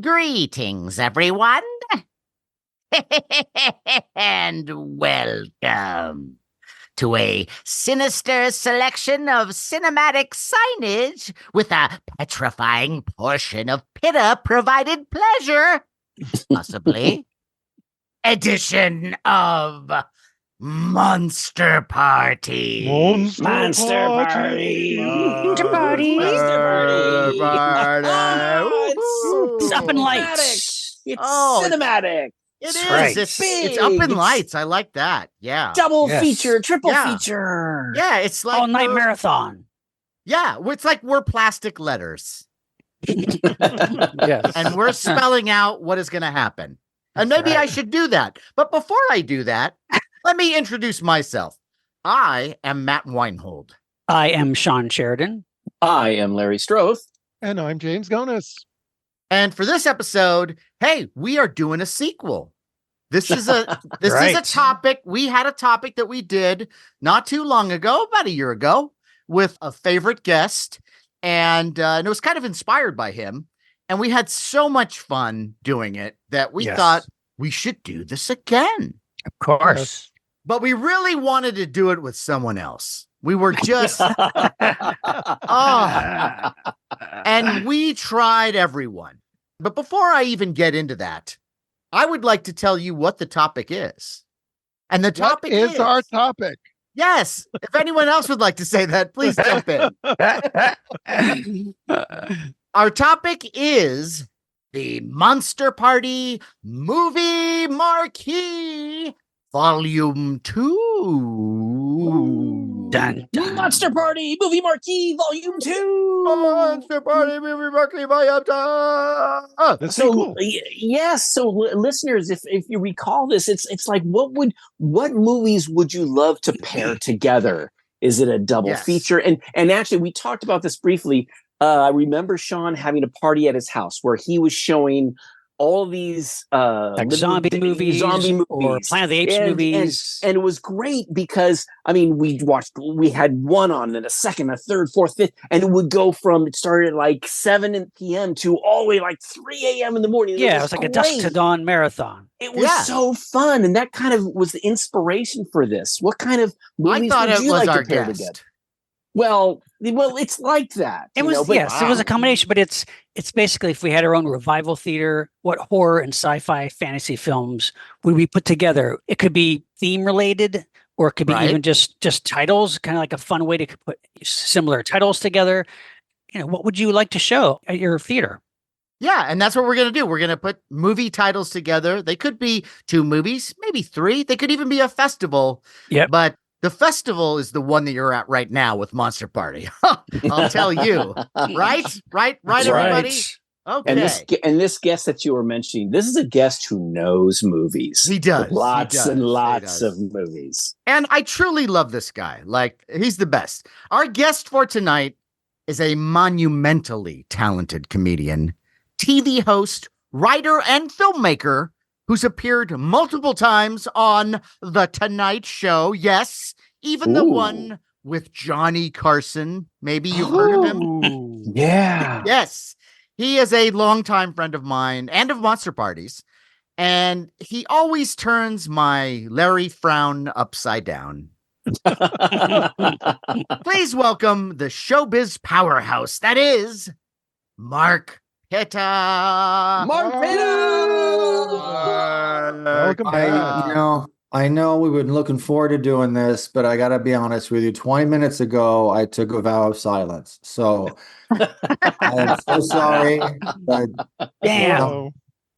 Greetings, everyone, and welcome to a sinister selection of cinematic signage with a petrifying portion of PITTA-provided pleasure, possibly, edition of Monster Party. Monster Party. Monster Party. Monster Party. It's up in lights. It's Oh, cinematic. It is. Right. It's up in lights. I like that. Yeah. Double Yes. feature, triple Yeah. feature. Yeah, it's like All night we're- marathon. Yeah, it's like we're plastic letters. Yes. And we're spelling out what is going to happen. And maybe I should do that. But before I do that, let me introduce myself. I am Matt Weinhold. I am Shawn Sheridan. I am Larry STROTHE. And I'm James GONIS. And for this episode, hey, we are doing a sequel. This is a is a Right. topic. We had a topic that we did not too long ago, about a year ago, with a favorite guest. And it was kind of inspired by him. And we had so much fun doing it that we Yes. thought we should do this again. Of course. But we really wanted to do it with someone else. We were just, and we tried everyone. But before I even get into that, I would like to tell you what the topic is. And the topic What is our topic? Yes. If anyone else would like to say that, please jump in. Our topic is the Monster Party Movie Marquee Volume 2. Dun, dun. Monster Party Movie Marquee Volume 2. Monster Party Movie Marquee Volume 2. The sequel. Yes. So listeners, if you recall this, it's like what movies would you love to pair together? Is it a double Yes. feature? And actually, we talked about this briefly. I remember Shawn having a party at his house where he was showing all these Like zombie movies or Planet of the Apes movies. and it was great because I mean we had one on and a second, a third, fourth, fifth, and it would go from it started at like 7 p.m. to all the way like 3 a.m. in the morning. Yeah, it was like a dusk to great. dawn marathon. It was Yeah. so fun, and that kind of was the inspiration for this. What kind of I movies thought would it you was like our to pair guest. together? Well, it's like that. It you was know, but- yes, it was a combination, but it's basically if we had our own revival theater, what horror and sci-fi fantasy films would we put together? It could be theme related, or it could be Right. even just titles, kind of like a fun way to put similar titles together. You know, what would you like to show at your theater? Yeah, and that's what we're going to do. We're going to put movie titles together. They could be 2 movies, maybe 3. They could even be a festival. Yep. But the festival is the one that you're at right now with Monster Party. I'll tell you. Right? Right, That's everybody? right. Okay. And this guest that you were mentioning, this is a guest who knows movies. He does. He Lots does. and He lots does. of movies. And I truly love this guy. Like, he's the best. Our guest for tonight is a monumentally talented comedian, TV host, writer, and filmmaker who's appeared multiple times on The Tonight Show. Yes, even the Ooh. one with Johnny Carson. Maybe you've heard of him. Ooh. Yeah. Yes, he is a longtime friend of mine and of Monster Parties. And he always turns my Larry frown upside down. Please welcome the showbiz powerhouse that is Mark PITTA. Welcome back. I know we've been looking forward to doing this, but I gotta be honest with you. 20 minutes ago, I took a vow of silence. So I am so sorry. But Damn. Whoa.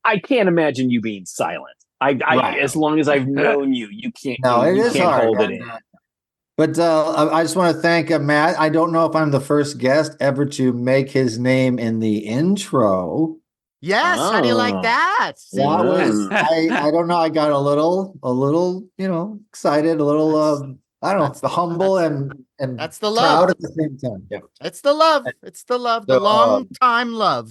I can't imagine you being silent. Right. As long as I've known you, you can't. no, it you is can't hard. hold it in. But I just want to thank Matt. I don't know if I'm the first guest ever to make his name in the intro. Yes, how do you like Oh. that? See? That was Yes. I don't know. I got a little, excited, a little I don't That's- know, humble and That's the proud love. at the same time. Yeah. It's the love. It's the love. The So, long time love.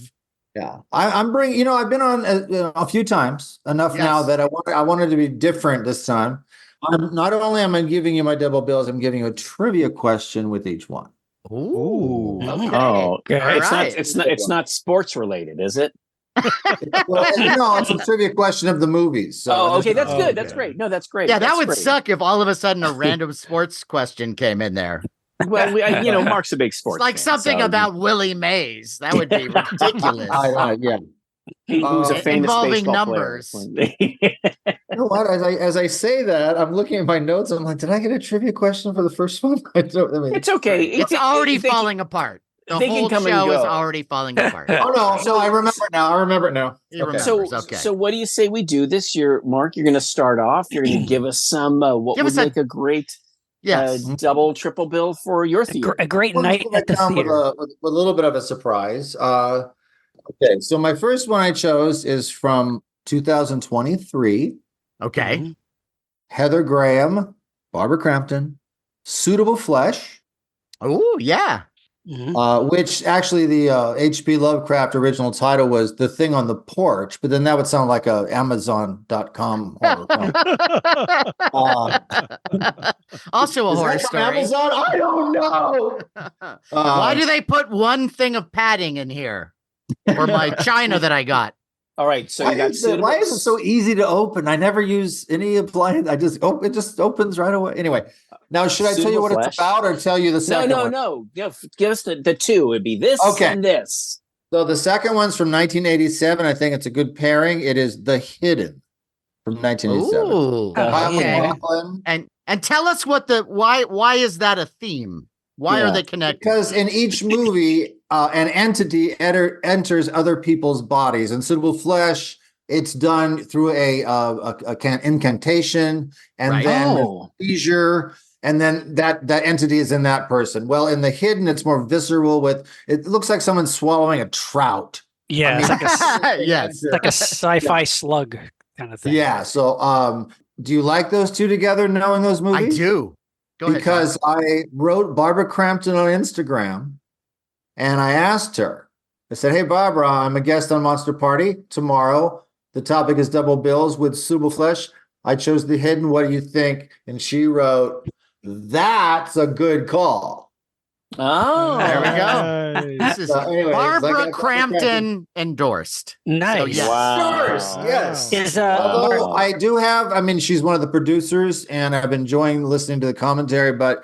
Yeah, I'm bringing. I've been on a few times enough now Yes. that I wanted to be different this time. Not only am I giving you my double bills, I'm giving you a trivia question with each one. Ooh. Okay. Oh, Okay. it's All right. not. It's not sports related, is it? Well, no, it's a trivia question of the movies. So Oh, okay, that's Oh, good. That's okay. great. No, that's great. Yeah, that That's would great. suck if all of a sudden a random sports question came in there. Well, Mark's a big sports It's like fan, something so- about Willie Mays. That would be ridiculous. Yeah. who's a famous Involving baseball numbers. player. You know what? As I say that, I'm looking at my notes. I'm like, did I get a trivia question for the first one? I mean, It's okay. It's already falling apart. The they can whole come and show is go. already falling apart. oh no, I remember it now. I remember it now. He Okay. remembers. Okay. So what do you say we do this year, Mark? You're going to start off. You're going to give us some what Give would us a- make a great Yes. double, triple bill for your theater. A great Well, night let's at the go down theater. with a little bit of a surprise. Okay, so my first one I chose is from 2023. Okay. Mhm. Heather Graham, Barbara Crampton, Suitable Flesh, Oh, yeah. Mhm. which actually the H.P. Lovecraft original title was The Thing on the Porch, but then that would sound like a Amazon.com horror film. Also a Is horror that from story. Amazon? I don't know. Why do they put one thing of padding in here? For my china that I got. All right, so you got Why is it so easy to open? I never use any appliance. I just it just opens right away. Anyway, now should I tell you Suitable what Flesh? it's about or tell you the second one? No. Give us the two. It'd be this Okay. and this. So the second one's from 1987. I think it's a good pairing. It is The Hidden from 1987. Ooh. Kyle Okay. MacLachlan. And tell us what why is that a theme? Why Yeah. are they connected? Because in each movie, an entity enters other people's bodies. In Suitable Flesh, it's done through a incantation, and Right. then Oh. seizure, and then that entity is in that person. Well, in The Hidden, it's more visceral. With it looks like someone's swallowing a trout. Yeah, it's like a, Yes. it's like a sci-fi slug kind of thing. Yeah. So, do you like those two together? Knowing those I movies, do. Go ahead. because I wrote Barbara Crampton on Instagram, and I asked her. I said, "Hey, Barbara, I'm a guest on Monster Party tomorrow. The topic is double bills with Suitable Flesh. I chose The Hidden. What do you think?" And she wrote, "That's a good call." Oh. There we go. Nice. This is So anyways, Barbara Crampton endorsed. Nice. So, yes. Wow. First, yes. Is Although Wow. I do have, I mean, she's one of the producers, and I've been enjoying listening to the commentary, but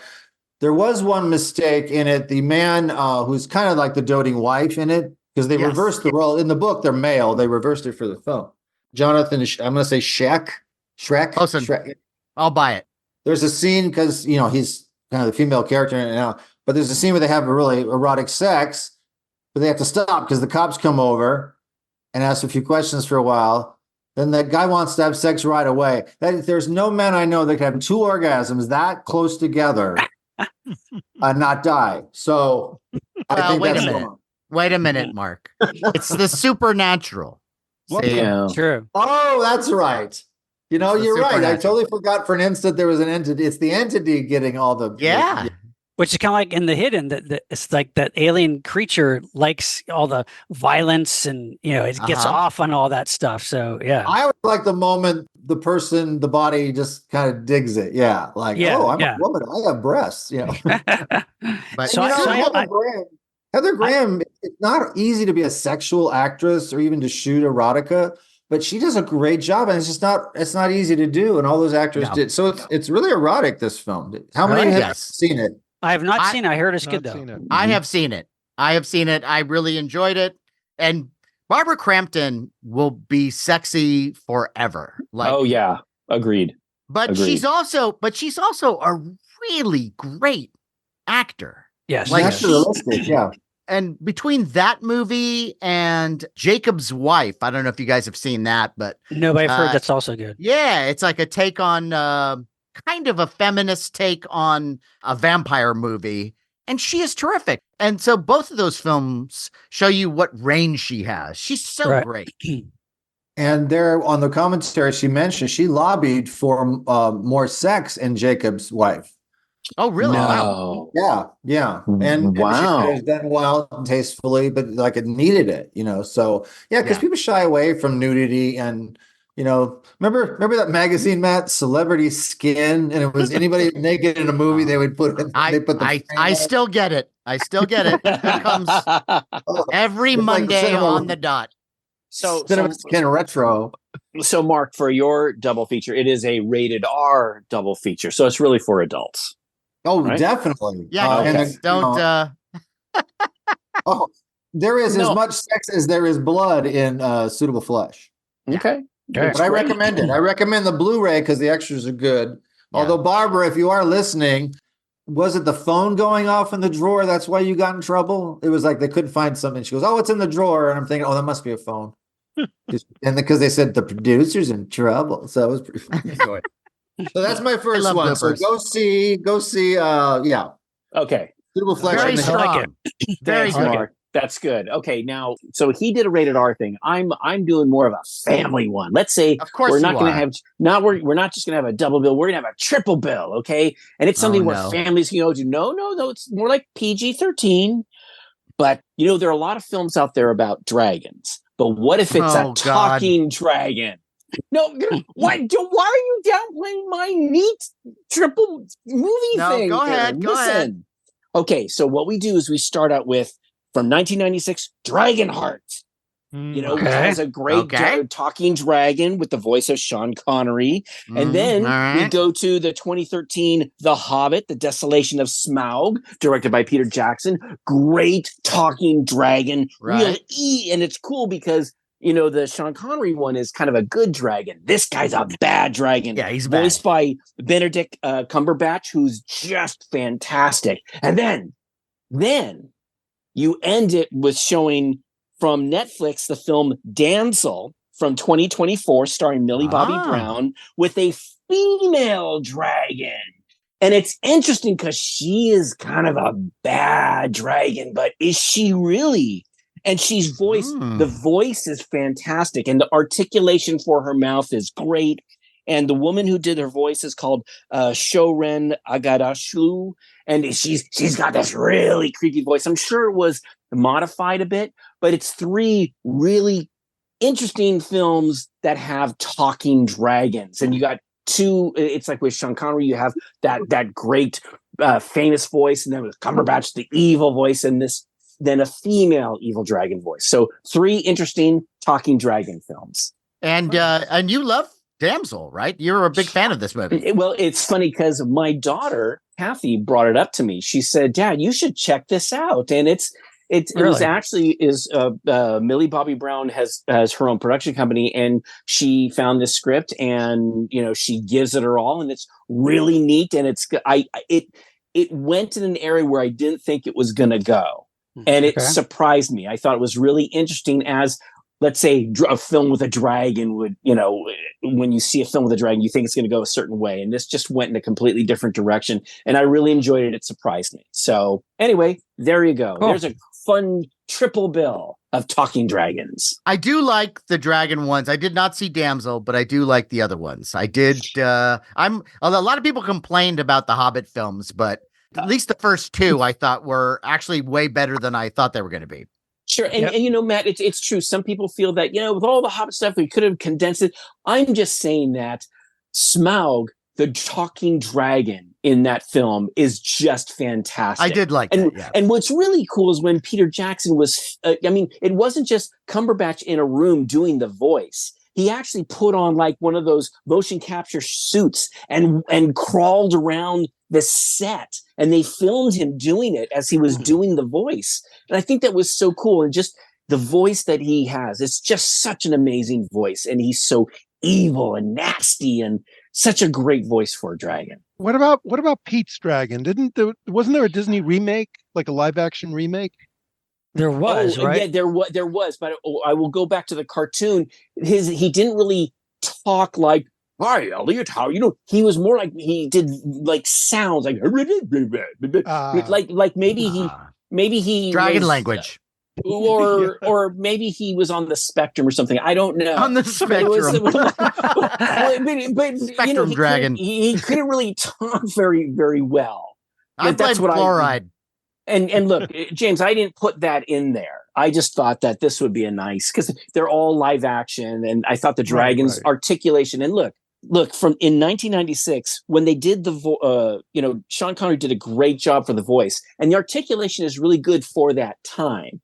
there was one mistake in it. The man who's kind of like the doting wife in it, because they Yes. reversed the role. In the book, they're male. They reversed it for the film. Jonathan, I'm going to say Shrek. Listen. Shrek. I'll buy it. There's a scene because, he's kind of the female character in it now, but there's a scene where they have a really erotic sex, but they have to stop because the cops come over and ask a few questions for a while. Then that guy wants to have sex right away. There's no men I know that can have two orgasms that close together and not die. So I Well, think wait a that's minute. wrong. Wait a minute, Mark. It's the supernatural. See? Yeah. true. Oh, that's right. It's the You're right. I supernatural. totally forgot for an instant there was an entity. It's the entity getting all the Yeah. Which is kind of like in The Hidden, that it's like that alien creature likes all the violence and it gets Uh-huh. off on all that stuff. So yeah. I always like the moment the body just kind of digs it. Yeah. Like, Yeah, oh, I'm yeah. a woman. I have breasts. But So Heather Graham, it's not easy to be a sexual actress or even to shoot erotica, but she does a great job, and it's not easy to do. And all those actors No. did. So it's really erotic, this film. How many Really? have Yes. seen it? I have not seen it. I heard it's Not good though. seen it. I have seen it. I really enjoyed it. And Barbara Crampton will be sexy forever. Like, Oh yeah. Agreed. but agreed. she's also a really great actor. Yes. Like, That's yes. realistic, yeah. And between that movie and Jacob's Wife, I don't know if you guys have seen that, but No, but I've heard Uh, that's also good. yeah, it's like a take on kind of a feminist take on a vampire movie. And she is terrific. And so both of those films show you what range she has. She's so Right. great. And there on the commentary, she mentioned she lobbied for more sex in Jacob's Wife. Oh, really? Wow. No. Yeah. And she Wow. said it was done well and tastefully, but like it needed it, So yeah, because Yeah. people shy away from nudity and remember that magazine, Matt, Celebrity Skin, and it was anybody naked in a movie they would put the I frame on. still get it. I still get it. It comes Oh, every It's like Monday cinema. on the dot. So, It's kind of retro. So, Mark, for your double feature, it is a rated R double feature, so it's really for adults. Oh, right? definitely. Yeah, Okay. kids don't. Oh, there is as No. much sex as there is blood in Suitable Flesh. Okay. Okay. It's But I great. recommend it. I recommend the Blu-ray because the extras are good. Although, Barbara, if you are listening, was it the phone going off in the drawer? That's why you got in trouble? It was like they couldn't find something. She goes, "Oh, it's in the drawer." And I'm thinking, "Oh, that must be a phone." And because they said the producer's in trouble. So it was pretty funny. So that's my first love one. So bloopers. go see, yeah. Okay. Suitable Flesh. Very and the- strong. like it. Very Thanks, good. Mark. That's good. Okay, now so he did a rated R thing. I'm doing more of a family one. Let's say Of course we're you not going to are. have we're not just going to have a double bill. We're going to have a triple bill. Okay, and it's something where no. families can go to. No. It's more like PG-13. But there are a lot of films out there about dragons. But what if it's Oh, a God. talking dragon? No, why are you downplaying my neat triple movie No, thing? go here? ahead, go ahead. Okay, so what we do is we start out with from 1996, Dragonheart. Which Okay. has a great talking dragon with the voice of Sean Connery. And then we go to the 2013 The Hobbit, The Desolation of Smaug, directed by Peter Jackson. Great talking dragon. Right. And it's cool because the Sean Connery one is kind of a good dragon. This guy's a bad dragon. Yeah, he's voiced by Benedict Cumberbatch, who's just fantastic. And then you end it with showing from Netflix the film Damsel from 2024, starring Millie Bobby Brown, with a female dragon. And it's interesting because she is kind of a bad dragon, but is she really? And she's voiced, the voice is fantastic, and the articulation for her mouth is great. And the woman who did her voice is called Shoren Agadashlu, and she's got this really creepy voice. I'm sure it was modified a bit, but it's 3 really interesting films that have talking dragons. And you got 2. It's like with Sean Connery, you have that great famous voice, and then with Cumberbatch, the evil voice, and then a female evil dragon voice. So 3 interesting talking dragon films. And you love Damsel, right? You're a big fan of this movie. Well, it's funny because my daughter Kathy brought it up to me. She said, "Dad, you should check this out." And it was actually Millie Bobby Brown has her own production company, and she found this script, and she gives it her all, and it's really neat, and it went in an area where I didn't think it was going to go, and it surprised me. I thought it was really interesting as, let's say, a film with a dragon would, when you see a film with a dragon, you think it's going to go a certain way. And this just went in a completely different direction. And I really enjoyed it. It surprised me. So anyway, there you go. Cool. There's a fun triple bill of talking dragons. I do like the dragon ones. I did not see Damsel, but I do like the other ones. I did. A lot of people complained about the Hobbit films, but at least the first 2 I thought were actually way better than I thought they were going to be. Sure. And Matt, it's true. Some people feel that, with all the Hobbit stuff, we could have condensed it. I'm just saying that Smaug, the talking dragon in that film, is just fantastic. I did like that, yeah. And what's really cool is when Peter Jackson was, it wasn't just Cumberbatch in a room doing the voice. He actually put on like one of those motion capture suits and crawled around the set, and they filmed him doing it as he was doing the voice. And I think that was so cool. And just the voice that he has, it's just such an amazing voice. And he's so evil and nasty, and such a great voice for a dragon. What about Pete's Dragon? Wasn't there a Disney remake, like a live action remake? There was, right? Yeah, there was, but I will go back to the cartoon. He didn't really talk like, "Hi, Elliot, how you know?" He was more like, he did like sounds like maybe he dragon was, language. Or maybe he was on the spectrum or something. I don't know. On the spectrum. But Spectrum dragon. He couldn't really talk very, very well. I played Fluoride. And look, James, I didn't put that in there. I just thought that this would be a nice, because they're all live action, and I thought the dragon's articulation, and look from in 1996 when they did Sean Connery did a great job for the voice, and the articulation is really good for that time.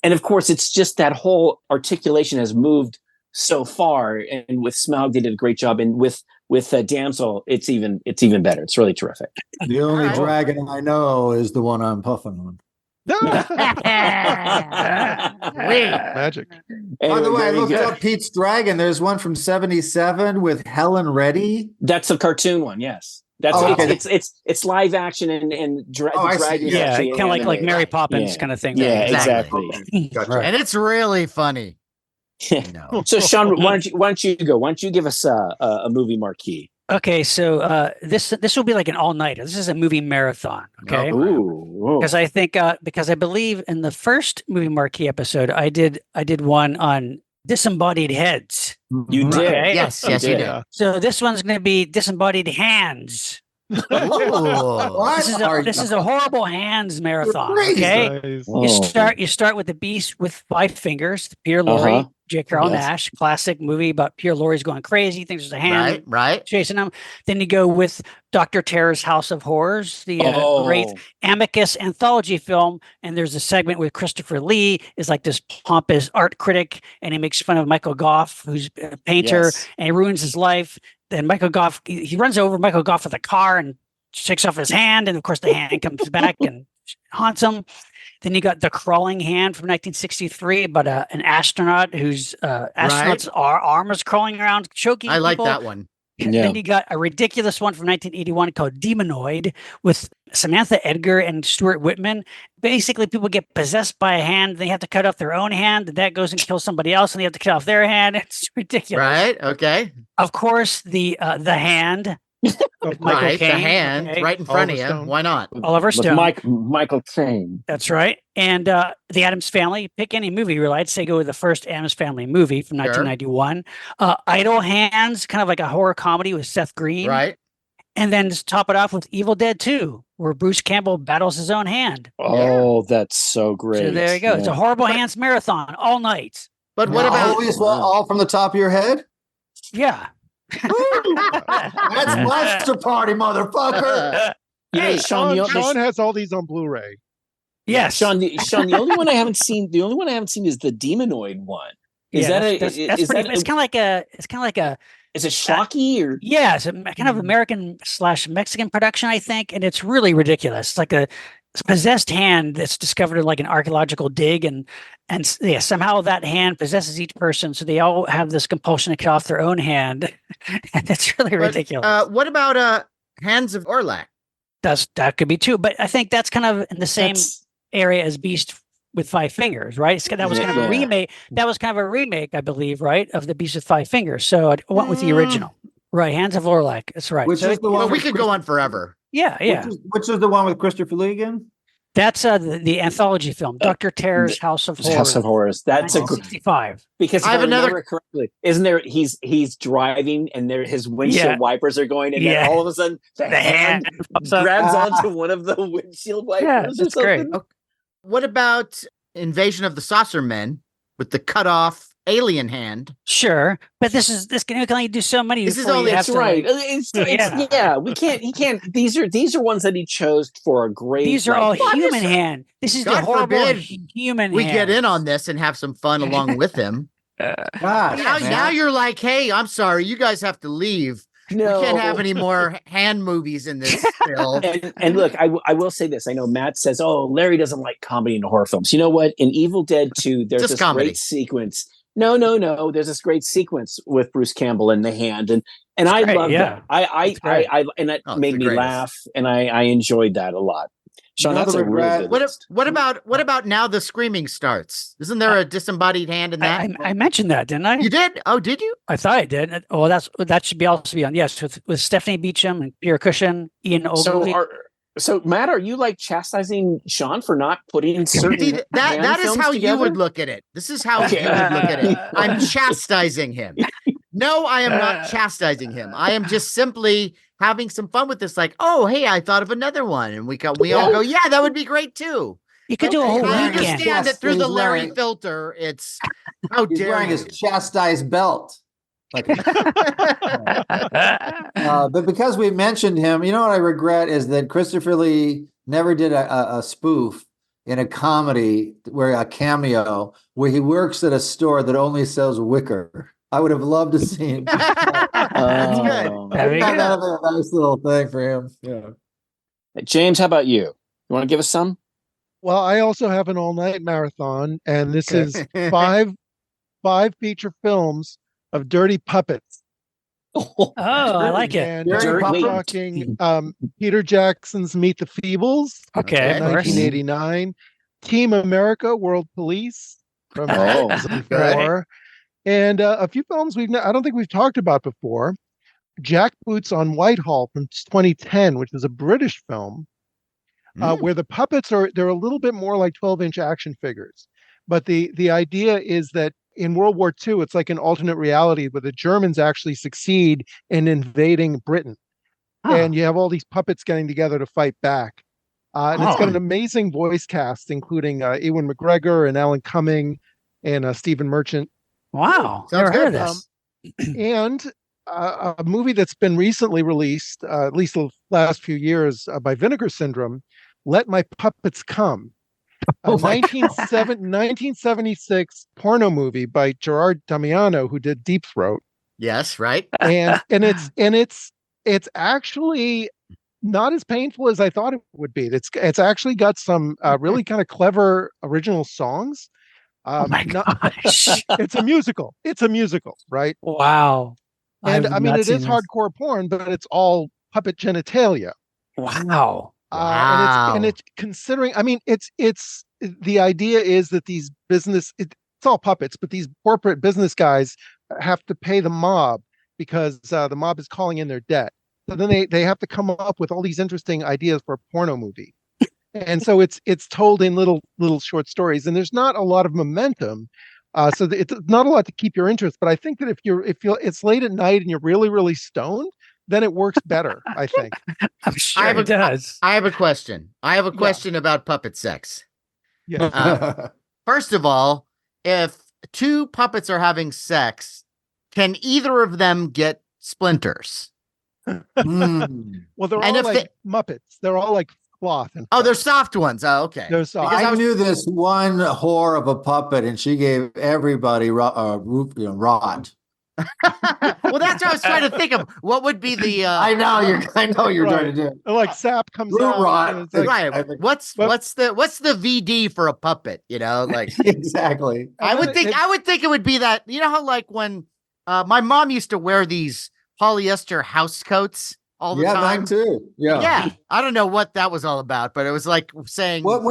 And of course, it's just that whole articulation has moved so far. And with Smaug, they did a great job. And with Damsel, it's even better. It's really terrific. The only All right. dragon I know is the one I'm puffing on. Magic. By Anyway, the way, I very looked good. up Pete's Dragon. There's one from '77 with Helen Reddy. That's a cartoon one, yes. That's Oh, okay. it's live action and Oh, I the see. dragon. Yeah, actually kind of like animated. Mary Poppins Yeah. kind of thing. Yeah, Exactly. exactly. Gotcha. And it's really funny. No. So Sean, why don't you go? Why don't you give us a movie marquee? Okay, so this will be like an all-nighter. This is a movie marathon. Okay. Oh, Ooh. Because I think because I believe in the first movie marquee episode, I did one on disembodied heads. You did. Okay. Yes, you did. Yeah. So this one's going to be disembodied hands. Oh. This is a horrible hands marathon. crazy. Okay. Nice. Oh. You start with the Beast with 5 fingers, Peter Lorre, Uh-huh. J. Carroll Yes. Nash, classic movie about Peter Lorre's going crazy, he thinks there's a hand Right. chasing him. Then you go with Dr. Terror's House of Horrors, the great Amicus anthology film, and there's a segment with Christopher Lee is like this pompous art critic, and he makes fun of Michael Goff, who's a painter, Yes. and he ruins his life. Then Michael Goff, he runs over Michael Goff with a car and takes off his hand, and of course the hand comes back and haunts him. Then you got The Crawling Hand from 1963 about an astronaut whose astronaut's arm is crawling around choking I like people. that one. Yeah. Then you got a ridiculous one from 1981 called Demonoid with Samantha Edgar and Stuart Whitman. Basically, people get possessed by a hand. They have to cut off their own hand. And that goes and kills somebody else, and they have to cut off their hand. It's ridiculous. Right. Okay. Of course, the hand. Of Michael right. The Caine, hand okay. right in front of Oliver you. Stone. Why not? Oliver With Stone. Michael Caine. That's right. And The Addams Family. Pick any movie, really. I'd say go with the first Addams Family movie from Sure. 1991. Idle Hands, kind of like a horror comedy with Seth Green. Right. And then just top it off with Evil Dead 2, where Bruce Campbell battles his own hand. Oh, that's so great. So there you go. It's a Yeah. horrible hands marathon all night. But what about all from the top of your head? Yeah. That's Monster Party, motherfucker. You know, Hey, Sean, Sean has all these on Blu-ray. Yes. Sean, the only one I haven't seen. The only one I haven't seen is the Demonoid one. Is Yeah, that that's is pretty, that it's kind of like a is it Shocky or yeah, it's a kind of American / Mexican production, I think, and it's really ridiculous. It's like a possessed hand that's discovered in like an archaeological dig, and yeah, somehow that hand possesses each person, so they all have this compulsion to cut off their own hand, and it's really ridiculous. what about Hands of Orlac? That could be too, but I think that's kind of in the same area as Beast with 5 fingers, right? That was kind of a remake. That was kind of a remake, I believe, right, of the Beast with 5 fingers. So I went with the original, right? Hands of Orlac. That's right. Which is the one Well, we with could go on forever. Yeah. Which is the one with Christopher Lee again? That's the anthology film, Dr. Terror's House of Horrors. House of Horrors? That's a 1965. because if I have remember another- correctly, isn't there? He's driving and his windshield wipers are going, and then all of a sudden the hand pops up. grabs onto one of the windshield wipers. Yeah, or that's great. something. What about Invasion of the Saucer Men with the cut off alien hand? Sure, but this can only do so many. This is before you only- have That's to, right. Yeah. Yeah, we can't. He can't. These are ones that he chose for a great. These are all What human is- hand. This is the God horrible forbid human. We hand. get in on this and have some fun along with him. Gosh, Now you're like, hey, I'm sorry, you guys have to leave. No. We can't have any more hand movies in this film. And look, I will say this. I know Matt says, "Oh, Larry doesn't like comedy in horror films." You know what? In Evil Dead 2, there's Just this comedy. great sequence. No. There's this great sequence with Bruce Campbell in the hand, and I great, love yeah. that. I and that Oh, it's made the me greatest. laugh, and I enjoyed that a lot. Sean, Another that's a really regret- good What list. what about Now the Screaming Starts? Isn't there a disembodied hand in that? I mentioned that, didn't I? You did? Oh, did you? I thought I did. Oh, that should also be on. Yes, with Stephanie Beacham and Peter Cushing, Ian Ogilvy. So Matt, are you like chastising Sean for not putting certain See, that hand is films how you together? would look at it. This is how Okay. you would look at it. I'm chastising him. No, I am not chastising him. I am just simply having some fun with this. Like, oh, hey, I thought of another one, and we all go, yeah, that would be great too. You could do a whole I weekend. understand that through the He's Larry wearing- filter. It's how He's dare wearing you? his chastised belt. Like, but because we mentioned him, you know what I regret is that Christopher Lee never did a spoof in a comedy where a cameo where he works at a store that only sells wicker. I would have loved to see him. That's good. Oh. That'd be That'd good. be a nice little thing for him. Yeah. James, how about you? You want to give us some? Well, I also have an all-night marathon, and this Okay. is five feature films of dirty puppets. Oh, I like it. And Dirty I'm puppet? talking Peter Jackson's Meet the Feebles Okay, Okay. of course. 1989, Team America, World Police from Oh, 2004, and a few films I don't think we've talked about before. Jack Boots on Whitehall from 2010, which is a British film, where the puppets they're a little bit more like 12-inch action figures. But the idea is that in World War II, it's like an alternate reality where the Germans actually succeed in invading Britain. Oh. And you have all these puppets getting together to fight back. And it's got an amazing voice cast, including Ewan McGregor and Alan Cumming and Stephen Merchant. Wow. Sounds Never heard of good. this. And a movie that's been recently released, at least the last few years, by Vinegar Syndrome, Let My Puppets Come. A Oh my 1976 porno movie by Gerard Damiano, who did Deep Throat. Yes, right. And it's actually not as painful as I thought it would be. It's actually got some really kind of clever original songs. Oh my gosh. It's a musical. It's a musical, right? Wow. And I've I mean, not it seen is this. hardcore porn, but it's all puppet genitalia. Wow. And it's considering. I mean, it's the idea is that these it's all puppets, but these corporate business guys have to pay the mob because the mob is calling in their debt. So then they have to come up with all these interesting ideas for a porno movie. And so it's told in little short stories, and there's not a lot of momentum. So it's not a lot to keep your interest. But I think that if it's late at night and you're really, really stoned, then it works better, I think. I'm sure it does. I have a question. I have a question about puppet sex. Yeah. First of all, if two puppets are having sex, can either of them get splinters? Well, they're And all if like Muppets. They're all like cloth. And Oh, they're soft ones. Oh, okay. they're soft. I knew this one whore of a puppet, and she gave everybody rot. Well, that's what I was trying to think of. What would be the? I know you're trying to do. And like sap comes Root out. rot. And it's like, Right. What's the VD for a puppet? You know, like Exactly. I would think it would be that. You know how like when my mom used to wear these polyester house coats all the time. Mine too. Yeah. I don't know what that was all about, but it was like saying What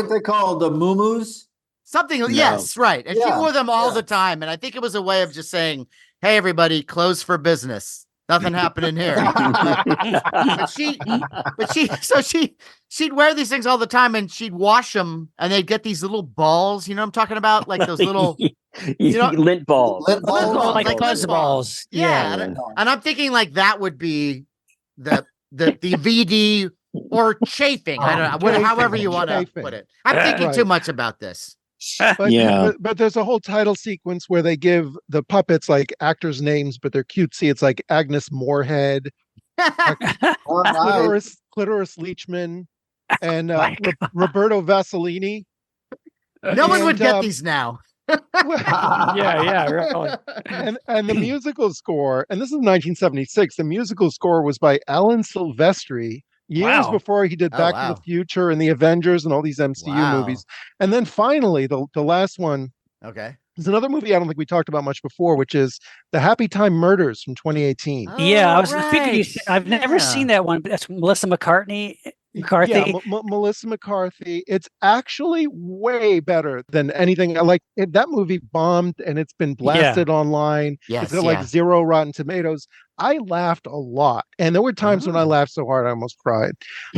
they called? The muumuus? something. No. Yes, right. And she Yeah, wore them all yeah. the time, and I think it was a way of just saying, "Hey, everybody, close for business. Nothing happening here." She'd wear these things all the time, and she'd wash them, and they'd get these little balls. You know what I'm talking about? Like those little lint balls. Lint balls? balls, like like buzz lint balls. Yeah, and I'm thinking like that would be the VD or chafing. I don't know, however you want to Chafing. put it. I'm thinking Right. too much about this. But there's a whole title sequence where they give the puppets like actors' names, but they're cutesy. It's like Agnes Moorehead, Clitoris Leachman, and My God. Roberto Vassolini. No one would get And, these now. Yeah, really. And the musical score, and this is 1976. The musical score was by Alan Silvestri years Wow. before he did Oh, Back wow. to the Future and the Avengers and all these MCU Wow. movies. And then finally, the last one Okay. is another movie I don't think we talked about much before, which is The Happy Time Murders from 2018. Yeah, I Oh, was thinking. I've never seen that one, but that's Melissa McCarthy. Yeah, Melissa McCarthy. It's actually way better than anything. That movie bombed and it's been blasted online. Yes, It's got like yeah. 0 Rotten Tomatoes. I laughed a lot, and there were times when I laughed so hard I almost cried.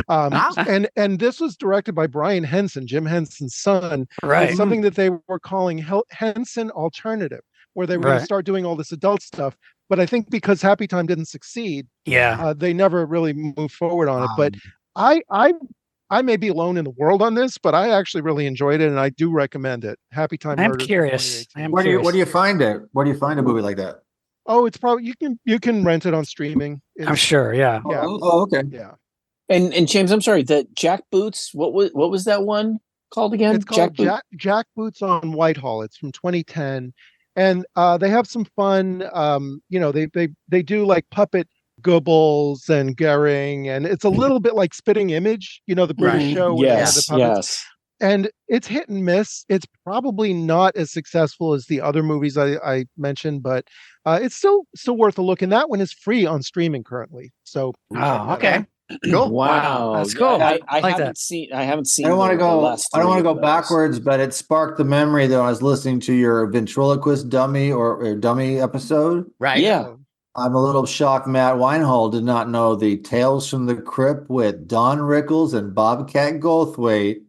And this was directed by Brian Henson, Jim Henson's son. Right. It's something that they were calling Henson Alternative, where they were going to start doing all this adult stuff. But I think because Happy Time didn't succeed, they never really moved forward on it. But I may be alone in the world on this, but I actually really enjoyed it, and I do recommend it. Happy Time I'm Murders. curious. Where do you find it? Where do you find a movie like that? Oh, it's probably you can rent it on streaming. I'm sure. Yeah. Yeah. Oh, okay. Yeah. And James, I'm sorry, that Jack Boots, what was that one called again? It's called Jack Boots on Whitehall. It's from 2010, and they have some fun. They do like puppet Goebbels and Goering, and it's a little bit like Spitting Image, the British show where they had the Yes, puppets. yes. And it's hit and miss. It's probably not as successful as the other movies I mentioned, but it's still worth a look. And that one is free on streaming currently. So check that out. Okay. Cool. Wow, That's cool. I like haven't that. seen. I haven't seen. I don't want to the go. last I don't want to three go of those. backwards, but it sparked the memory that I was listening to your ventriloquist dummy or dummy episode. Right. Yeah. I'm a little shocked. Matt Weinhold did not know the Tales from the Crypt with Don Rickles and Bobcat Goldthwait,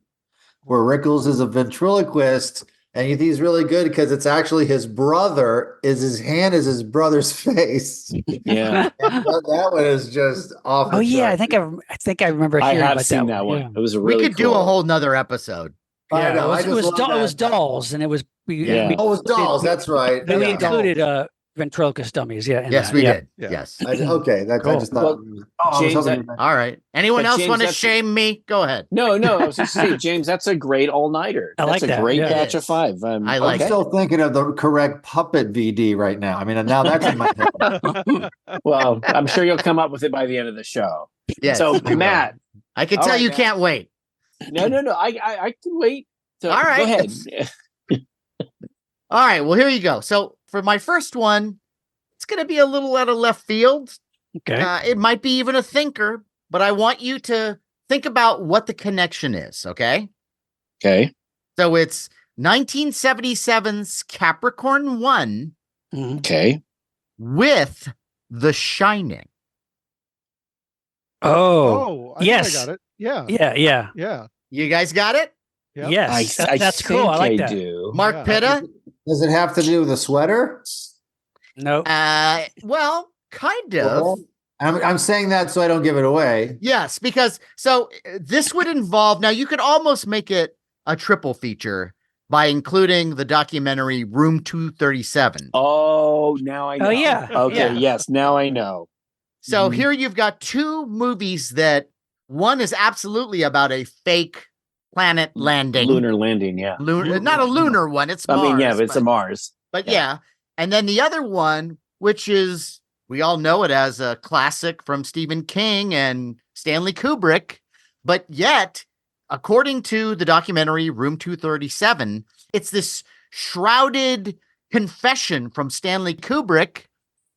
where Rickles is a ventriloquist, and you think he's really good because it's actually his brother. His hand is his brother's face. Yeah. That one is just off. Oh yeah, I think I remember I hearing have about seen that that one. Yeah. It was a We really could do a whole nother episode. I know, I it was just love that. dolls, and it was Yeah. Oh, it was dolls. That's right. we Yeah. included ventriloquist dummies. Yeah. in Yes, that. we Yeah. did. Yeah. Yes. Okay, I Cool. just thought. Well, I was James, hoping you- All right. Anyone But else James, want to that's- shame me? Go ahead. No, I was just saying, James, that's a great all-nighter. I like That's a that, great yeah. batch It of is. 5. I I'm like it. still thinking of the correct puppet VD right now. I mean, now that's in my head. Well, I'm sure you'll come up with it by the end of the show. Yes. So, we will. Matt, I can All tell right, you Matt. can't wait. no, I can wait. So, All right. Go ahead. All right. Well, here you go. So for my first one, it's going to be a little out of left field. Okay. It might be even a thinker, but I want you to think about what the connection is. Okay. Okay. So it's 1977's Capricorn 1 Mhm. Okay. with The Shining. Oh. I think yes. I got it. Yeah. Yeah. Yeah. You guys got it? Yep. Yes. I That's think cool. I like I that. do. Mark Yeah. Pitta? Does it have to do with a sweater? No. Well, kind of. Well, I'm saying that so I don't give it away. Yes, because this would involve, now you could almost make it a triple feature by including the documentary Room 237. Oh, now I know. Oh, yeah. Okay. Yeah. Yes. Now I know. So Mhm. here you've got two movies that one is absolutely about a fake planet landing. Lunar landing. Yeah. Not a lunar one. It's I Mars. mean, yeah, but it's a Mars. But yeah. yeah. And then the other one, which is, we all know it as a classic from Stephen King and Stanley Kubrick. But yet, according to the documentary Room 237, it's this shrouded confession from Stanley Kubrick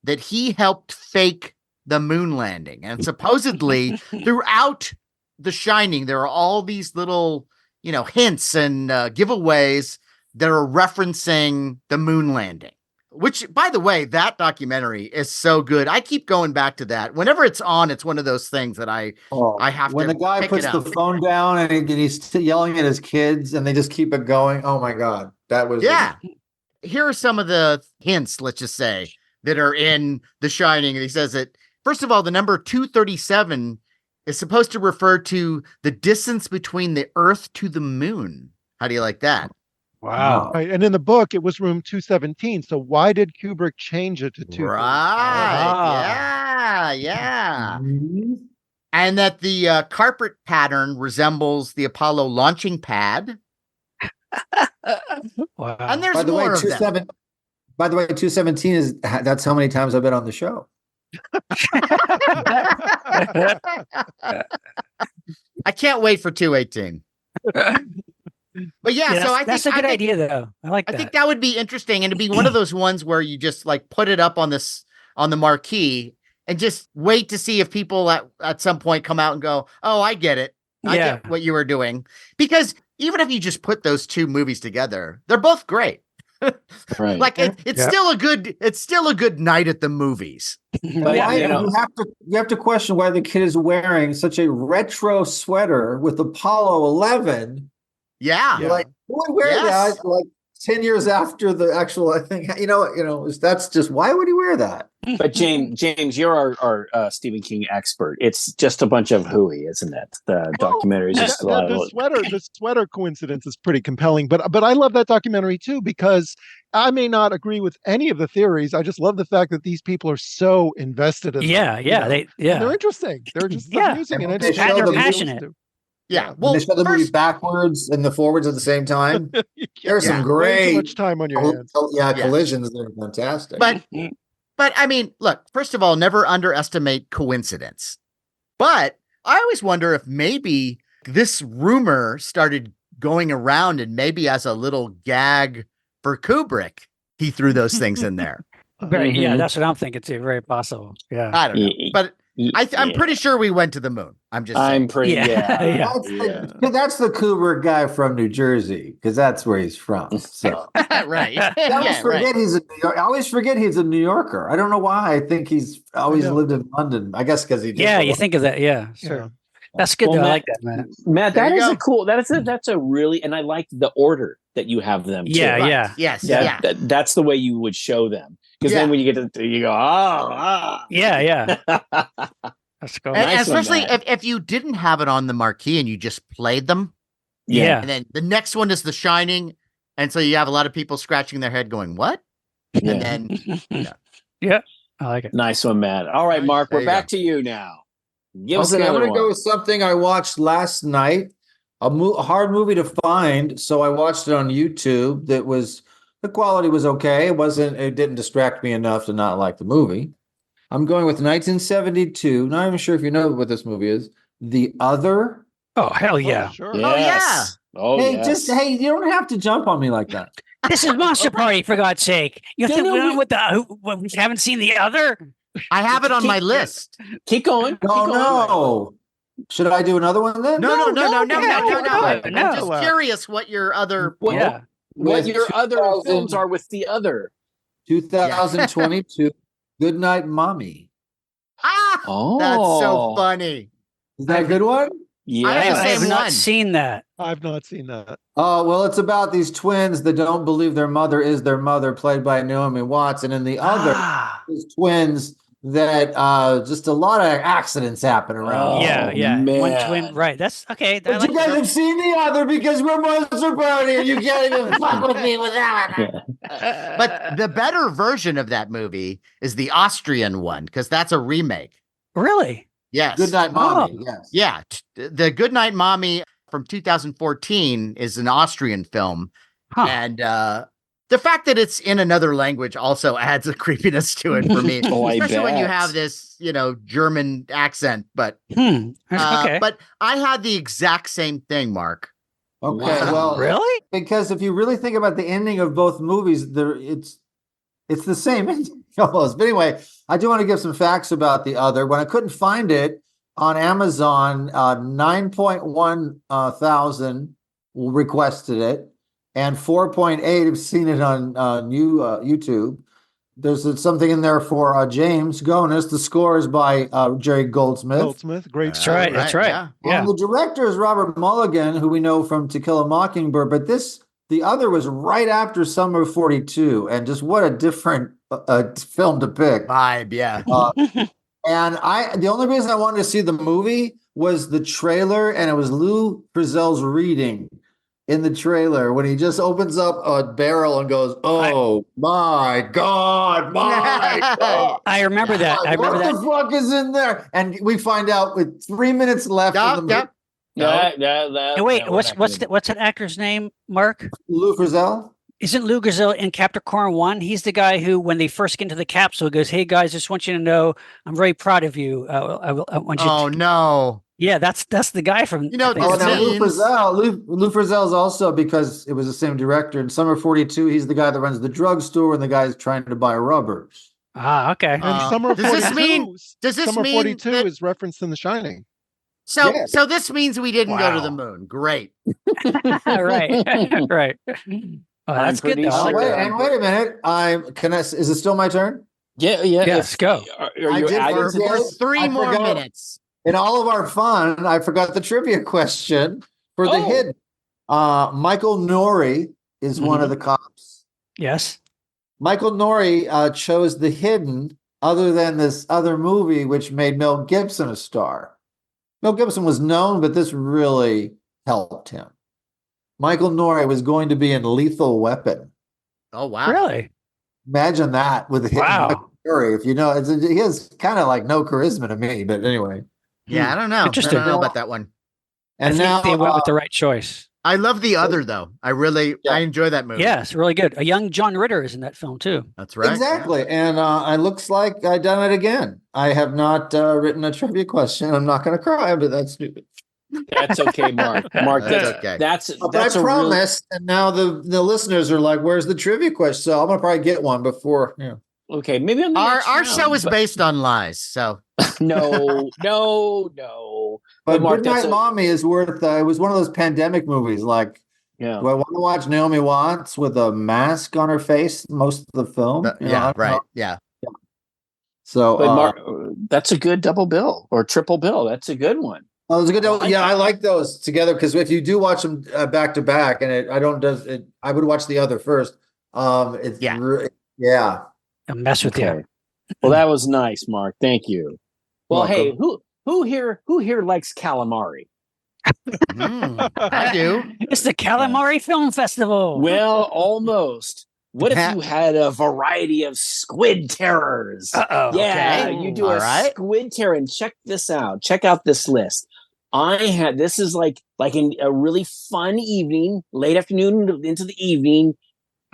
that he helped fake the moon landing. And supposedly throughout The Shining, there are all these little, hints and giveaways that are referencing the moon landing. Which, by the way, that documentary is so good. I keep going back to that. Whenever it's on, it's one of those things that I have when to the guy pick puts it the up. phone down and he's yelling at his kids and they just keep it going. Oh my God. That was Yeah. Here are some of the hints, let's just say, that are in The Shining. And he says that, first of all, the number 237 is supposed to refer to the distance between the Earth to the moon. How do you like that? Wow. Right. And in the book, it was room 217. So why did Kubrick change it to 237? Right. Yeah. And that the carpet pattern resembles the Apollo launching pad. Wow. And there's By the way, more of them. 217 that's how many times I've been on the show. I can't wait for 218. But yeah, so that's a good idea, though. I like that. I think that would be interesting, and it'd be one of those ones where you just like put it up on the marquee and just wait to see if people at some point come out and go, "Oh, I get it. I get what you were doing." Because even if you just put those two movies together, they're both great. Right. Like it's still a good night at the movies. But, Yeah, you have to question why the kid is wearing such a retro sweater with Apollo 11. Yeah. You're like, who would wear Yes. that? Like 10 years after the actual, I think, that's just, why would he wear that? But James, you're our Stephen King expert. It's just a bunch of hooey, isn't it? The documentary is just a lot of The sweater coincidence is pretty compelling, but I love that documentary too, because I may not agree with any of the theories. I just love the fact that these people are so invested in them, Yeah. And they're interesting. They're just amusing, and They interesting. show they're the passionate. Yeah. When Well, they show the movie first, backwards and the forwards at the same time. There's some Yeah. Way too great much time on your hands. Yeah. collisions that are fantastic. but I mean, look, first of all, never underestimate coincidence. But I always wonder if maybe this rumor started going around and maybe as a little gag for Kubrick, he threw those things in there. Very, yeah, Mhm. that's what I'm thinking too. Very possible. Yeah. I don't know. Y- But I'm yeah. pretty sure we went to the moon. I'm just I'm saying. pretty. Yeah. Yeah. Yeah. That's the Kubrick guy from New Jersey, because that's where he's from. So Right. I always Yeah, forget right. he's a New York. I always forget he's a New Yorker. I don't know why. I think he's always know. lived in London. I guess because he did. Yeah, for a you while. think of that. Yeah, sure. Yeah. That's good. Well, though. I Matt- like that, man. Matt, There that you is go. a cool. That's a really, and I like the order that you have them. Yeah, too. Right. yeah. Yes. That- Yeah. that's the way you would show them. Because Yeah. then when you get to, you go, Yeah, yeah. yeah. That's cool. And Nice one, especially Matt. if you didn't have it on the marquee and you just played them, Yeah. and then the next one is The Shining, and so you have a lot of people scratching their head going, "What?" And then Yeah, I like it. Nice one, Matt. All right, Nice. Mark, There we're you back to you now. Give us Okay, I'm another gonna one. go with something I watched last night. A hard movie to find, so I watched it on YouTube. The quality was okay. It didn't distract me enough to not like the movie. I'm going with 1972. Not even sure if you know what this movie is. The Other. Oh, hell yeah. Oh, sure. Oh, yeah. Yes. Oh, Hey, yes. you don't have to jump on me like that. This is Monster Party, for God's sake. You No, think no, we we- with we haven't seen the other? I have it on my list. Keep going. Keep Oh going. no. Should I do another one then? No. no. I'm just curious what your other. What, Yeah. what With your other 2000 films are with the other. 2022. Good Night, Mommy. Ah, Oh, that's so funny. Is that a good one? Yeah. I have the I have same not one. seen that. I've not seen that. Oh, well, it's about these twins that don't believe their mother is their mother, played by Naomi Watts. And in the other, Ah, these twins that just a lot of accidents happen around. Oh, Yeah, yeah. One man. twin. Right. That's okay. I But like you guys that. have seen the other because we're Monster Party and you can't even fuck with me with that one. Yeah. but the better version of that movie is the Austrian one because that's a remake. Really? Yes. Good Night, Mommy. Yes. Yeah. The Goodnight Mommy from 2014 is an Austrian film. Huh. And the fact that it's in another language also adds a creepiness to it for me. Oh, I Especially when you bet. have this, German accent. But Okay. but I had the exact same thing, Mark. Okay. Wow. Well, Really? because if you really think about the ending of both movies, it's the same ending almost. But anyway, I do want to give some facts about the other. When I couldn't find it on Amazon, 9.1 thousand requested it, and 4.8 have seen it on YouTube. There's something in there for James Gonis. The score is by Jerry Goldsmith. Goldsmith, great That's right. That's right. Yeah. Yeah. And the director is Robert Mulligan, who we know from To Kill a Mockingbird. But the other was right after Summer of 42, and just what a different film to pick. Vibe, yeah. And the only reason I wanted to see the movie was the trailer, and it was Lou Frizzell's reading in the trailer when he just opens up a barrel and goes, "Oh my God, my God." I remember that. I remember what that. the fuck is in there? And we find out with 3 minutes left in the movie. Yep. Hey, wait, what's that actor's name, Mark? Lou Frizzell. Isn't Lou Gazelle in Capricorn 1? He's the guy who, when they first get into the capsule, goes, "Hey guys, just want you to know I'm very proud of you. I want you." Oh no. Yeah, that's the guy from. You know, I think Oh, These it's- now Lou scenes- Frizzell. Lou Frizzell's also, because it was the same director. In Summer 42, he's the guy that runs the drugstore and the guy's trying to buy rubbers. okay. And Summer of does this 42. mean- does this Summer mean 42 that- is referenced in The Shining. So Yeah. so this means we didn't go to the Wow. moon. Great. Right. Right. Oh, that's good pretty though. I like sure. that. Wait a minute. Is it still my turn? Yeah. Yes, go. Are I you did adding first to For this? 3 I more forgot. minutes. In all of our fun, I forgot the trivia question for the Oh. hidden. Michael Nouri is one of the cops. Yes. Michael Nouri chose the hidden other than this other movie, which made Mel Gibson a star. Mel Gibson was known, but this really helped him. Michael Nouri was going to be in Lethal Weapon. Oh wow. Really? Imagine that with the hidden Wow. Michael Nouri. If you know, he has kind of like no charisma to me, but anyway. Yeah, I don't know. I Interesting. don't know about that one. I think now they went with the right choice. I love the other though. I enjoy that movie. Yeah, it's really good. A young John Ritter is in that film too. That's right. exactly. And it looks like I done it again. I have not written a trivia question. I'm not going to cry, but that's stupid. That's okay, Mark. Mark, That's that's okay. That's But that's I a real. promised, and now the listeners are like, "Where's the trivia question?" So I'm gonna probably get one before. Yeah. Okay, maybe on the Our next show round, is but- based on lies, so No. But Mark, Good that's Night a- Mommy is worth. It was one of those pandemic movies. Like, Yeah. do I want to watch Naomi Watts with a mask on her face most of the film? You know, I yeah, don't right, know. yeah. So, But Mark, that's a good double bill or triple bill. That's a good one. oh, it was a good. I like Yeah, that. I like those together because if you do watch them back to back, and I would watch the other first. It's Yeah. Yeah. I'll mess with you. Okay. Well, that was nice, Mark. Thank you. Well, hey, who here likes calamari? I do. It's the Calamari Film Festival. Well, almost. What if you had a variety of squid terrors? Uh-oh. Yeah, okay. you do All a right. squid terror, and check this out. Check out this list. This is like in a really fun evening, late afternoon into the evening,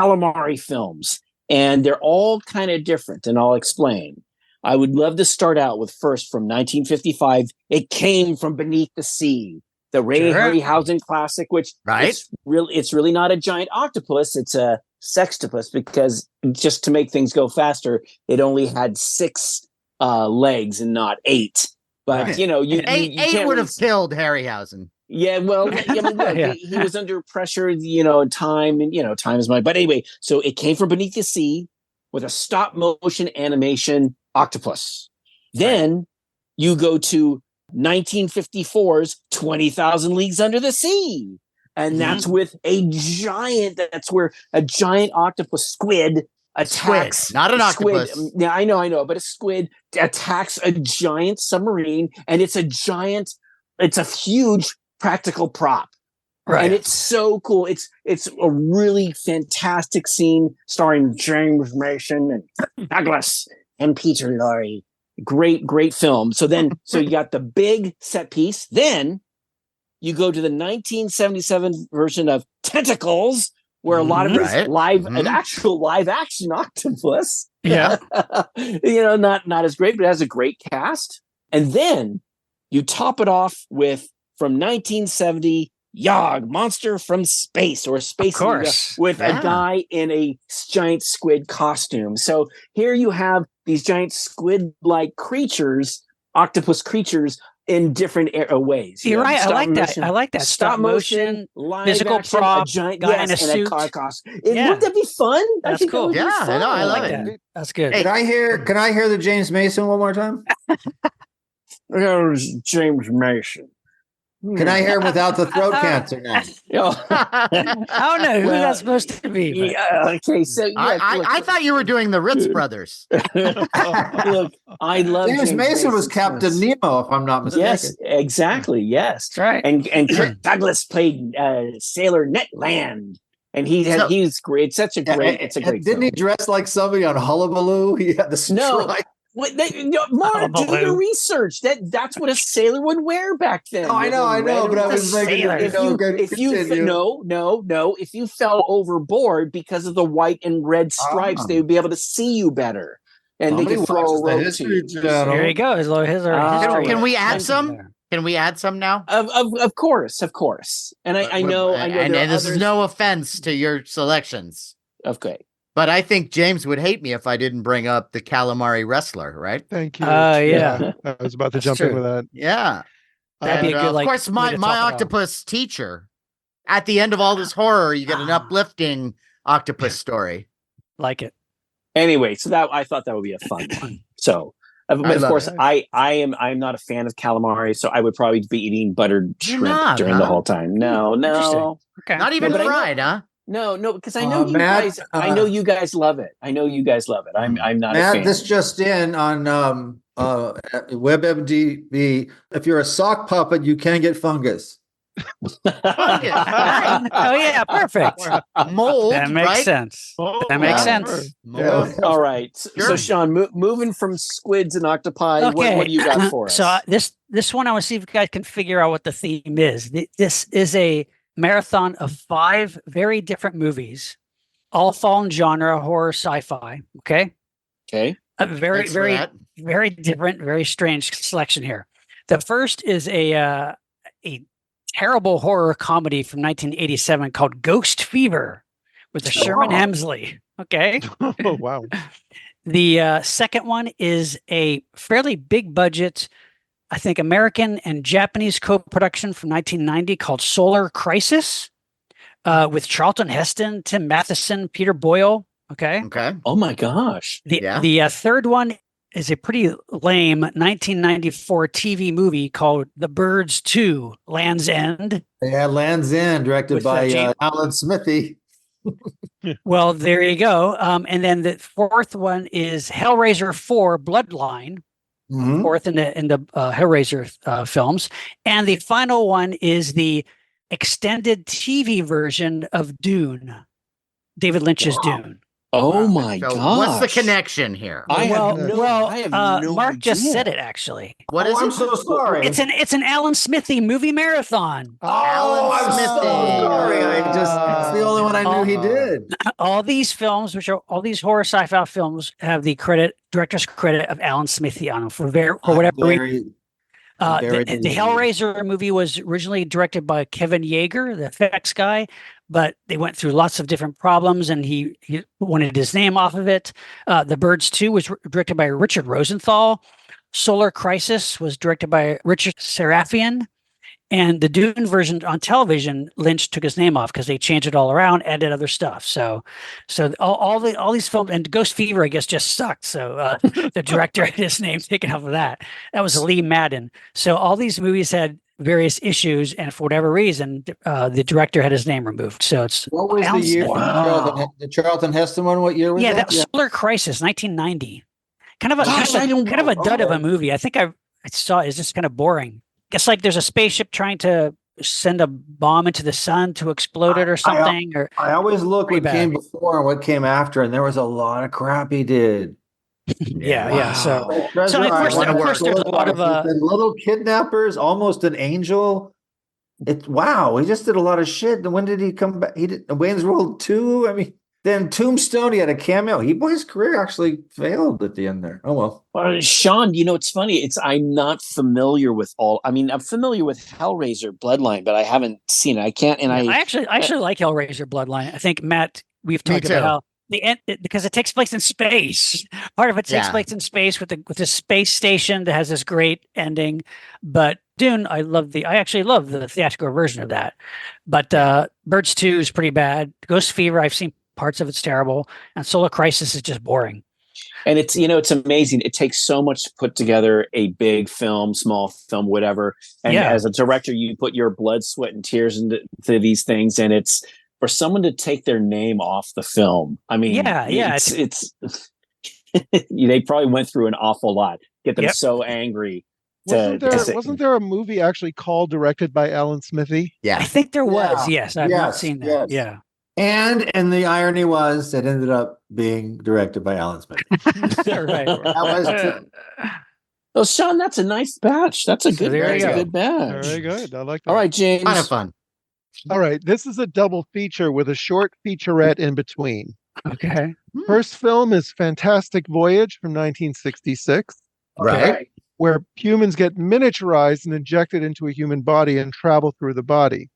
calamari films. And they're all kind of different, and I'll explain. I would love to start out with first from 1955. It Came from Beneath the Sea, the Ray Sure. Harryhausen classic, which Right. it's really not a giant octopus. It's a sextopus because just to make things go faster, it only had 6 legs and not 8. But Right. you know, you Eight can't would really have killed Harryhausen. yeah, well, I mean, look, Yeah. he was under pressure, time is money. But anyway, so It Came from Beneath the Sea with a stop motion animation octopus. Then you go to 1954's 20,000 Leagues Under the Sea. And that's with that's where a giant octopus squid attacks. Not an squid. octopus. Yeah, I know, but a squid attacks a giant submarine, and it's a huge practical prop. Right. And it's so cool. It's a really fantastic scene starring James Mason and Douglas and Peter Lorre. Great film. So you got the big set piece. Then you go to the 1977 version of Tentacles, where a lot of it is an actual live action octopus. Yeah. Not as great, but it has a great cast. And then you top it off with from 1970, Yog, Monster from Space, or Space Of course. with a guy in a giant squid costume. So here you have these giant squid-like creatures, octopus creatures, in different ways. You're right. I Stop like motion- that. I like that. Stop motion, live physical action, prop, a giant guy in a and suit. a car costume. Yeah. Wouldn't that be fun? That's think that cool. would be Yeah, I know, I I love like it. that. That's good. Can I hear the James Mason one more time? There's James Mason. Can I hear him without the throat cancer now? I don't know who Well, that's supposed to be. But Yeah, okay, so I thought you were doing the Ritz brothers. look, I love James Mason was Captain Nemo, if I'm not mistaken. Yes, exactly. Yes, that's right. and Kirk Douglas played Sailor Netland, and he's great. It's a great Didn't film. he dress like somebody on Hullabaloo? He had the No. stripe. Mark, do Hullabaloo. your research. That's what a sailor would wear back then. Oh, I know, but I was thinking, if you fell overboard because of the white and red stripes, they would be able to see you better, and they could throw a rope to you. Here he goes. His history. Can we add Thank you some? there. Can we add some now? Of course, and I know. And there are this is others- no offense to your selections, Okay. but I think James would hate me if I didn't bring up the calamari wrestler, right? Thank you. Yeah. I was about to That's jump in true. with that. Yeah. That'd be a And, good, of like, course, way my to top it off. octopus teacher. At the end of all this horror, you get an uplifting octopus story. Like it. Anyway, so I thought that would be a fun one. So, but I of love course, it. I'm not a fan of calamari, so I would probably be eating buttered You're shrimp not, during the huh? whole time. No, Interesting. Okay. Not even but I know- fried, huh? no, because I know you Matt, guys. I know you guys love it. I'm not a Matt, fan. this just in on WebMDB. If you're a sock puppet, you can get fungus. Fungus, right? Oh yeah, perfect. Mold, That makes right? sense. Oh, That makes yeah. sense. Mold. All right. So, Sure. Sean, moving from squids and octopi, what do you got for us? So this one, I want to see if you guys can figure out what the theme is. This is a marathon of 5 very different movies, all fall in genre, horror, sci-fi. Okay. Okay. A very, Thanks for very, that. very different, very strange selection here. The first is a terrible horror comedy from 1987 called Ghost Fever with Sherman Hemsley. Okay. Oh, wow. The second one is a fairly big budget, I think, American and Japanese co-production from 1990 called Solar Crisis with Charlton Heston, Tim Matheson, Peter Boyle. Okay. Okay. Oh my gosh. The third one is a pretty lame 1994 TV movie called The Birds 2: Land's End. Yeah, Land's End, directed With, by James- Alan Smithy. Well, there you go. And then the fourth one is Hellraiser 4: Bloodline. Mhm. Fourth in the Hellraiser films, and the final one is the extended TV version of Dune, David Lynch's Dune. Oh my So gosh. what's the connection here? I have no Mark just idea. said it actually. What is I'm it? so sorry. It's an Alan Smithy movie marathon. Oh, I'm so Smithy. sorry. It's the only one I knew he did. All these films, which are all these horror sci-fi films, have the director's credit of Alan Smithy on them for whatever reason. The Hellraiser movie was originally directed by Kevin Yeager, the effects guy, but they went through lots of different problems and he wanted his name off of it. The Birds 2 was directed by Richard Rosenthal. Solar Crisis was directed by Richard Serafian. And the Dune version on television, Lynch took his name off because they changed it all around, added other stuff. So all these films, and Ghost Fever, I guess, just sucked. So the director had his name taken off of that. That was Lee Madden. So all these movies had various issues, and for whatever reason, the director had his name removed. So it's What was the year? Wow. The Charlton Heston one? What year was that that? was Solar Crisis, 1990. Kind of a Gosh, dud of a movie. I think I saw it. It's just kind of boring. Guess like there's a spaceship trying to send a bomb into the sun to explode it or something. I always look Pretty what came before and what came after, and there was a lot of crap he did. Yeah. So Treasure of course, Island, of course there's a lot of the little kidnappers, almost an angel. Wow, he just did a lot of shit. And when did he come back? He did Wayne's World 2. I mean, then Tombstone, he had a cameo. His career actually failed at the end there. Oh well. Sean, it's funny. I'm not familiar with I'm familiar with Hellraiser Bloodline, but I haven't seen it. I can't. And I actually like Hellraiser Bloodline. I think Matt, we've talked about how the end, because it takes place in space. Part of it takes place in space with the space station that has this great ending. But Dune, I actually love the theatrical version of that. But Birds 2 is pretty bad. Ghost Fever, I've seen parts of it's terrible, and Solar Crisis is just boring. And it's it's amazing. It takes so much to put together a big film, small film, whatever. And as a director, you put your blood, sweat, and tears into these things, and it's for someone to take their name off the film. I mean, it's they probably went through an awful lot. Get them so angry. Wasn't there a movie actually called directed by Alan Smithy? Yeah, I think there was. Yes, I've not seen that. Yes. Yeah. And the irony was it ended up being directed by Alan Smith. Right. That was Oh, Sean, that's a nice batch. That's a good, good batch. Very good. I like that. All right, James. kind of fun. All right. This is a double feature with a short featurette in between. Okay. First film is Fantastic Voyage from 1966. Right. Where humans get miniaturized and injected into a human body and travel through the body.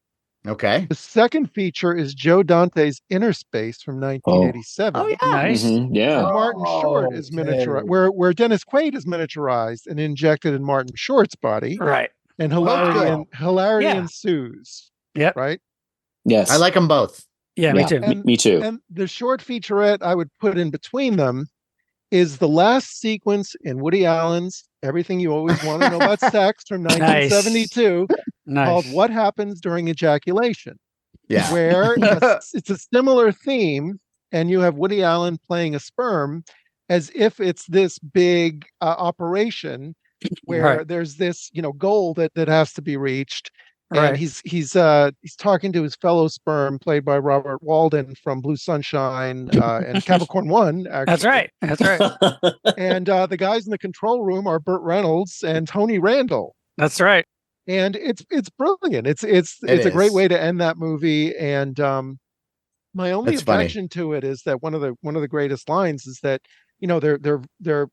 Okay. The second feature is Joe Dante's Inner Space from 1987. Oh, yeah. Nice. Mhm, yeah. Where Martin Short is miniaturized, where Dennis Quaid is miniaturized and injected in Martin Short's body. Right. And Both hilarity ensues. Yep. Right? Yes. I like them both. Yeah, me too. Me too. And the short featurette I would put in between them is the last sequence in Woody Allen's Everything You Always Want to Know About Sex from 1972 called What Happens During Ejaculation. Yeah. Where it's a similar theme, and you have Woody Allen playing a sperm as if it's this big operation where there's this goal that has to be reached. And he's talking to his fellow sperm, played by Robert Walden from Blue Sunshine and Capricorn One. Actually, That's right. And the guys in the control room are Burt Reynolds and Tony Randall. That's right. And it's brilliant. It's a great way to end that movie. And my only objection to it is that one of the greatest lines is that, they're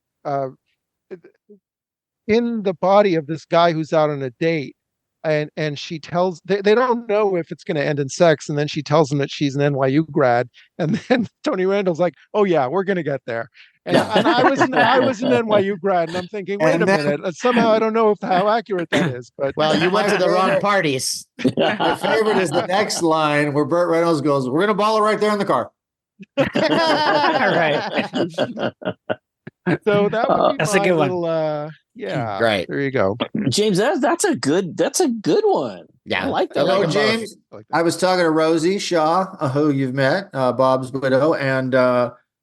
in the body of this guy who's out on a date. And she tells they don't know if it's going to end in sex, and then she tells them that she's an NYU grad, and then Tony Randall's like, "Oh yeah, we're going to get there." And I was an NYU grad, and I'm thinking, wait a minute. Somehow I don't know how accurate that is, but you went to the wrong parties. My favorite is the next line where Burt Reynolds goes, "We're going to ball it right there in the car." Right. So that would be that's a good little, one. Yeah, great. There you go, James. That's a good one. Yeah, I like that. Hello, James. I was talking to Rosie Shaw, who you've met, Bob's widow, and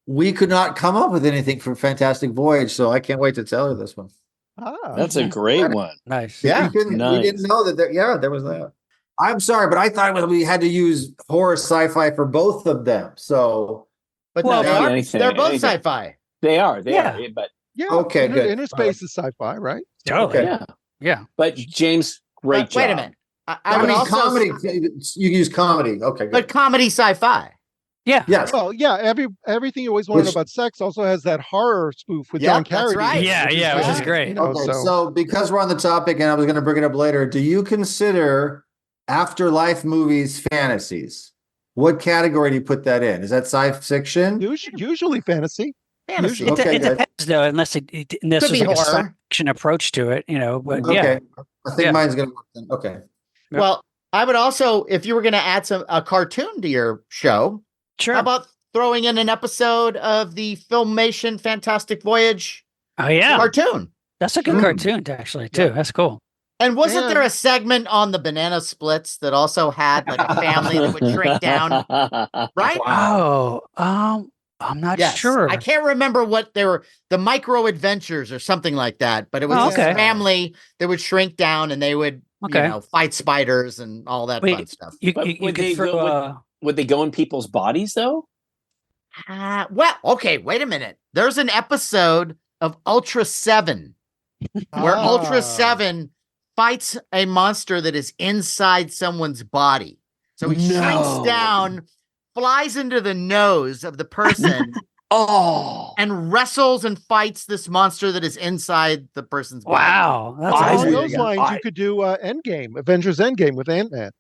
we could not come up with anything for Fantastic Voyage, so I can't wait to tell her this one. That's a great one. Nice. Yeah, we didn't know that. There was that. I'm sorry, but I thought we had to use horror sci-fi for both of them. So, but well, they're both sci-fi. They are. They are. But okay, good. Inner Space is sci-fi, right? Totally. Okay. Yeah. But James, great job. Wait a minute. I mean, also, comedy. You use comedy. Okay, good. But comedy sci-fi. Yeah. Yes. Well, yeah. Everything you always wanted about sex also has that horror spoof with John Carradine. That's right. Yeah, which is great. So because we're on the topic, and I was going to bring it up later, do you consider afterlife movies fantasies? What category do you put that in? Is that science fiction? Usually fantasy. Fantasy. It depends, though, unless there's like a horror. action approach to it, But okay. I think mine's going to. Okay. Well, I would also, if you were going to add a cartoon to your show, sure. How about throwing in an episode of the Filmation Fantastic Voyage? Oh yeah, cartoon. That's a good cartoon, actually, too. That's cool. And wasn't there a segment on the Banana Splits that also had like a family that would shrink down? Right? Wow. I'm not sure. I can't remember what they were, the Micro Adventures or something like that, but it was this family that would shrink down and they would fight spiders and all that fun stuff. Would they go in people's bodies though? Well, okay, wait a minute. There's an episode of Ultra 7 where Ultra 7 fights a monster that is inside someone's body. So he shrinks down, flies into the nose of the person, and wrestles and fights this monster that is inside the person's body. Wow. That's along those lines, you could do Endgame, Avengers Endgame with Ant-Man.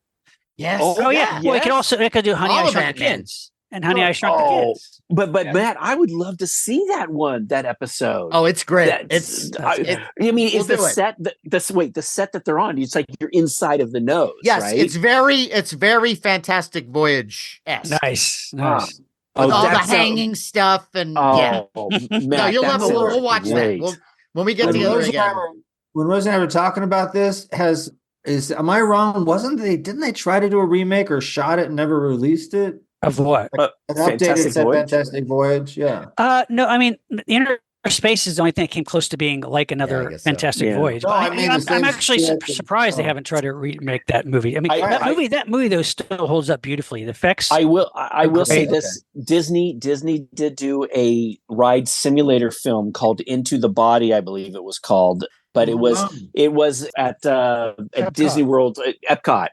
Yes. Oh yeah. Well, it could do Honey, I Shrunk the Kids. And Honey, I Shrunk the Kids. But Matt, I would love to see that episode. Oh, it's great. The set that they're on, it's like you're inside of the nose. Yes, right? it's very Fantastic Voyage-esque. Nice. With all the hanging stuff and Matt, you'll love it. We'll watch that. When we get together again. When Rose and I were talking about this, am I wrong? Didn't they try to do a remake or shot it and never released it? Of what? Fantastic Voyage. Yeah. No, I mean, Inner Space is the only thing that came close to being like another Fantastic Voyage. No, I'm actually surprised they haven't tried to remake that movie. I mean, that movie though still holds up beautifully. The effects. I will say this: Disney did do a ride simulator film called Into the Body, I believe it was called. But it was at Disney World at Epcot.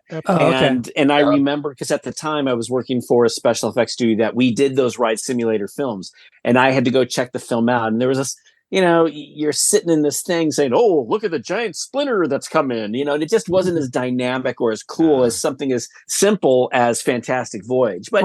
And I remember because at the time I was working for a special effects studio that we did those ride simulator films, and I had to go check the film out. And there was this, you're sitting in this thing saying, "Oh, look at the giant splinter that's coming," and it just wasn't as dynamic or as cool as something as simple as Fantastic Voyage. But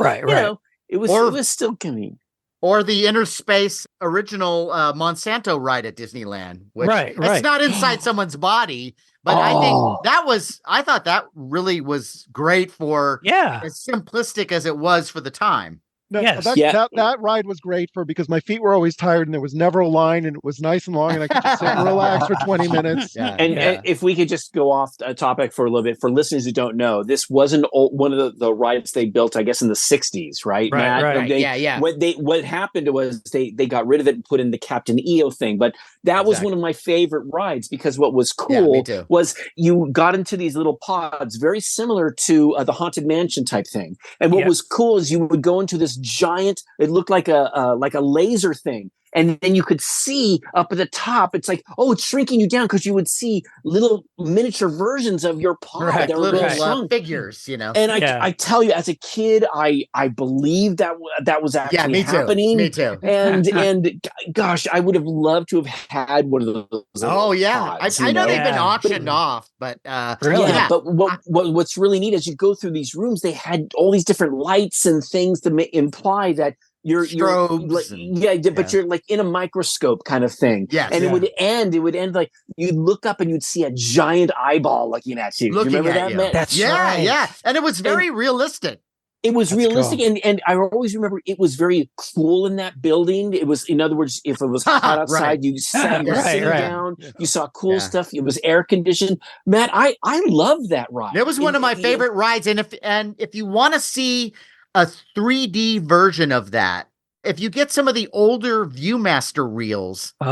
it was still coming. Or the Inner Space original Monsanto ride at Disneyland, which it's not inside someone's body, but I thought that really was great for as simplistic as it was for the time. No, Yes. that ride was great because my feet were always tired and there was never a line and it was nice and long and I could just sit and relax for 20 minutes. Yeah. And if we could just go off topic for a little bit, for listeners who don't know, this wasn't one of the rides they built, I guess, in the 60s, right, Matt? Right. Yeah. What happened was they got rid of it and put in the Captain EO thing. But that was one of my favorite rides because what was cool was you got into these little pods, very similar to the Haunted Mansion type thing. And what was cool is you would go into this giant, it looked like a laser thing. And then you could see up at the top, it's like, oh, it's shrinking you down because you would see little miniature versions of your pod that were little figures, you know. And I tell you, as a kid, I believed that was actually happening. Me too. And gosh, I would have loved to have had one of those. Pods, I know they've been auctioned off, but really, But what's really neat is you go through these rooms, they had all these different lights and things to imply that you're but you're like in a microscope kind of thing. And it would end like you'd look up and you'd see a giant eyeball looking at you. Do you remember that, man? That's right. Yeah. And it was very realistic. It was realistic, and I always remember it was very cool in that building. It was, in other words, if it was hot outside, you sat sitting down, you saw cool stuff. It was air conditioned. Matt, I love that ride. It was one of my favorite rides, and if you want to see a 3D version of that, if you get some of the older Viewmaster reels, there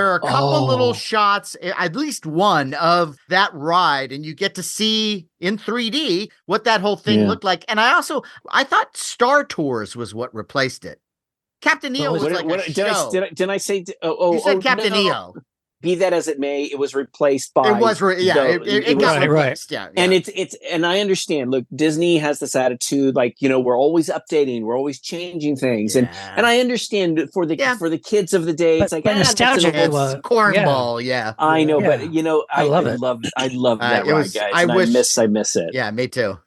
are a couple little shots, at least one, of that ride, and you get to see in 3D what that whole thing looked like. And I thought Star Tours was what replaced it. Captain EO was like a show. Didn't I say? You said Captain EO. Be that as it may, it was replaced by. It was, it got replaced. Yeah. And it's and I understand. Look, Disney has this attitude, like, we're always updating, we're always changing things, and I understand for the kids of the day, it's like nostalgia, it's cornball. Yeah, I know, but I love it. I love that ride, guys. I miss it. Yeah, me too.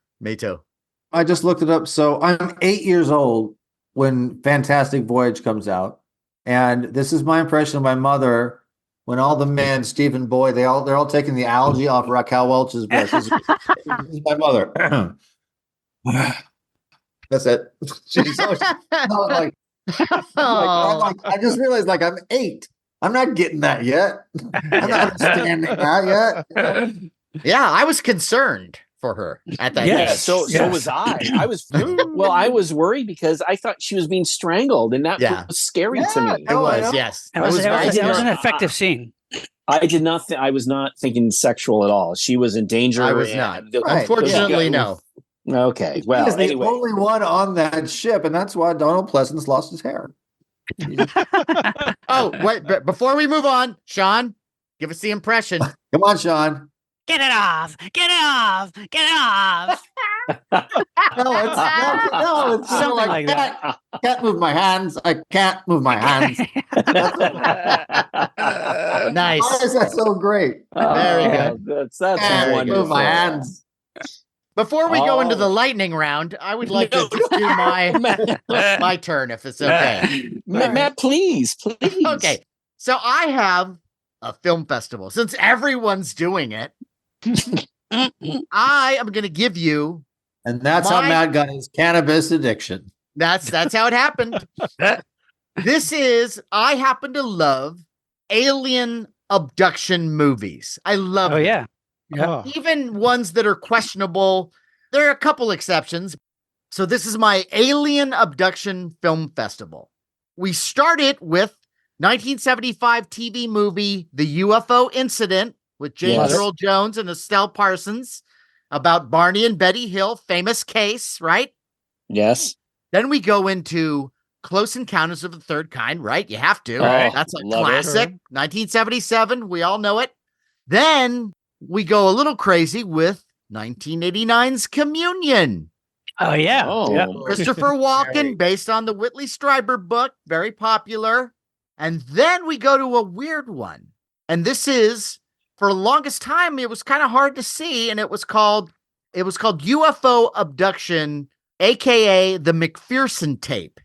I just looked it up. So I'm 8 years old when Fantastic Voyage comes out, and this is my impression of my mother. When all the men, Stephen Boyd, they're all taking the algae off Raquel Welch's breast. This is my mother. That's it. She's always, I just realized, I'm 8. I'm not getting that yet. I'm not understanding that yet. Yeah, I was concerned for her at that age. So was I. I was worried because I thought she was being strangled, and that was scary to me. It was, yes. It was an effective scene. I did not. I was not thinking sexual at all. She was in danger. I was not. Unfortunately, no. Okay. Well, he's the only one on that ship, and that's why Donald Pleasance lost his hair. Oh, wait! But before we move on, Sean, give us the impression. Come on, Sean. Get it off! Get it off! Get it off! No, it's something like that. I can't move my hands. I can't move my hands. Nice. Why is that so great? Very good. That's wonderful. Move my hands. Before we go into the lightning round, I would like to just do my turn, if it's okay. Matt, please. Okay. So I have a film festival. Since everyone's doing it, I am going to give you. And that's how Matt got his cannabis addiction. That's how it happened. I happen to love alien abduction movies. I love them. Yeah. Even ones that are questionable. There are a couple exceptions. So this is my Alien Abduction Film Festival. We started with 1975 TV movie, The UFO Incident, with James Earl Jones and Estelle Parsons, about Barney and Betty Hill, famous case, right? Yes. Then we go into Close Encounters of the Third Kind, right? You have to. Right. That's a classic. 1977. We all know it. Then we go a little crazy with 1989's Communion. Oh, yeah. Christopher Walken, based on the Whitley Strieber book, very popular. And then we go to a weird one. And this is, for the longest time, it was kind of hard to see. And it was called UFO Abduction, aka the McPherson tape.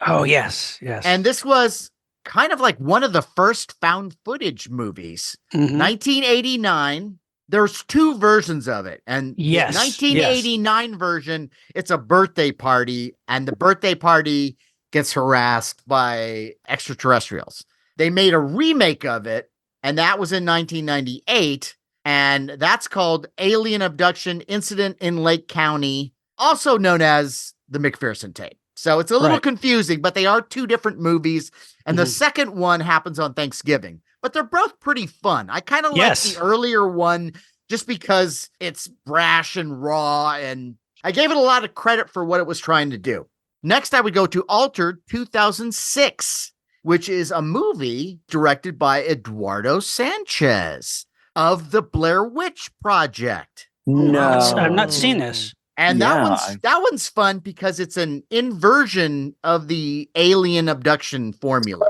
Oh, yes. And this was kind of like one of the first found footage movies. 1989. There's two versions of it. And Yes, the 1989 version, it's a birthday party, and the birthday party gets harassed by extraterrestrials. They made a remake of it, and that was in 1998. And that's called Alien Abduction Incident in Lake County, also known as the McPherson tape. So it's a little confusing, but they are two different movies. And the second one happens on Thanksgiving, but they're both pretty fun. I kind of like the earlier one just because it's brash and raw, and I gave it a lot of credit for what it was trying to do. Next, I would go to Altered 2006, which is a movie directed by Eduardo Sanchez of the Blair Witch Project. No, I've not seen this. And that one's fun because it's an inversion of the alien abduction formula.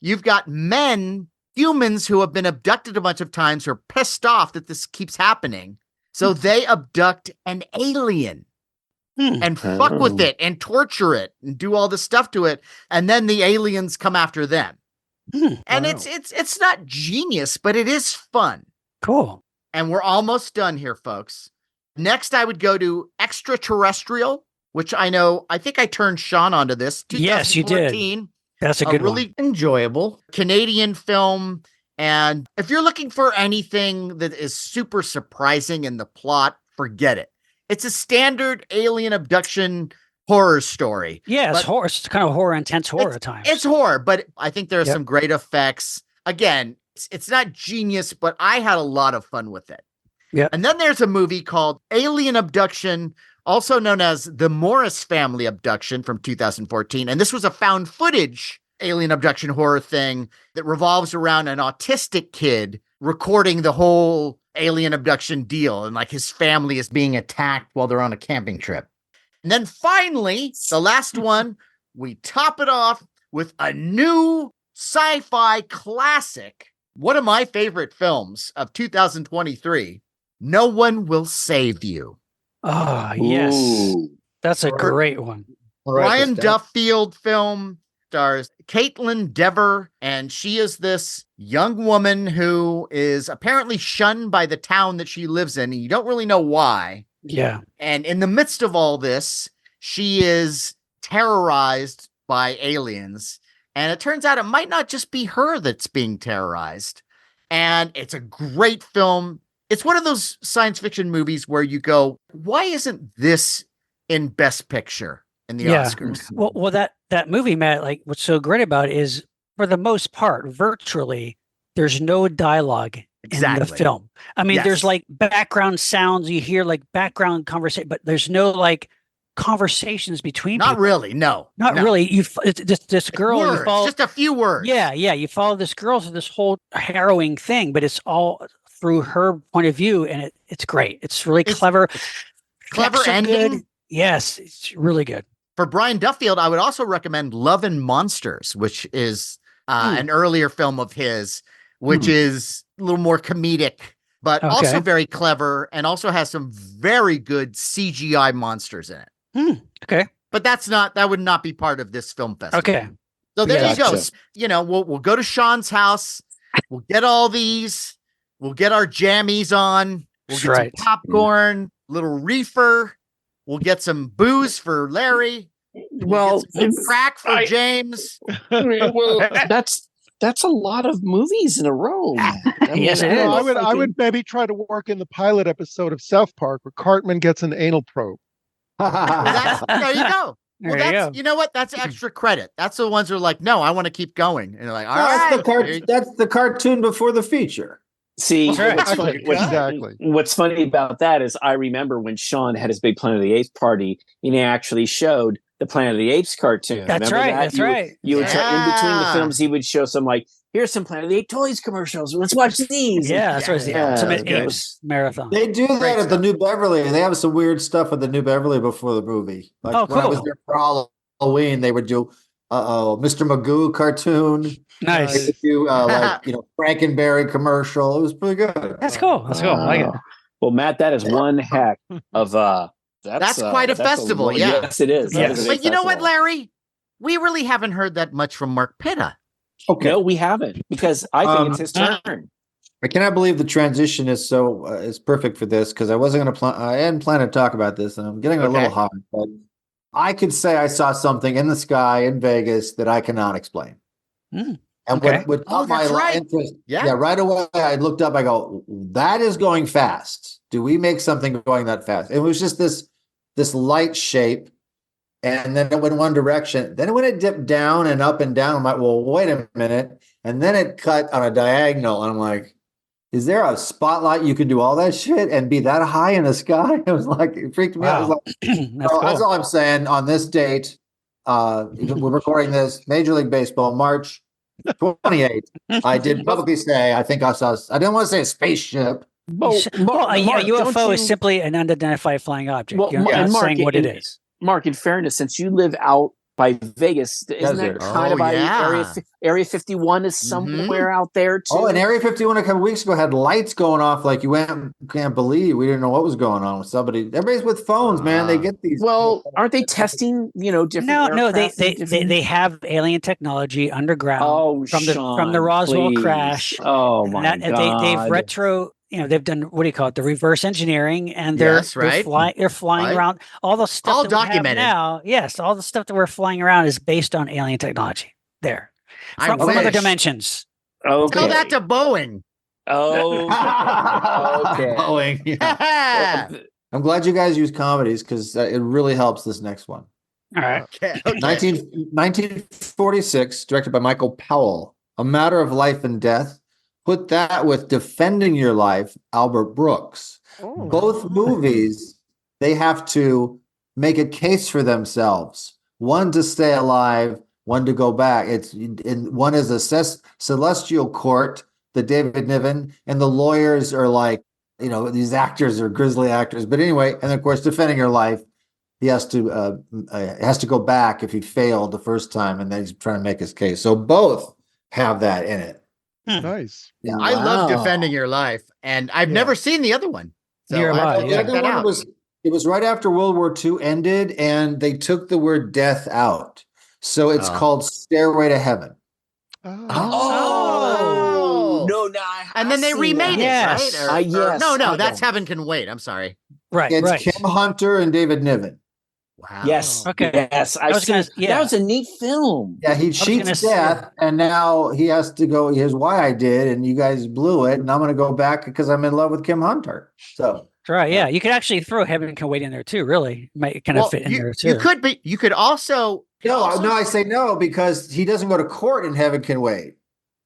You've got humans who have been abducted a bunch of times are pissed off that this keeps happening. So they abduct an alien and fuck with it and torture it and do all this stuff to it. And then the aliens come after them. And it's not genius, but it is fun. Cool. And we're almost done here, folks. Next, I would go to Extraterrestrial, which I think I turned Sean onto this. Yes, you did. That's a good really enjoyable Canadian film. And if you're looking for anything that is super surprising in the plot, forget it. It's a standard alien abduction horror story. Yeah, it's horror. It's kind of horror, intense horror at times. It's horror, but I think there are some great effects. Again, it's not genius, but I had a lot of fun with it. Yeah. And then there's a movie called Alien Abduction, also known as The Morris Family Abduction from 2014. And this was a found footage alien abduction horror thing that revolves around an autistic kid recording the whole alien abduction deal. And like his family is being attacked while they're on a camping trip. And then finally, the last one, we top it off with a new sci-fi classic. One of my favorite films of 2023. No One Will Save You. Oh, yes. Ooh. That's a great one. Brian Duffield film, stars Caitlin Dever, and she is this young woman who is apparently shunned by the town that she lives in, and you don't really know why. Yeah. And in the midst of all this, she is terrorized by aliens, and it turns out it might not just be her that's being terrorized. And it's a great film. It's one of those science fiction movies where you go, why isn't this in Best Picture in the Oscars? Well, that movie, Matt, like what's so great about it is, for the most part, virtually, there's no dialogue in the film. I mean, there's like background sounds, you hear like background conversation, but there's no like conversations between Not people. really, no. Not really. It's just this girl. Words, you follow, just a few words. Yeah. You follow this girl through this whole harrowing thing, but it's all through her point of view, and it's great. It's really clever. Clever ending. Good. Yes, it's really good. For Brian Duffield, I would also recommend Love and Monsters, which is an earlier film of his, which is a little more comedic, but also very clever, and also has some very good CGI monsters in it. Okay. But that would not be part of this film festival. Okay. So there you go. You know, we'll go to Sean's house. We'll get all these. We'll get our jammies on. We'll get some popcorn, little reefer. We'll get some booze for Larry. Well, some crack for James. Well, that's a lot of movies in a row. Yes, it is. I would maybe try to work in the pilot episode of South Park where Cartman gets an anal probe. There you go. Well, that's, you know what? That's extra credit. That's the ones who are like, no, I want to keep going. And they're like, all right. That's the cartoon before the feature. See, exactly. What's funny about that is I remember when Sean had his big Planet of the Apes party, and he actually showed the Planet of the Apes cartoon. That's remember right. that? That's right. You would try, in between the films, he would show some like, here's some Planet of the Apes toys commercials. Let's watch these. Yeah, that's right. The Ultimate Apes Marathon. They do that at the New Beverly, and they have some weird stuff at the New Beverly before the movie. Like when I was there for Halloween, they would do Mr. Magoo cartoon. Nice. They do Frankenberry commercial. It was pretty good. That's cool. That's cool. I like it. Well, Matt, that is one heck of that's quite a festival. Yes, it is. Yes. But you know what, Larry? We really haven't heard that much from Mark Pitta. Okay. No, we haven't, because I think it's his turn. I cannot believe the transition is so is perfect for this because I wasn't going to plan. I hadn't planned to talk about this, and I'm getting a little hot. But I could say I saw something in the sky in Vegas that I cannot explain. Mm, And okay. what caught my that's right. interest? Yeah. Right away I looked up. I go, that is going fast. Do we make something going that fast? It was just this light shape. And then it went one direction. Then when it dipped down and up and down, I'm like, well, wait a minute. And then it cut on a diagonal. And I'm like, is there a spotlight you can do all that shit and be that high in the sky? It was like, it freaked me out. It was like, That's cool. that's all I'm saying on this date. We're recording this Major League Baseball, March 28th. I did publicly say, I think I didn't want to say a spaceship. Well, a UFO is simply an unidentified flying object. Well, You're not saying what it is. Mark, in fairness, since you live out by Vegas, isn't that kind of by Area 51 is somewhere out there too? Oh, and Area 51 a couple weeks ago had lights going off like you can't believe. We didn't know what was going on with somebody. Everybody's with phones, man. They get these. Well, aren't they testing, different No, aircraft they have alien technology underground from the Roswell crash. Oh my God. They've done, what do you call it, the reverse engineering, and they're flying around all the stuff all that we have documented now. Yes, all the stuff that we're flying around is based on alien technology from other dimensions. Okay. Tell that to Boeing. Oh, okay. Boeing. Yeah. I'm glad you guys use comedies because it really helps this next one. All right. Okay. 1946, directed by Michael Powell, A Matter of Life and Death. Put that with Defending Your Life, Albert Brooks. Oh. Both movies, they have to make a case for themselves. One to stay alive, one to go back. One is a celestial court, the David Niven, and the lawyers are like, these actors are grisly actors. But anyway, and of course, Defending Your Life, he has to go back if he failed the first time, and then he's trying to make his case. So both have that in it. Nice. Yeah, I love Defending Your Life, and I've never seen the other one. So Neither have I. The other one was right after World War II ended, and they took the word death out. So it's called Stairway to Heaven. Oh. No, and then they remade it, yes. right? Yes. No, that's Heaven Can Wait. I'm sorry. Right. It's Kim Hunter and David Niven. Wow. Yes. Okay. Yes. That was a neat film. Yeah, he cheats death, and now he has to go. Here's why I did, and you guys blew it, and I'm going to go back because I'm in love with Kim Hunter. So that's right. Yeah, you could actually throw Heaven Can Wait in there too. Really, might kind of fit in there too. You could be. You could also. No, I say no because he doesn't go to court in Heaven Can Wait.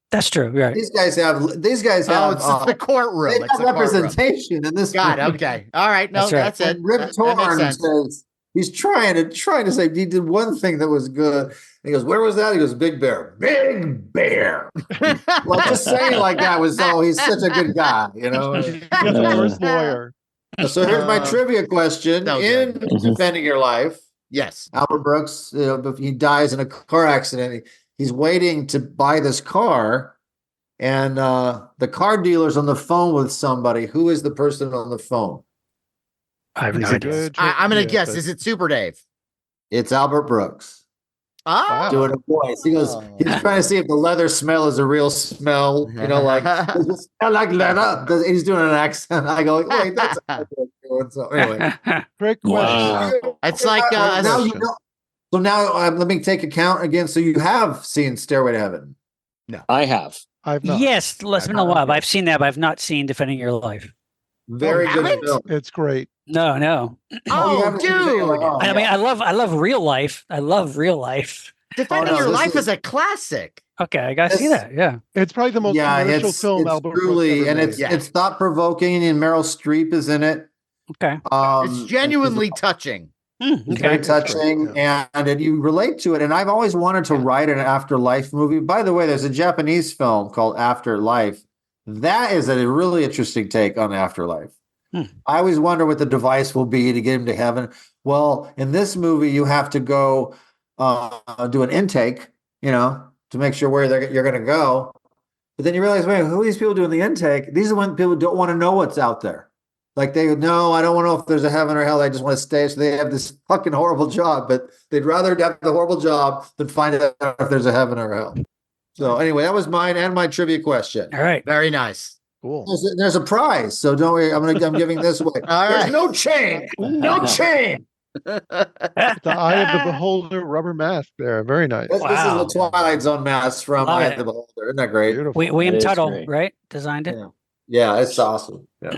That's true. Right. These guys have. Oh, it's the courtroom. They have representation in this. God. Okay. All right. No, that's it. Rip Torn says. He's trying to say he did one thing that was good. He goes, "Where was that?" He goes, "Big Bear, Big Bear." Well, just saying like that was he's such a good guy, First lawyer. So here's my trivia question: in Defending Your Life, yes, Albert Brooks, he dies in a car accident. He's waiting to buy this car, and the car dealer's on the phone with somebody. Who is the person on the phone? I have no idea. I'm going to guess. Is it Super Dave? It's Albert Brooks. Oh, doing a voice. He goes, he's trying to see if the leather smell is a real smell. Like, does it smell like leather? He's doing an accent. I go, wait, that's so anyway. Great question. Wow. It's like now you know. So now let me take account again. So you have seen Stairway to Heaven? No, I have. I've not. Yes, it's been a while. I've seen that, but I've not seen Defending Your Life. Very good film. It's great. No. Oh, dude. I mean, I love real life. I love real life. Defending Your Life is a classic. Okay, I gotta see that. Yeah, it's probably the most commercial film Albert truly, Brooks ever and made. it's thought provoking, and Meryl Streep is in it. Okay, it's genuinely touching. Very touching, and you relate to it. And I've always wanted to write an afterlife movie. By the way, there's a Japanese film called Afterlife. That is a really interesting take on afterlife. I always wonder what the device will be to get him to heaven. Well, in this movie, you have to go do an intake, to make sure where you're going to go. But then you realize, wait, who are these people doing the intake? These are when people don't want to know what's out there. Like I don't want to know if there's a heaven or hell. I just want to stay. So they have this fucking horrible job, but they'd rather have the horrible job than find out if there's a heaven or hell. So anyway, that was mine and my trivia question. All right. Very nice. Cool. There's a prize, so don't worry. I'm giving this away. All There's right. no chain. No chain. The Eye of the Beholder rubber mask there. Very nice. This is Wow. the Twilight Zone mask from Love Eye it. of the Beholder. Isn't that great? Beautiful. William That is Tuttle, great. right? Designed it. Yeah. Yeah, it's awesome. Yeah.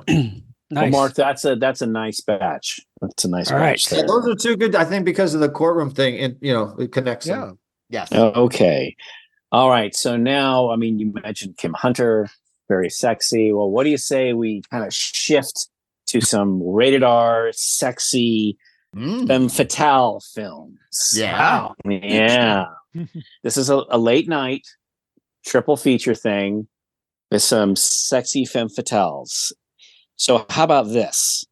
Nice. Well, Mark, that's a nice batch. That's a nice All right. batch Yeah, there. those are two good. I think because of the courtroom thing, it connects Yeah. them. Yes. Okay. All right. So now, I mean, you mentioned Kim Hunter, very sexy. Well, what do you say we kind of shift to some rated R, sexy, femme fatale films? Yeah. Wow. Yeah. This is a late night triple feature thing with some sexy femme fatales. So how about this?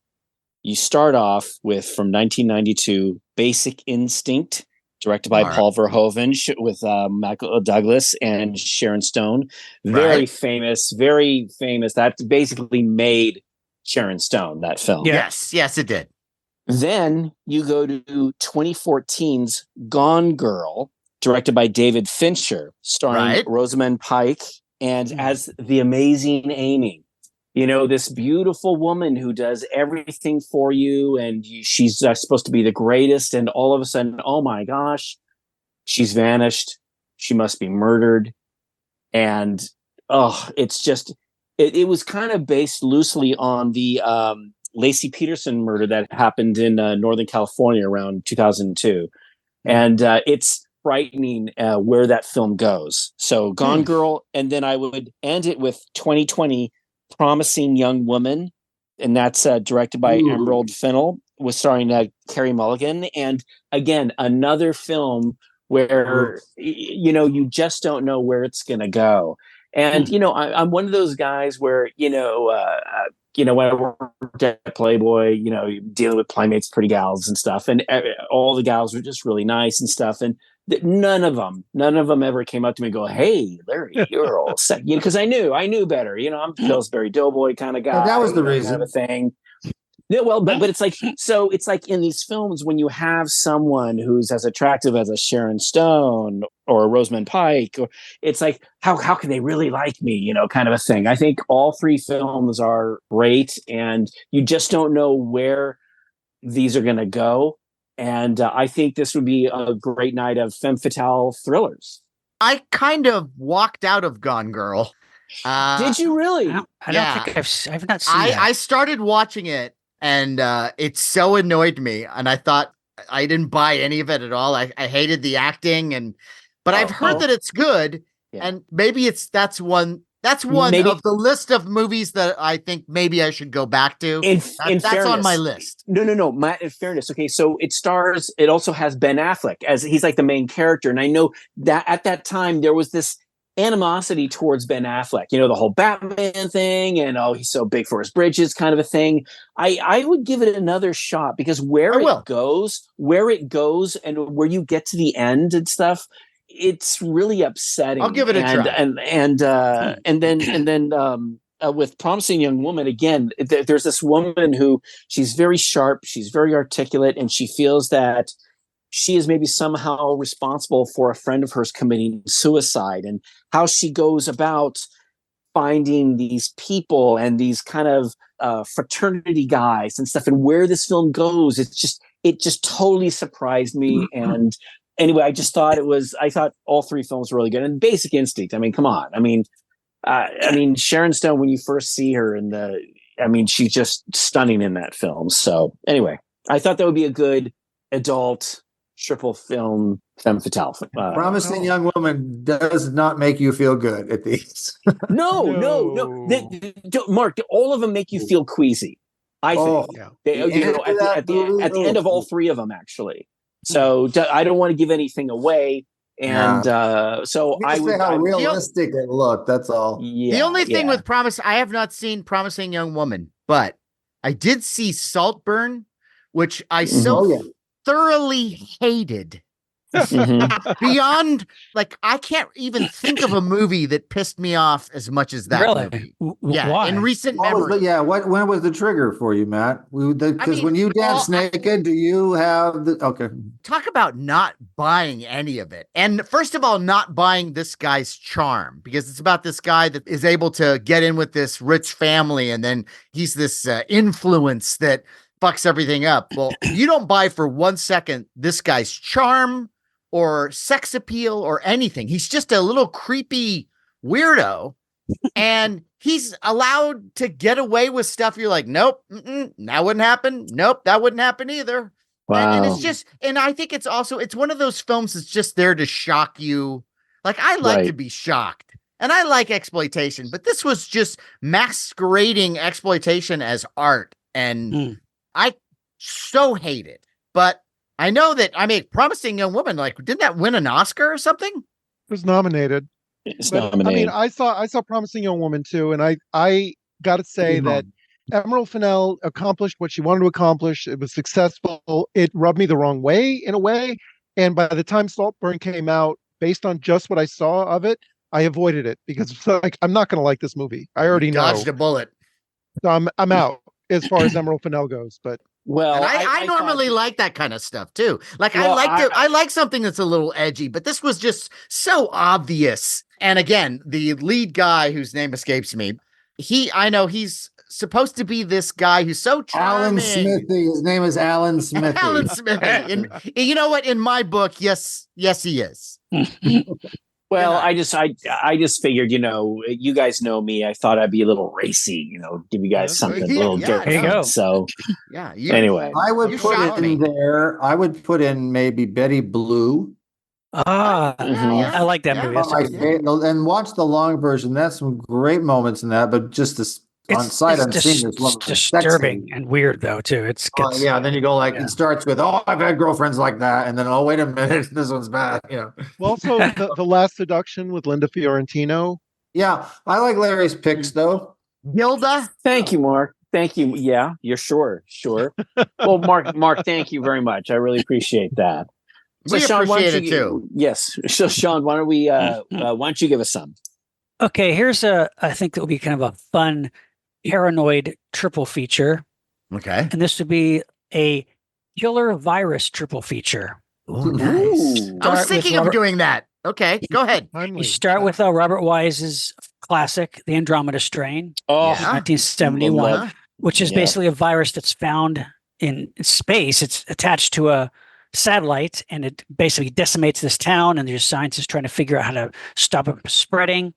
You start off with, from 1992, Basic Instinct, directed by All right. Paul Verhoeven, with Michael Douglas and Sharon Stone. Very famous. That basically made Sharon Stone, that film. Yeah. Yes, it did. Then you go to 2014's Gone Girl, directed by David Fincher, starring Rosamund Pike and as the amazing Amy. You know, this beautiful woman who does everything for you, and she's supposed to be the greatest, and all of a sudden, oh my gosh, she's vanished. She must be murdered. And it's just, it was kind of based loosely on the Lacey Peterson murder that happened in Northern California around 2002. And it's frightening where that film goes. So Gone Girl, and then I would end it with 2020 Promising Young Woman, and that's directed by Emerald Fennell, was starring Carey Mulligan. And again, another film where you just don't know where it's going to go. And I'm one of those guys where when I worked at Playboy, dealing with Playmates, pretty gals and stuff, and all the gals were just really nice and stuff, and none of them ever came up to me and go, "Hey, Larry, you're all set," because I knew better. I'm a Pillsbury Doughboy kind of guy. That was the reason. Kind of a thing. Yeah, well, but it's like, so it's like in these films when you have someone who's as attractive as a Sharon Stone or a Rosamund Pike, or it's like, how can they really like me? Kind of a thing. I think all three films are great, and you just don't know where these are going to go. And I think this would be a great night of femme fatale thrillers. I kind of walked out of Gone Girl. Did you really? I don't think I've not seen that. I started watching it, and it so annoyed me, and I thought I didn't buy any of it at all. I hated the acting, but I've heard that it's good, and maybe that's one maybe of the list of movies that I think maybe I should go back to. That's fairness, on my list. No, Matt, in fairness. Okay, so it also has Ben Affleck as he's like the main character. And I know that at that time there was this animosity towards Ben Affleck, the whole Batman thing, and he's so big for his bridges kind of a thing. I would give it another shot, because where it goes and where you get to the end and stuff, it's really upsetting. I'll give it a try. And then with Promising Young Woman, again, there's this woman who, she's very sharp, she's very articulate, and she feels that she is maybe somehow responsible for a friend of hers committing suicide, and how she goes about finding these people and these kind of fraternity guys and stuff, and where this film goes. It just totally surprised me. And anyway, I thought all three films were really good. And Basic Instinct, I mean, come on. I mean, Sharon Stone, when you first see her she's just stunning in that film. So anyway, I thought that would be a good adult triple film femme fatale. Promising Young Woman does not make you feel good at these. No. Mark, all of them make you feel queasy, I think. At the end of all three of them, actually. So I don't want to give anything away. And so I would say how realistic it looked. That's all. The only thing with I have not seen Promising Young Woman, but I did see Saltburn, which I thoroughly hated. Beyond, like, I can't even think of a movie that pissed me off as much as that Really? movie. Why? In recent What was memory. when was the trigger for you, Matt? Because when you dance naked, do you have the okay? Talk about not buying any of it. And first of all, not buying this guy's charm, because it's about this guy that is able to get in with this rich family, and then he's this influence that fucks everything up. Well, you don't buy for 1 second this guy's charm or sex appeal or anything. He's just a little creepy weirdo. And he's allowed to get away with stuff. You're like, nope, that wouldn't happen. Nope, that wouldn't happen either. Wow. And it's just, and I think it's one of those films that's just there to shock you. Like, I like to be shocked, and I like exploitation, but this was just masquerading exploitation as art. And I so hate it. But I know that, Promising Young Woman, like, didn't that win an Oscar or something? It was nominated. It's But, nominated. I saw Promising Young Woman too, and I got to say that Emerald Fennell accomplished what she wanted to accomplish. It was successful. It rubbed me the wrong way in a way, and by the time Saltburn came out, based on just what I saw of it, I avoided it because it's like, I'm not going to like this movie. I already know. Dodged a bullet. So I'm out as far as Emerald Fennell goes. But Well, And I normally like that kind of stuff too. Like, Well, I like something that's a little edgy, but this was just so obvious. And again, the lead guy, whose name escapes me, I know he's supposed to be this guy who's so charming. Alan Smithy. His name is Alan Smithy. Alan Smithy. And you know what? In my book, yes, he is. Well, Yeah. I just figured, you guys know me. I thought I'd be a little racy, give you guys something a little yeah, different. there you go. So Yeah. anyway, I would You put shocked in me. there. I would put in maybe Betty Blue. I like that movie. That's a good movie. And watch the long version. That's some great moments in that, but just this on sight unseen is one of the disturbing and weird though too. It's yeah. Then you go like it starts with, oh, I've had girlfriends like that, and then oh, wait a minute, this one's bad. well, also the Last Seduction with Linda Fiorentino. Yeah, I like Larry's picks though. Gilda. thank you, Mark. Thank you. Yeah, you're sure. Well, Mark, thank you very much. I really appreciate that. We Sean, why don't appreciate it too. Yes. So, Sean, why don't we? Why don't you give us some? Okay, here's I think that will be kind of a fun paranoid triple feature, Okay. and this would be a killer virus triple feature. Oh, nice. I was thinking of doing that. Okay, go ahead. You start with Robert Wise's classic, The Andromeda Strain, Oh, 1971, which is basically a virus that's found in space. It's attached to a satellite, and it basically decimates this town, and there's scientists trying to figure out how to stop it from spreading.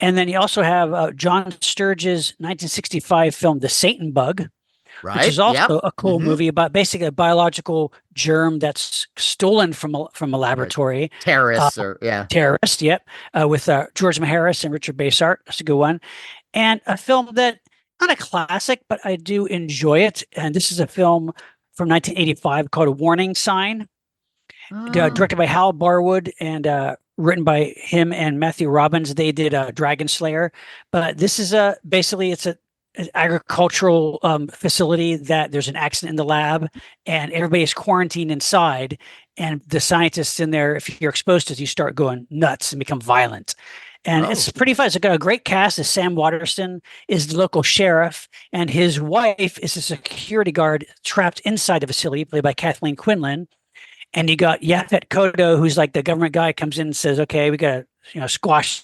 And then you also have John Sturge's 1965 film, The Satan Bug, which is also a cool movie about basically a biological germ that's stolen from a laboratory. Terrorists, Terrorist, yep. With George Maharis and Richard Basart. That's a good one. And a film that, not a classic, but I do enjoy it. And this is a film from 1985 called A Warning Sign, directed by Hal Barwood and written by him and Matthew Robbins. They did Dragon Slayer. But this is basically it's an agricultural facility that there's an accident in the lab and everybody is quarantined inside, and the scientists in there, if you're exposed to it, you start going nuts and become violent. And it's pretty fun. It's got a great cast. Sam Waterston is the local sheriff, and his wife is a security guard trapped inside the facility, played by Kathleen Quinlan. And you got Yaphet Kotto, who's like the government guy, comes in and says, okay, we got to squash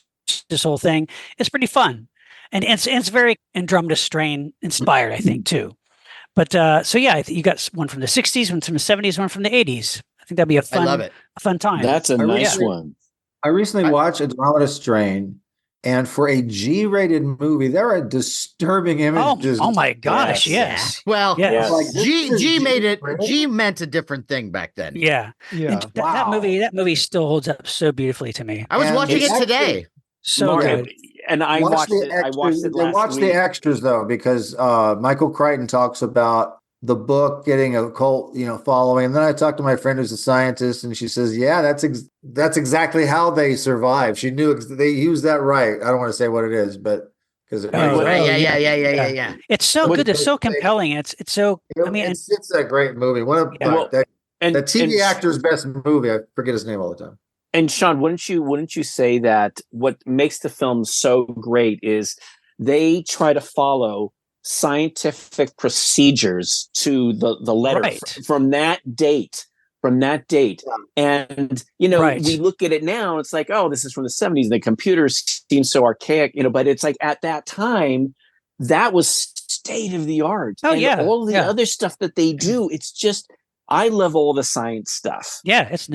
this whole thing. It's pretty fun. And it's very Andromeda Strain inspired, I think, too. But so yeah, you got one from the 60s, one from the 70s, one from the 80s. I think that'd be a fun time. That's a nice one. I recently watched Andromeda Strain, and for a G-rated movie, there are disturbing images. Oh my gosh, yes. Well, yes. Like, G made it. G meant a different thing back then. Yeah. That movie still holds up so beautifully to me. I was watching it today. So good. And I watched it. I watched it last week. The extras though, because Michael Crichton talks about the book getting a cult, following. And then I talked to my friend who's a scientist, and she says, "Yeah, that's exactly how they survive." She knew they used that right. I don't want to say what it is, but because It's so good. It's so compelling. It's so. it's a great movie. And The TV and, actor's best movie. I forget his name all the time. And Sean, wouldn't you say that what makes the film so great is they try to follow scientific procedures to the letter Right. from that date. And Right. we look at it now, it's like, oh, this is from the 70s, and the computers seem so archaic, but it's like at that time that was state of the art. Oh, and yeah, all the yeah. other stuff that they do, it's just, I love all the science stuff. Yeah, it's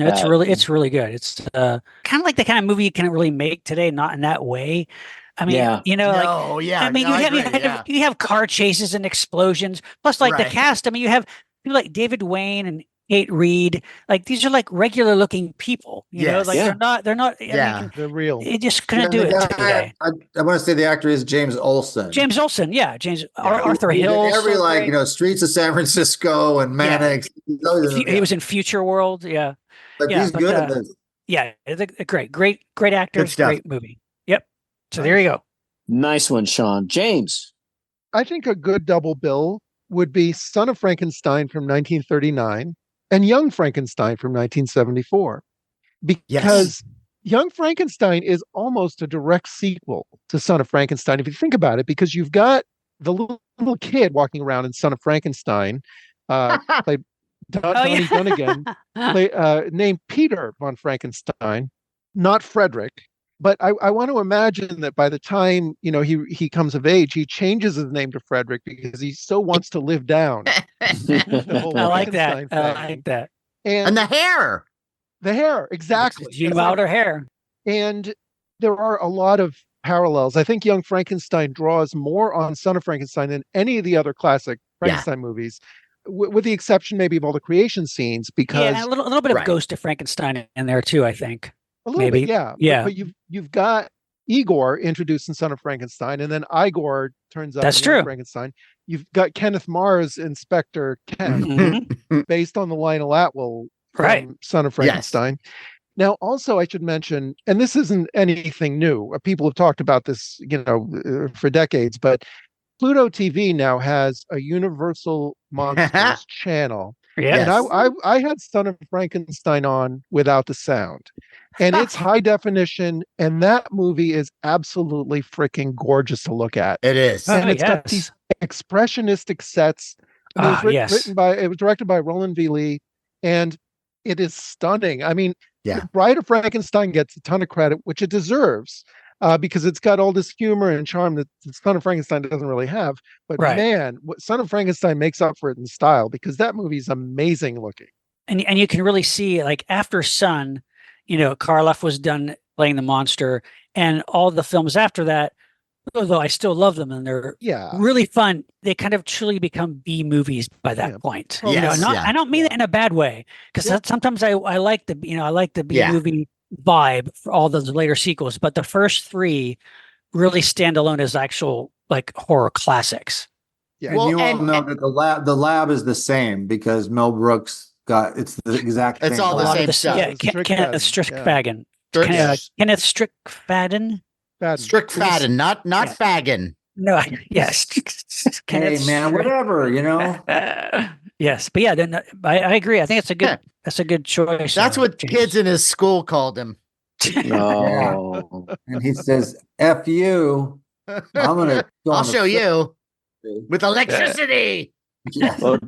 really good. It's kind of like the kind of movie you can't really make today, not in that way. I mean, Yeah. No, yeah. I mean, no, I agree, you have car chases and explosions, plus like the Right. cast. I mean, you have people like David Wayne and Kate Reed. Like these are like regular looking people. You know, Yes. like Yeah. they're not. Yeah. I mean, They're real. you just couldn't Yeah, do the it guy- today. I want to say the actor is James Olsen. James Olsen, yeah, Arthur He's in Hill. every so like great. Streets of San Francisco and Mannix. He was in Future World. Yeah, Like yeah, he's but, good at this. yeah, it's great actors, stuff. great movie. Yep. So there you go. Nice one, Sean. James. I think a good double bill would be Son of Frankenstein from 1939 and Young Frankenstein from 1974. Because Young Frankenstein is almost a direct sequel to Son of Frankenstein, if you think about it, because you've got the little kid walking around in Son of Frankenstein, played Donnie Dunnigan, named Peter von Frankenstein, not Frederick. But I want to imagine that by the time he comes of age, he changes his name to Frederick because he still wants to live down the whole I like that. Frankenstein I thing. like that. And the hair. The hair, exactly. Gene Wilder hair. And there are a lot of parallels. I think Young Frankenstein draws more on Son of Frankenstein than any of the other classic Frankenstein movies, with the exception maybe of all the creation scenes. Because Yeah, and a little bit of Right. Ghost of Frankenstein in there too, I think. a little maybe. bit, yeah. Yeah. But you've got Igor introduced in Son of Frankenstein, and then Igor turns up That's in Young true. Frankenstein. You've got Kenneth Mars, Inspector Kent, Mhm. based on the Lionel Atwill from Right. Son of Frankenstein. Now, also, I should mention, and this isn't anything new. People have talked about this, for decades, but Pluto TV now has a Universal Monsters channel. Yeah. And I had Son of Frankenstein on without the sound. And it's high definition, and that movie is absolutely freaking gorgeous to look at. It is. Oh, And it's got these expressionistic sets. And it was it was directed by Roland V. Lee, and it is stunning. I mean, Bride of Frankenstein gets a ton of credit, which it deserves, because it's got all this humor and charm that Son of Frankenstein doesn't really have. But man, Son of Frankenstein makes up for it in style, because that movie's amazing looking. And you can really see, like, after Son, Karloff was done playing the monster, and all the films after that, although I still love them and they're really fun, they kind of truly become B movies by that point. I don't mean it in a bad way, because sometimes I like the B movie vibe for all those later sequels, but the first three really stand alone as actual like horror classics. Yeah, and you all know that the lab is the same, because Mel Brooks it's the exact same. It's all the same stuff. Yeah, Kenneth Strickfaden. Kenneth Strickfaden. Strickfaden, not Fagin. No, yes. Hey man, whatever, Yes, but yeah, then I agree. I think that's a good choice. That's what kids in his school called him. No. And he says, "F you, I'll show you with electricity." Yes. Well,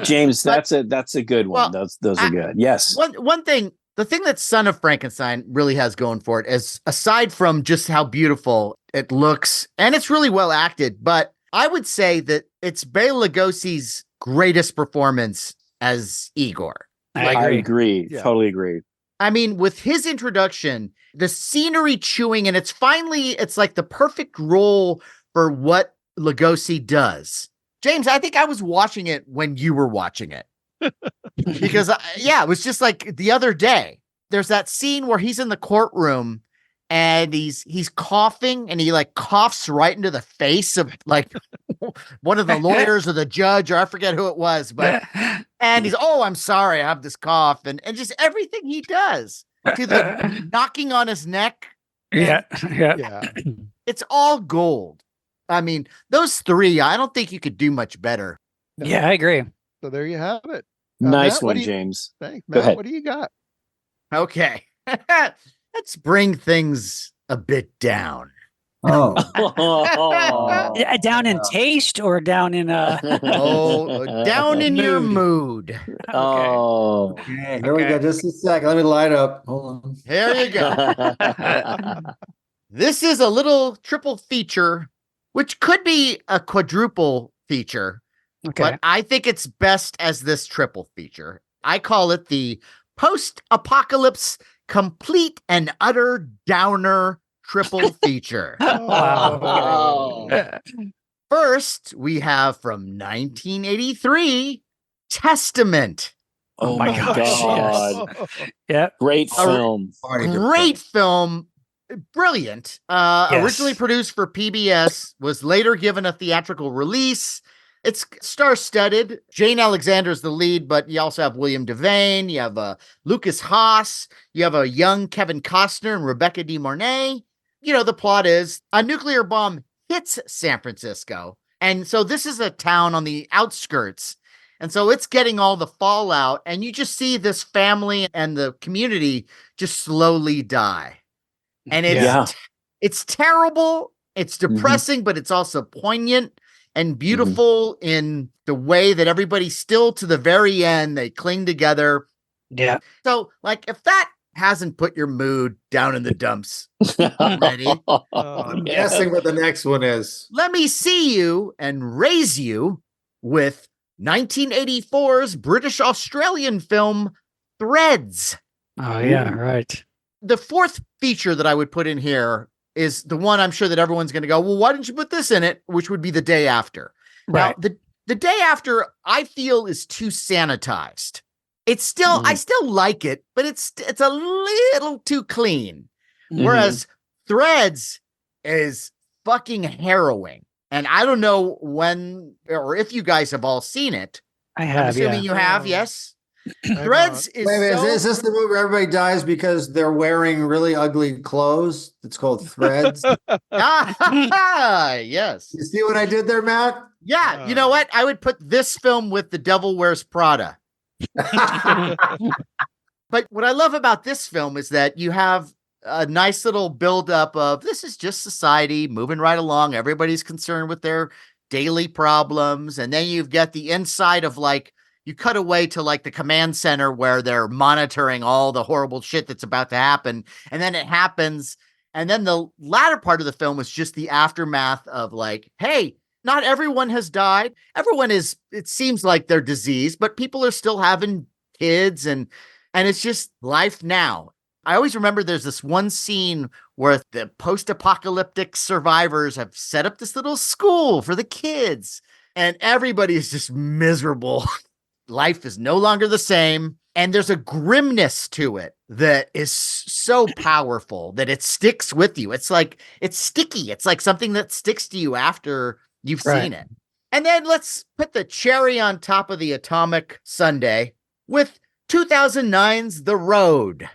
James, that's a good one. Those are good. Yes. One thing, the thing that Son of Frankenstein really has going for it is, aside from just how beautiful it looks, and it's really well acted, but I would say that it's Bela Lugosi's greatest performance as Igor. I agree. Yeah. Totally agree. I mean, with his introduction, the scenery chewing, and it's like the perfect role for what Lugosi does. James, I think I was watching it when you were watching it. Because, it was just like the other day. There's that scene where he's in the courtroom and he's coughing, and he like coughs right into the face of like one of the lawyers or the judge, or I forget who it was, but and he's, "Oh, I'm sorry, I have this cough," and just everything he does, to the knocking on his neck. Yeah. It's all gold. I mean, those three, I don't think you could do much better. No. Yeah, I agree. So there you have it. Nice Matt, what one, do you- James. Thanks, Go Matt. ahead. What do you got? Okay. Let's bring things a bit down. Oh. Yeah, down in taste or down in Down in your Mood. mood. Okay. Oh. Okay, here we go. Just a second. Let me light up. Hold on. There you go. This is a little triple feature, which could be a quadruple feature, Okay. but I think it's best as this triple feature. I call it the post-apocalypse complete and utter downer triple feature. Wow. First, we have from 1983, Testament. Oh my my gosh, God. Yeah. Great film. Great film. Brilliant. Yes. Originally produced for PBS, was later given a theatrical release. It's star-studded. Jane Alexander's the lead, but you also have William Devane. You have Lucas Haas. You have a young Kevin Costner and Rebecca De Mornay. You know, the plot is a nuclear bomb hits San Francisco. And so this is a town on the outskirts. And so it's getting all the fallout. And you just see this family and the community just slowly die. And it's terrible. It's depressing, but it's also poignant and beautiful in the way that everybody still to the very end, they cling together. Yeah. So like, if that hasn't put your mood down in the dumps already, I'm guessing what the next one is. let me see you and raise you with 1984's British Australian film Threads. Oh yeah, right. The fourth feature that I would put in here is the one I'm sure that everyone's going to go, well, why didn't you put this in it? Which would be The Day After. Right. Now, the Day After, I feel, is too sanitized. It's still, I still like it, but it's a little too clean. Whereas Threads is fucking harrowing. And I don't know when or if you guys have all seen it. I have. I'm assuming Yeah. you have, yes? Threads is Wait, so... is this the movie where everybody dies because they're wearing really ugly clothes? It's called Threads. Yes. You see what I did there, Matt? Yeah, you know what? I would put this film with The Devil Wears Prada. But what I love about this film is that you have a nice little buildup of this is just society moving right along. Everybody's concerned with their daily problems. And then you've got the inside of like, you cut away to like the command center where they're monitoring all the horrible shit that's about to happen. And then it happens. And then the latter part of the film is just the aftermath of like, hey, not everyone has died. Everyone is, it seems like they're diseased, but people are still having kids and it's just life now. I always remember there's this one scene where the post-apocalyptic survivors have set up this little school for the kids and everybody is just miserable. Life is no longer the same. And there's a grimness to it that is so powerful that it sticks with you. It's like, it's sticky. It's like something that sticks to you after you've seen it. And then let's put the cherry on top of the atomic sundae with 2009's The Road.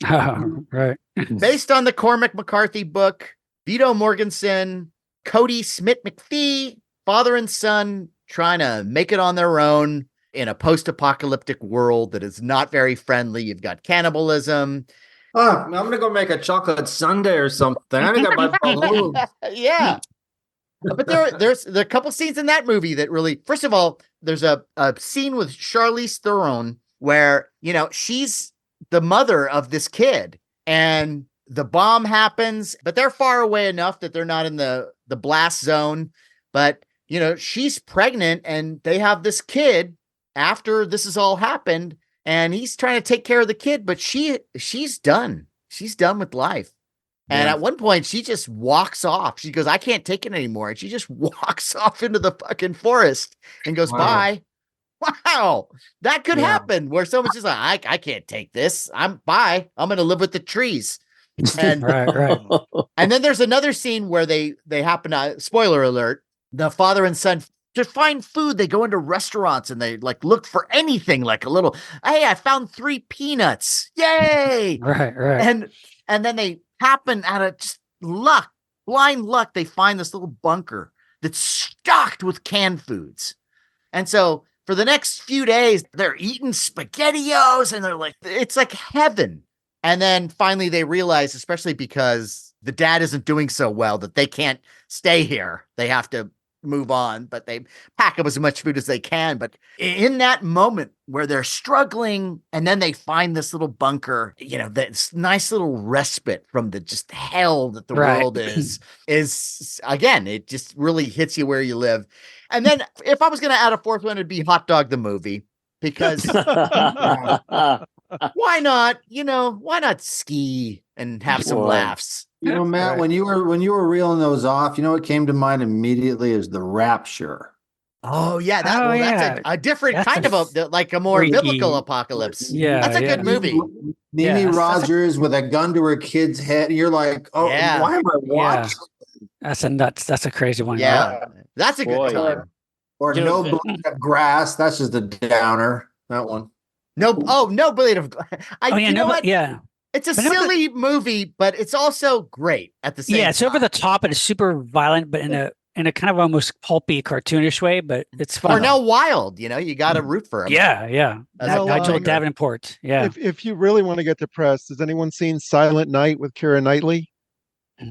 Oh, right. Based on the Cormac McCarthy book, Vito Morganson, Cody Smith-McPhee, father and son trying to make it on their own in a post-apocalyptic world that is not very friendly. You've got cannibalism. Oh, I'm going to go make a chocolate sundae or something. I got my balloon. Yeah. But there's a couple scenes in that movie that really, first of all, there's a scene with Charlize Theron where, you know, she's the mother of this kid and the bomb happens, but they're far away enough that they're not in the blast zone. But, you know, she's pregnant and they have this kid after this has all happened and he's trying to take care of the kid, but she's done. She's done with life. And at one point she just walks off. She goes, I can't take it anymore. And she just walks off into the fucking forest and goes, bye. Wow. That could happen where someone's just like, I can't take this. Bye. I'm going to live with the trees. And, right. And then there's another scene where they happen to, spoiler alert, the father and son to find food. They go into restaurants and they like look for anything like a little, hey, I found 3 peanuts. Yay. Right. And then they happen out of just luck, blind luck. They find this little bunker that's stocked with canned foods. And so for the next few days, they're eating SpaghettiOs and they're like, it's like heaven. And then finally they realize, especially because the dad isn't doing so well, that they can't stay here. They have to move on, but they pack up as much food as they can. But in that moment where they're struggling and then they find this little bunker, you know, this nice little respite from the just hell that the world is again, it just really hits you where you live. And then if I was going to add a fourth one, it'd be Hot Dog the movie, because why not? You know, why not ski and have some laughs? You know, Matt, when you were reeling those off, you know what came to mind immediately is The Rapture. Oh yeah, that's a different kind of a more freaky. Biblical apocalypse. Yeah, that's a good movie. Mimi Rogers with a gun to her kid's head. You're like, oh, why am I watching? That's a crazy one. Yeah, that's a good time. Or No Blade of Grass. That's just a downer. That one. No Blade of Grass. It's a silly movie, but it's also great at the same time. Yeah, it's over the top and it's super violent, but in a kind of almost pulpy, cartoonish way, but it's fun. Cornell Wilde, you know, you got to root for him. Yeah. Nigel Davenport. Yeah. If you really want to get depressed, has anyone seen Silent Night with Keira Knightley?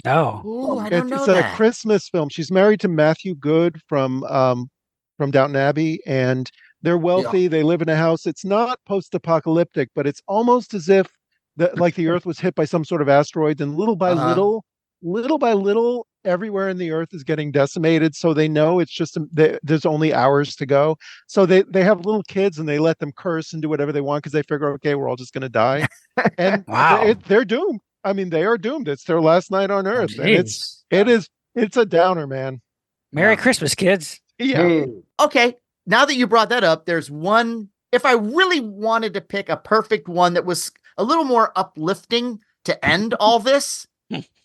No. Ooh, I don't know It's that. a Christmas film. She's married to Matthew Good from Downton Abbey, and they're wealthy. They live in a house. It's not post-apocalyptic, but it's almost as if the Earth was hit by some sort of asteroid, and little by little, everywhere in the Earth is getting decimated. So they know it's just there's only hours to go. So they have little kids and they let them curse and do whatever they want because they figure, okay, we're all just going to die, and they're doomed. I mean, they are doomed. It's their last night on Earth, and it's a downer, man. Merry Christmas, kids. Yeah. Okay, now that you brought that up, there's one. If I really wanted to pick a perfect one that was a little more uplifting to end all this,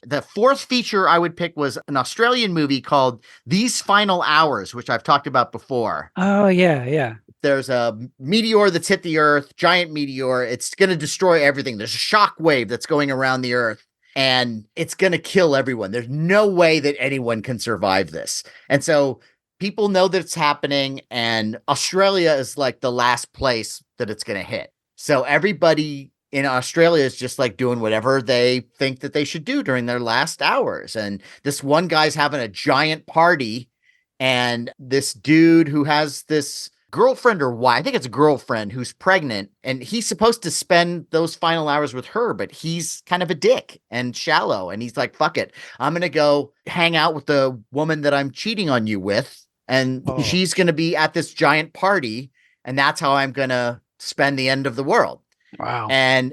the fourth feature I would pick was an Australian movie called These Final Hours, which I've talked about before. Oh, yeah. There's a meteor that's hit the Earth, giant meteor. It's going to destroy everything. There's a shock wave that's going around the Earth, and it's going to kill everyone. There's no way that anyone can survive this. And so people know that it's happening, and Australia is like the last place that it's going to hit. So everybody in Australia is just like doing whatever they think that they should do during their last hours. And this one guy's having a giant party, and this dude who has this girlfriend or wife, I think it's a girlfriend who's pregnant, and he's supposed to spend those final hours with her, but he's kind of a dick and shallow. And he's like, fuck it. I'm going to go hang out with the woman that I'm cheating on you with. And she's going to be at this giant party. And that's how I'm going to spend the end of the world. Wow.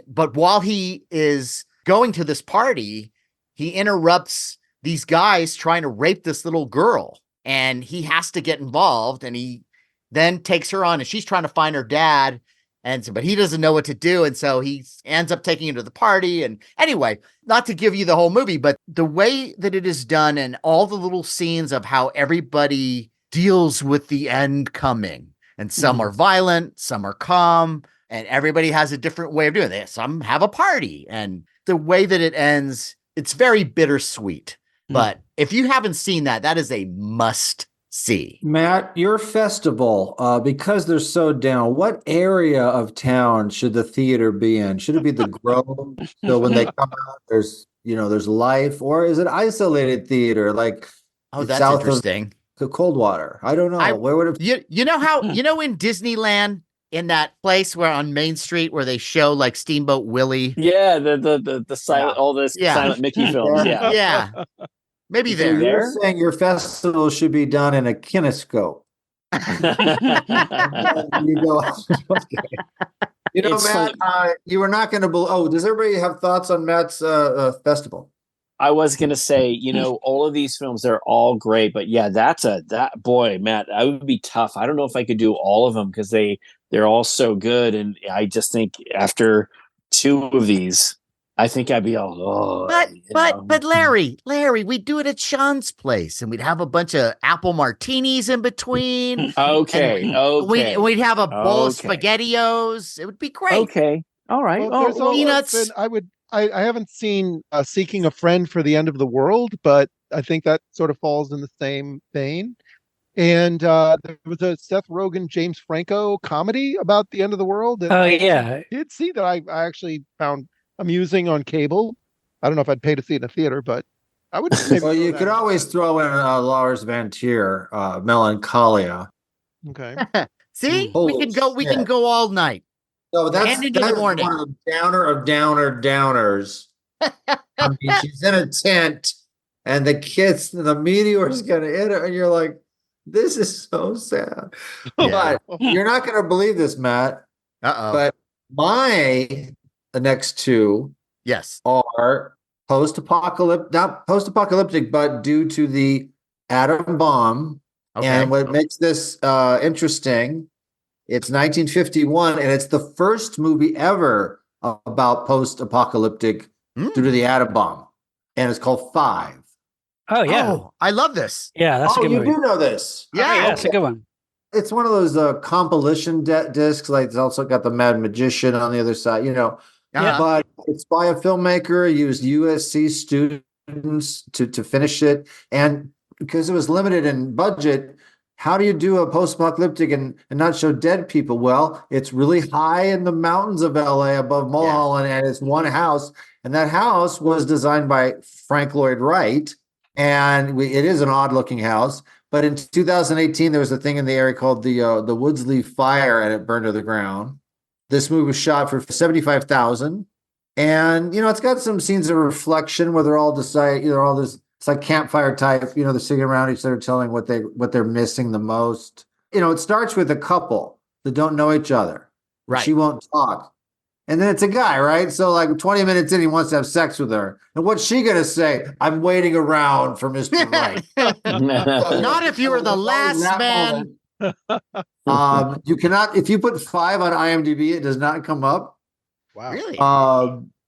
But while he is going to this party, he interrupts these guys trying to rape this little girl, and he has to get involved, and he then takes her on, and she's trying to find her dad. But he doesn't know what to do. And so he ends up taking her to the party. And anyway, not to give you the whole movie, but the way that it is done and all the little scenes of how everybody deals with the end coming, and some are violent, some are calm, and everybody has a different way of doing it. Some have a party, and the way that it ends, it's very bittersweet. But if you haven't seen that, that is a must see. Matt, your festival, because they're so down, what area of town should the theater be in? Should it be the Grove? So when they come out, there's life, or is it isolated theater? Like, that's south interesting. Of Coldwater. I don't know. Where would it? You know how in Disneyland, in that place where on Main Street where they show like Steamboat Willie. Yeah, the silent, all this silent Mickey films. Yeah. Maybe there. You're saying your festival should be done in a kinescope. You go. You know, Matt, you were not going to. Does everybody have thoughts on Matt's festival? I was going to say, all of these films, they're all great, but yeah, boy, Matt, I would be tough. I don't know if I could do all of them because they're all so good. And I just think after two of these, I think I'd be all, but Larry, we'd do it at Sean's place, and we'd have a bunch of apple martinis in between. Okay. We'd have a bowl of SpaghettiOs. It would be great. Okay. All right. Well, peanuts. I haven't seen Seeking a Friend for the End of the World, but I think that sort of falls in the same vein. And there was a Seth Rogen, James Franco comedy about the end of the world that Oh I yeah. did see that I actually found amusing on cable. I don't know if I'd pay to see it in a theater, but I would maybe. Well, throw you that could in. always throw in Lars Van Trier, Melancholia. Okay. See, Holy we can shit. go all night So and into that the is morning. one of the downers. I mean, she's in a tent and the meteor is going to hit her, and you're like, this is so sad. Yeah. But you're not going to believe this, Matt. Uh-oh. But the next two Yes. are not post-apocalyptic, but due to the atom bomb. Okay. And what makes this interesting, it's 1951, and it's the first movie ever about post-apocalyptic due to the atom bomb. And it's called Five. Oh yeah. Oh, I love this. Yeah, that's a good you movie. do know this. Yeah. Yeah, it's a good one. It's one of those compilation discs. Like it's also got the Mad Magician on the other side, Yeah. But it's by a filmmaker. Used USC students to finish it, and because it was limited in budget, how do you do a post-apocalyptic and not show dead people? Well, it's really high in the mountains of LA above Mulholland, and it's one house, and that house was designed by Frank Lloyd Wright, and it is an odd-looking house. But in 2018, there was a thing in the area called the Woodsley Fire, and it burned to the ground. This movie was shot for $75,000, and it's got some scenes of reflection where they're all all this. It's like campfire type. They're sitting around each other, telling what they're missing the most. It starts with a couple that don't know each other. Right. She won't talk, and then it's a guy, right? So like 20 minutes in, he wants to have sex with her, and what's she gonna say? I'm waiting around for Mr. Right. Not if you were the last man. You cannot, if you put 5 on IMDb, it does not come up. Wow. Really?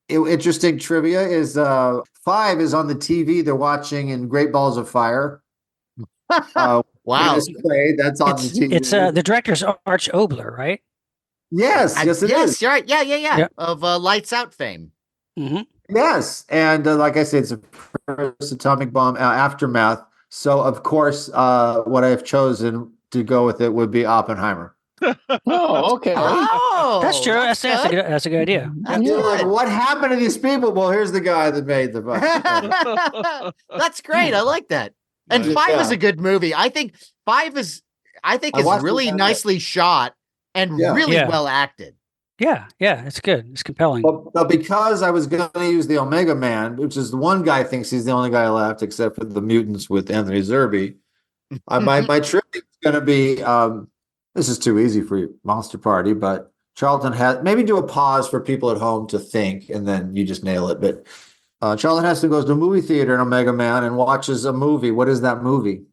Interesting trivia is 5 is on the TV they're watching in Great Balls of Fire. Wow. That's on the TV. It's the director's Arch Obler, right? Yes, it yes, is. you're right. Yeah. Yep. Of Lights Out fame. Mm-hmm. Yes, and like I said, it's a first atomic bomb aftermath. So of course, what I've chosen to go with it would be Oppenheimer. Oh, okay. Oh, That's true. That's a good idea. That's You're like, good. what happened to these people? Well, here's the guy that made the. That's great. I like that. And Nice. 5 is a good movie. I think 5 is watched it really the other nicely shot and Yeah. really Yeah. well acted. Yeah, it's good. It's compelling. But because I was going to use the Omega Man, which is the one guy thinks he's the only guy left, except for the mutants with Anthony Zerbe, my tribute is going to be. This is too easy for you, Monster Party, but Charlton has maybe do a pause for people at home to think, and then you just nail it. But Charlton Heston goes to a movie theater in Omega Man and watches a movie. What is that movie?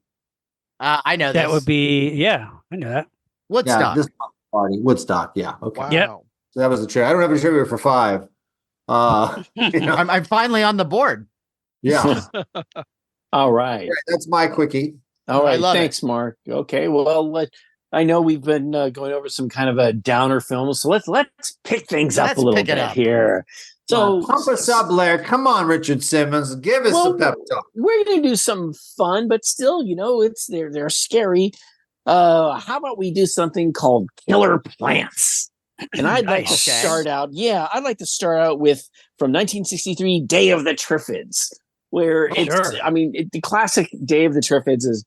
I know That this. would be I know that. Woodstock. Yeah, this party, Woodstock. Yeah, okay. Wow. Yep. So that was the trivia. I don't have a trivia for 5. I'm finally on the board. Yeah, All right. that's my quickie. All I right. love Thanks, Mark. Okay. Well, I know we've been going over some kind of a downer film, so let's pick things up Let's a little pick it bit up. here. So Pump us up, Blair. Come on, Richard Simmons. Give us a pep talk. we're going to do some fun, but still, they're scary. How about we do something called Killer Plants? And I'd like to Nice. start out. Yeah, I'd like to start out with from 1963, Day of the Triffids, where the classic Day of the Triffids is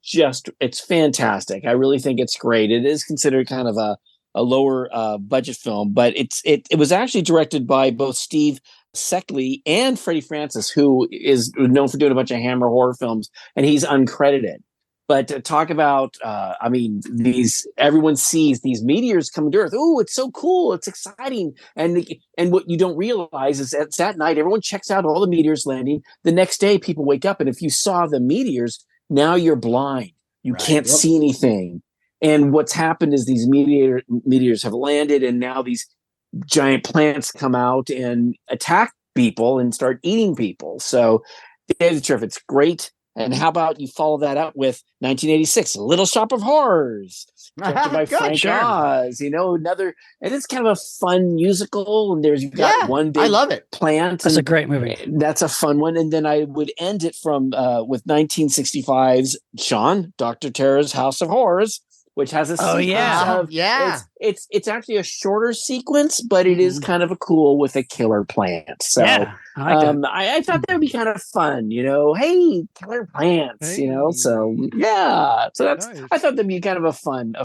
it's fantastic. I really think it's great. It is considered kind of a lower budget film, but it was actually directed by both Steve Seckley and Freddie Francis, who is known for doing a bunch of Hammer horror films, and he's uncredited. But to talk about, everyone sees these meteors coming to Earth. Oh, it's so cool! It's exciting, and what you don't realize is that that night everyone checks out all the meteors landing. The next day, people wake up, and if you saw the meteors, now you're blind. You can't see anything. And what's happened is these meteors have landed, and now these giant plants come out and attack people and start eating people. So, Day of the Triffids, it's great. And how about you follow that up with 1986, Little Shop of Horrors, directed by Good, Frank sure. Oz. Another, and it's kind of a fun musical. And you've got one big I love it. plant. That's a great movie. That's a fun one. And then I would end it from with 1965's Sean, Dr. Terror's House of Horrors, which has a sequence of it's actually a shorter sequence, but it is kind of a cool with a killer plant. So I thought that would be kind of fun, hey, killer plants, so that's Nice. I thought that'd be kind of a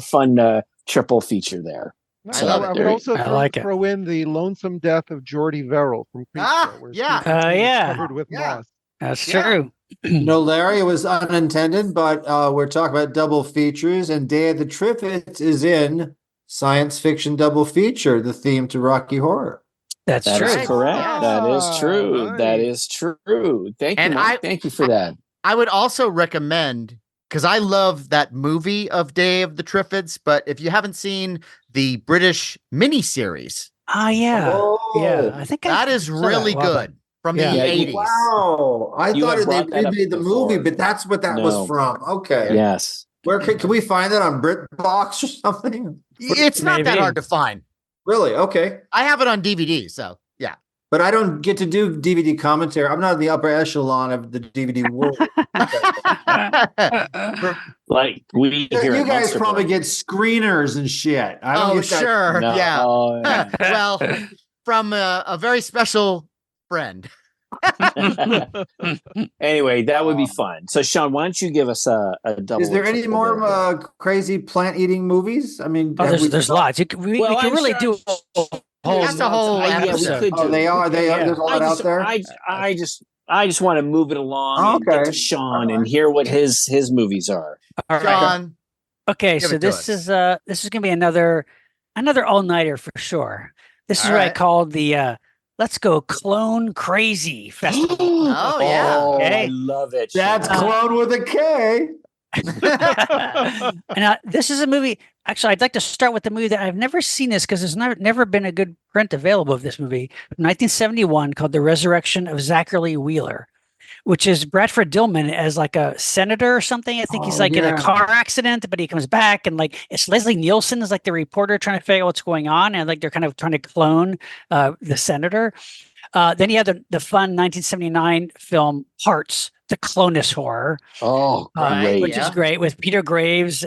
fun triple feature there. Nice. I love I it. would also I throw in the lonesome death of Geordie Verrill from Creepshow, where Stephen King is covered with moss. That's true. Larry, it was unintended, but we're talking about double features, and Day of the Triffids is in science fiction double feature, the theme to Rocky Horror. That's That true. is correct. That is true. Nice. That is true. Thank you, Mike. Thank you for that. I would also recommend, because I love that movie of Day of the Triffids, but if you haven't seen the British miniseries, Yeah, I think that is really good from the 80s. Wow, I You thought have they brought that up remade the movie, before. but that's what that was from. Okay, Yes. where can we find that on BritBox or something? It's not that Maybe. hard to find. Really? Okay, I have it on DVD, so yeah. but I don't get to do DVD commentary. I'm not in the upper echelon of the DVD world. Like we here You at guys Monster probably Party. get screeners and shit. I don't Oh, get that. sure. No, Yeah. yeah. Well, from a very special friend. Anyway, that would be fun. So, Sean, why don't you give us a double? Is there any triple more there? crazy plant eating movies? I mean, there's lots. We can really do a whole That's a whole yeah, we episode. could Oh, do. they are. Yeah. There's a lot out there. I just want to move it along and get Okay. to Sean All and right. hear what his movies are. All right. John, Okay, Give so it to this us. is gonna be another all-nighter for sure. This is All what I right. called the Let's Go Clone Crazy Festival. Oh, yeah. Oh, Okay. I love it. That's Sean. clone with a K. And this is a movie. Actually, I'd like to start with the movie that I've never seen this because there's never been a good print available of this movie. From 1971, called The Resurrection of Zachary Wheeler, which is Bradford Dillman as like a senator or something. I think he's like in a car accident, but he comes back, and like it's Leslie Nielsen is like the reporter trying to figure out what's going on, and like they're kind of trying to clone the senator. Then you have the fun 1979 film Parts, the Clonus horror, Oh, great. which is great, with Peter Graves,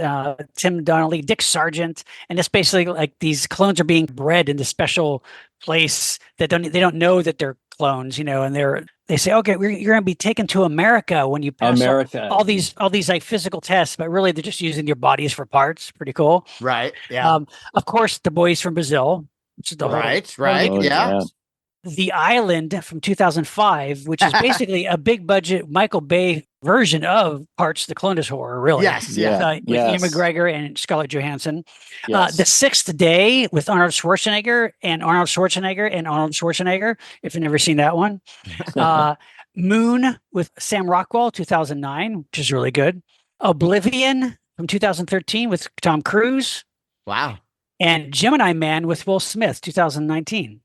Tim Donnelly, Dick Sargent, and it's basically like these clones are being bred in this special place that they don't know that they're clones, and they say, okay, you're going to be taken to America when you pass all these like physical tests, but really they're just using your bodies for parts. Pretty cool. Right. Yeah. Of course, The Boys from Brazil, which is the whole Right. Oh, Yeah. The Island from 2005, which is basically a big budget Michael Bay version of Parts, the Clonus horror, really. Yes. Yeah. With Ian McGregor and Scarlett Johansson. Yes. The Sixth Day with Arnold Schwarzenegger, if you've never seen that one. Moon with Sam Rockwell, 2009, which is really good. Oblivion from 2013 with Tom Cruise. Wow. And Gemini Man with Will Smith, 2019.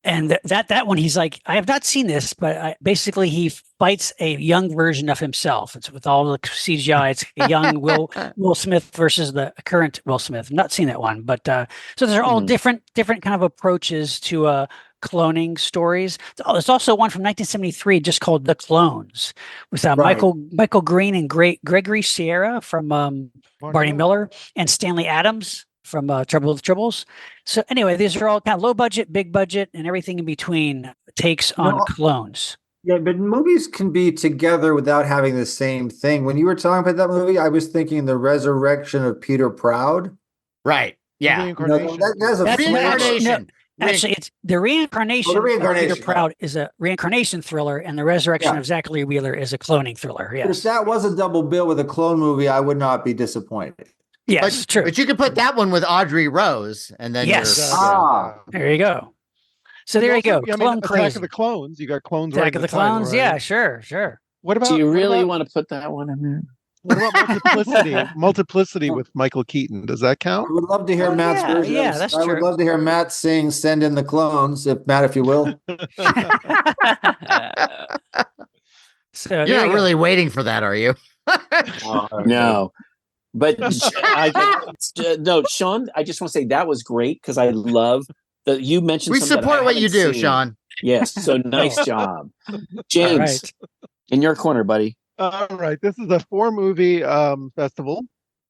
And that one, he's like, I have not seen this, but basically he fights a young version of himself. It's with all the CGI. It's a young Will Smith versus the current Will Smith. I've not seen that one, but so those are all different kind of approaches to cloning stories. There's also one from 1973 just called The Clones with Michael Green and Gregory Sierra from Barney Miller and Stanley Adams from Trouble with Tribbles. So anyway, these are all kind of low budget, big budget, and everything in between takes on clones. Yeah, but movies can be together without having the same thing. When you were talking about that movie, I was thinking The Resurrection of Peter Proud. Right. Yeah. Reincarnation. That's a Reincarnation. Actually, it's the reincarnation. Of Peter Proud is a reincarnation thriller, and the resurrection of Zachary Wheeler is a cloning thriller. But if Yes. that was a double bill with a clone movie, I would not be disappointed. Yes, true. But you could put that one with Audrey Rose, and then There you go. So there you go. Clone Attack crazy. of the Clones. You got clones. Attack right of in the title, Clones. right? Yeah, sure. What about? Do you what really about- want to put that one in there? What about Multiplicity? Multiplicity with Michael Keaton. Does that count? I would love to hear Matt's version. yeah, that's I would true. love to hear Matt sing "Send in the Clones," if you will. So You're there not you go. really waiting for that, are you? No. But no, Sean, I just want to say that was great because I love that you mentioned We something that I support what you haven't do, seen. Sean. Yes. So nice job. James, All right. in your corner, buddy. All right. This is a 4-movie festival,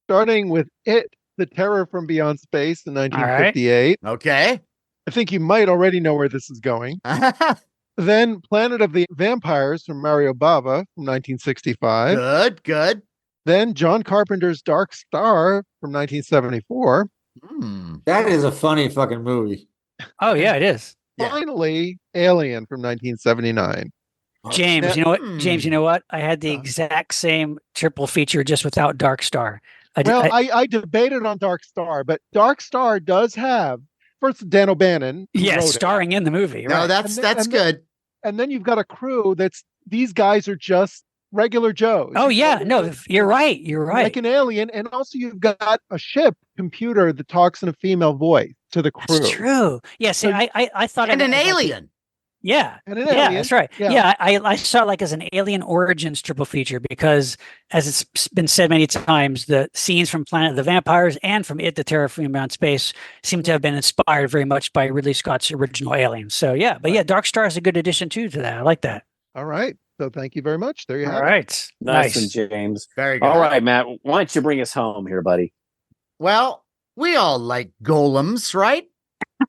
starting with It, The Terror from Beyond Space in right. 1958. Okay. I think you might already know where this is going. Then Planet of the Vampires from Mario Bava from 1965. Good. Then John Carpenter's Dark Star from 1974. That is a funny fucking movie. Oh yeah, it is. Yeah. Finally, Alien from 1979. James, Now- you know what? James, you know what? I had the exact same triple feature just without Dark Star. I debated on Dark Star, but Dark Star does have first Dan O'Bannon. who yes, wrote it. starring in the movie. No, Right. that's And then- good. And then you've got a crew that's these guys are just regular Joes. Oh yeah, no, you're right. You're right. Like an alien, and also you've got a ship computer that talks in a female voice to the crew. That's true. Yeah, see, So- I thought And of an it as like alien. yeah. And an Yeah, alien. that's right. Yeah. Yeah, I saw it like as an Alien Origins triple feature because, as it's been said many times, the scenes from Planet of the Vampires and from It, the Terror from Beyond Space seem to have been inspired very much by Ridley Scott's original Alien. So yeah, but yeah, Dark Star is a good addition too to that. I like that. All right. So thank you very much. There you All have it. right, Nice nice. one, James. Very good. All right, Matt. Why don't you bring us home here, buddy? Well, we all like golems, right?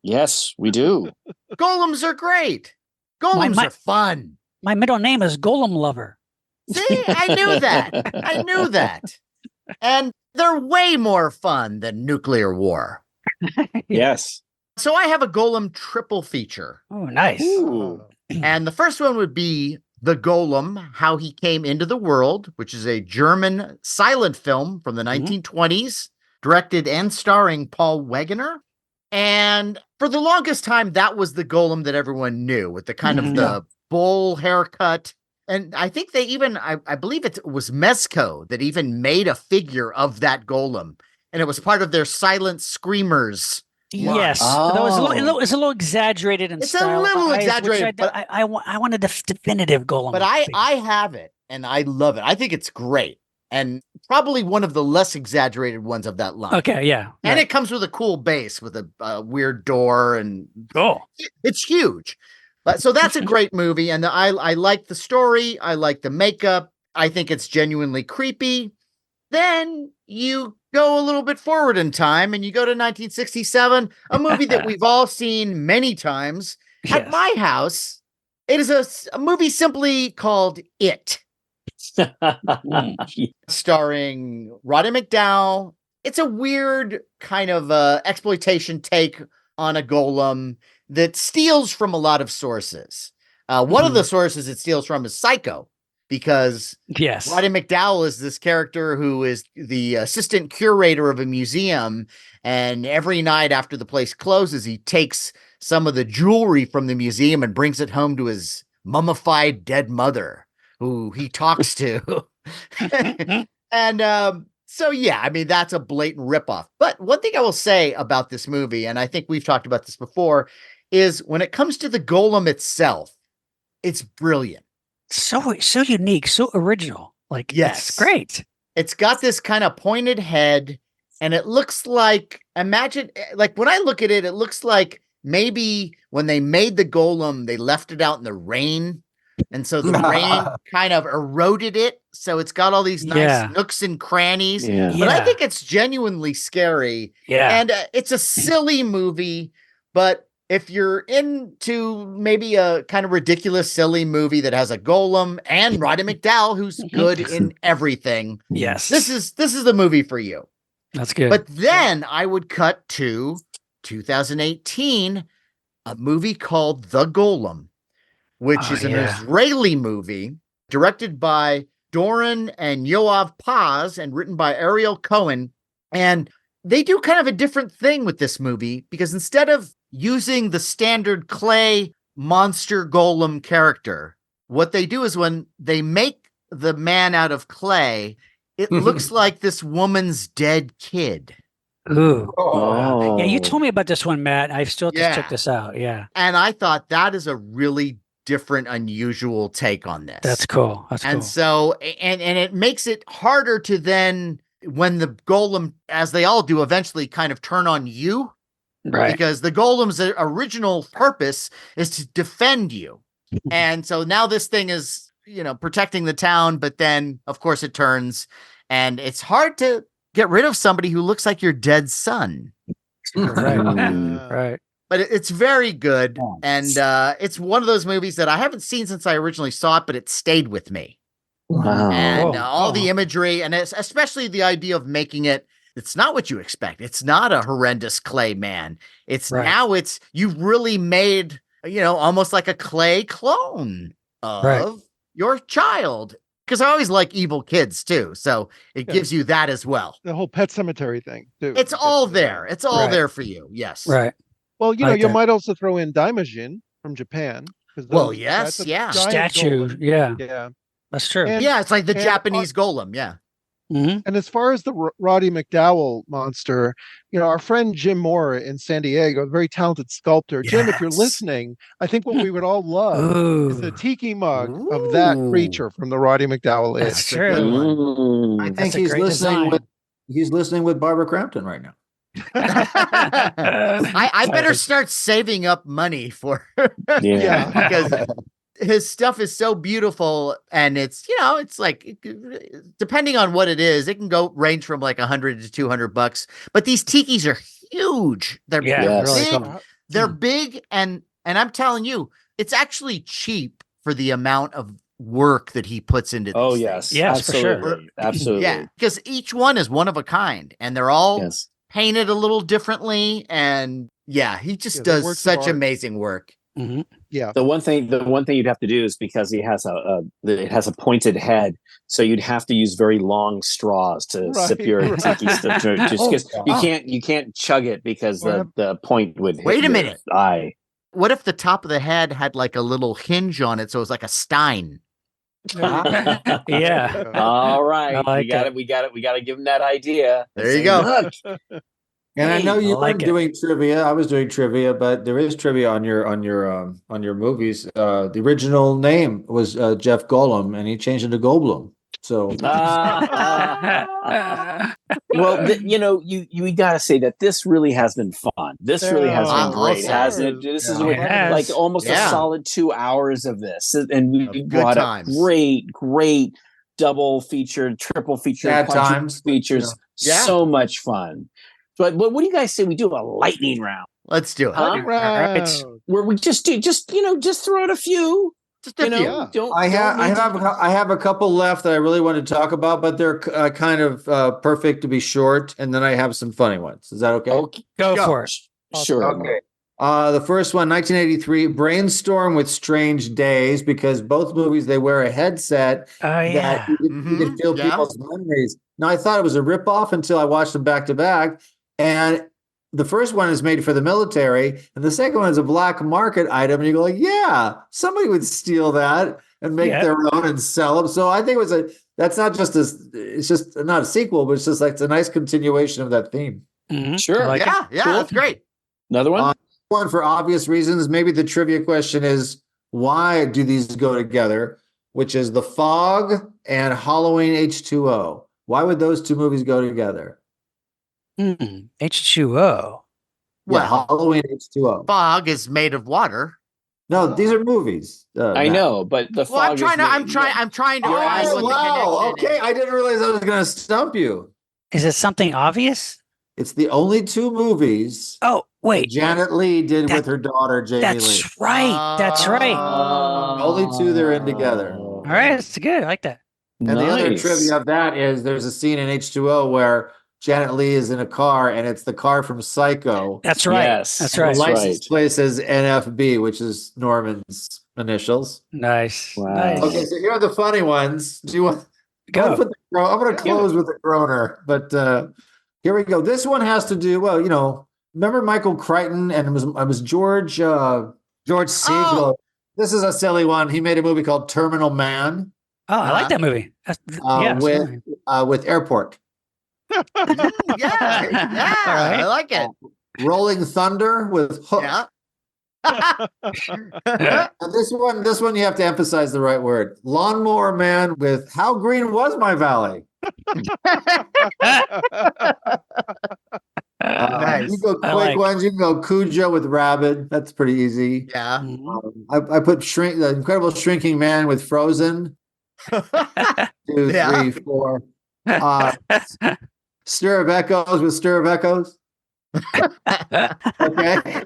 Yes, we do. Golems are great. Golems my- are fun. My middle name is Golem Lover. See, I knew that. I knew that. And they're way more fun than nuclear war. Yes. So I have a golem triple feature. Oh, nice. Ooh. And the first one would be The Golem, How He Came into the World, which is a German silent film from the 1920s, directed and starring Paul Wegener. And for the longest time, that was the golem that everyone knew, with the kind of the bull haircut. And I think they even, I believe it was Mezco that even made a figure of that golem. And it was part of their silent screamers. Yes, that was it's a little exaggerated in It's a style. little which exaggerated, but I wanted a definitive golem. But I have it and I love it. I think it's great. And probably one of the less exaggerated ones of that line. Okay, yeah. And it comes with a cool base with a weird door and it's huge. But so that's a great movie. And I like the story. I like the makeup. I think it's genuinely creepy. Then you go a little bit forward in time and you go to 1967, a movie that we've all seen many times at my house. It is a movie simply called It. Starring Roddy McDowall. It's a weird kind of exploitation take on a golem that steals from a lot of sources. One of the sources it steals from is Psycho, because Roddy McDowall is this character who is the assistant curator of a museum, and every night after the place closes, he takes some of the jewelry from the museum and brings it home to his mummified dead mother, who he talks to. And so, yeah, I mean, that's a blatant ripoff. But one thing I will say about this movie, and I think we've talked about this before, is when it comes to the golem itself, it's brilliant. So unique, so original. Like, yes, it's great. It's got this kind of pointed head, and it looks like, imagine, like when I look at it, it looks like maybe when they made the golem, they left it out in the rain. And so the rain kind of eroded it. So it's got all these nice nooks and crannies. But I think it's genuinely scary. Yeah. And it's a silly movie. But if you're into maybe a kind of ridiculous, silly movie that has a golem and Roddy McDowall, who's good in everything. Yes. This is the movie for you. That's good. But then I would cut to 2018, a movie called The Golem, which is an Israeli movie directed by Doron and Yoav Paz and written by Ariel Cohen. And they do kind of a different thing with this movie, because instead of using the standard clay monster golem character, what they do is when they make the man out of clay, it looks like this woman's dead kid. Ooh. Oh. Yeah, you told me about this one, Matt. I still just check this out. Yeah. And I thought that is a really different, unusual take on this. That's cool. That's And cool. so, and it makes it harder to then, when the golem, as they all do, eventually kind of turn on you, Right. because the golem's original purpose is to defend you. And so now this thing is, protecting the town, but then of course it turns, and it's hard to get rid of somebody who looks like your dead son. Right. But it's very good. And it's one of those movies that I haven't seen since I originally saw it, but it stayed with me. Wow. And Cool. all the Cool. imagery, and especially the idea of making it's not what you expect. It's not a horrendous clay man. It's Right. now you've really made, almost like a clay clone of your child. Because I always like evil kids too. So it gives you that as well. The whole Pet Cemetery thing too. It's all there. It's all Right. there for you. Yes. Right. Well, Like you that. might also throw in Daimajin from Japan. Well, That's yes, a yeah. giant Statue. golem. Yeah. Yeah. That's true. And- Yeah, it's like the and Japanese golem. Yeah. Mm-hmm. And as far as the Roddy McDowell monster, our friend Jim Moore in San Diego, a very talented sculptor. Jim, if you're Yes. listening, I think what we would all love is the Ooh. tiki mug of that Ooh. creature from the Roddy McDowell That's That's a true. good one. I Mm. think That's a he's great listening design. he's listening with Barbara Crampton right now. I better start saving up money for Yeah. because his stuff is so beautiful, and it's it's like, depending on what it is, it can range from like $100 to $200, but these tikis are huge. They're Yeah. Yes. Really big. cool. They're big, and I'm telling you, it's actually cheap for the amount of work that he puts into these Oh things. yes. Yes, for sure. Absolutely. Absolutely. Yeah, because each one is one of a kind, and they're all Yes. painted a little differently, and he just Yeah, they're does works of such art. amazing work. Mm-hmm. Yeah. The one thing you'd have to do is, because he has it has a pointed head, so you'd have to use very long straws to sip Right, your right. tiki stuff, just because you can't chug it because the point would hit Wait a your minute. eye. What if the top of the head had like a little hinge on it, so it was like a stein? Yeah. All right, I like it. we got to give him that idea. There you Say, go. "Look, And I know Hey, you I like weren't it. doing trivia. I was doing trivia, but there is trivia on your movies. The original name was Jeff Goldblum, and he changed it to Goldblum. So well, you got to say that this really has been fun. This really has been I'll great, say. hasn't it? This is Yeah. what, It has. like almost Yeah. a solid 2 hours of this, and we Of good brought up times. great double feature, triple feature, Sad quadruple times, but, features. Yeah. So much fun. But what do you guys say we do a lightning round? Let's do it. Huh? Right. Where we just throw out a few. Just a few. Yeah. I have a couple left that I really want to talk about, but they're kind of perfect to be short, and then I have some funny ones. Is that okay? Okay, Go for it. sure. Okay. The first one, 1983, Brainstorm with Strange Days, because both movies, they wear a headset Oh, that yeah. you can feel Yeah. people's memories. Now, I thought it was a ripoff until I watched them back to back. And the first one is made for the military, and the second one is a black market item. And you go like, yeah, somebody would steal that and make their own and sell them. So I think that's not just it's just not a sequel, but it's just like, it's a nice continuation of that theme. Mhm. Sure. I like it. Yeah, Cool. that's great. Another one? One for obvious reasons. Maybe the trivia question is, why do these go together? Which is The Fog and Halloween H2O. Why would those two movies go together? H2O. Well, Yeah, Halloween H2O. fog is made of water. No, these are movies. I Matt. know, but the Well, fog I'm trying to You're find asking- what the wow. connection Okay, is. I didn't realize I was going to stump you. Is it something obvious? It's the only two movies Oh, that wait. Janet Lee did That- with her daughter, Jamie Lee. That's right. That's right. Only two they're in together. All right. That's good. I like that. And the other trivia of that is there's a scene in H2O where Janet Lee is in a car, and it's the car from Psycho. That's right. Yes, That's And right. the license right. plate says NFB, which is Norman's initials. Nice. Wow. Nice. Okay, so here are the funny ones. Do you want? Go. I'm going to close with the groaner, but here we go. This one has to do. Well, remember Michael Crichton, and it was George Siegel. Oh. This is a silly one. He made a movie called Terminal Man Oh, I like that movie. with Airport. Yeah, All right. I like it. Rolling Thunder with Hook. Yeah. This one, you have to emphasize the right word. Lawnmower man with How Green Was My Valley? Nice. You go I quick like. ones. You can go Cujo with Rabid. That's pretty easy. Yeah. Mhm. I put the Incredible Shrinking Man with Frozen. 2, Yeah. 3, 4. Stir of Echoes with Stir of Echoes. Okay.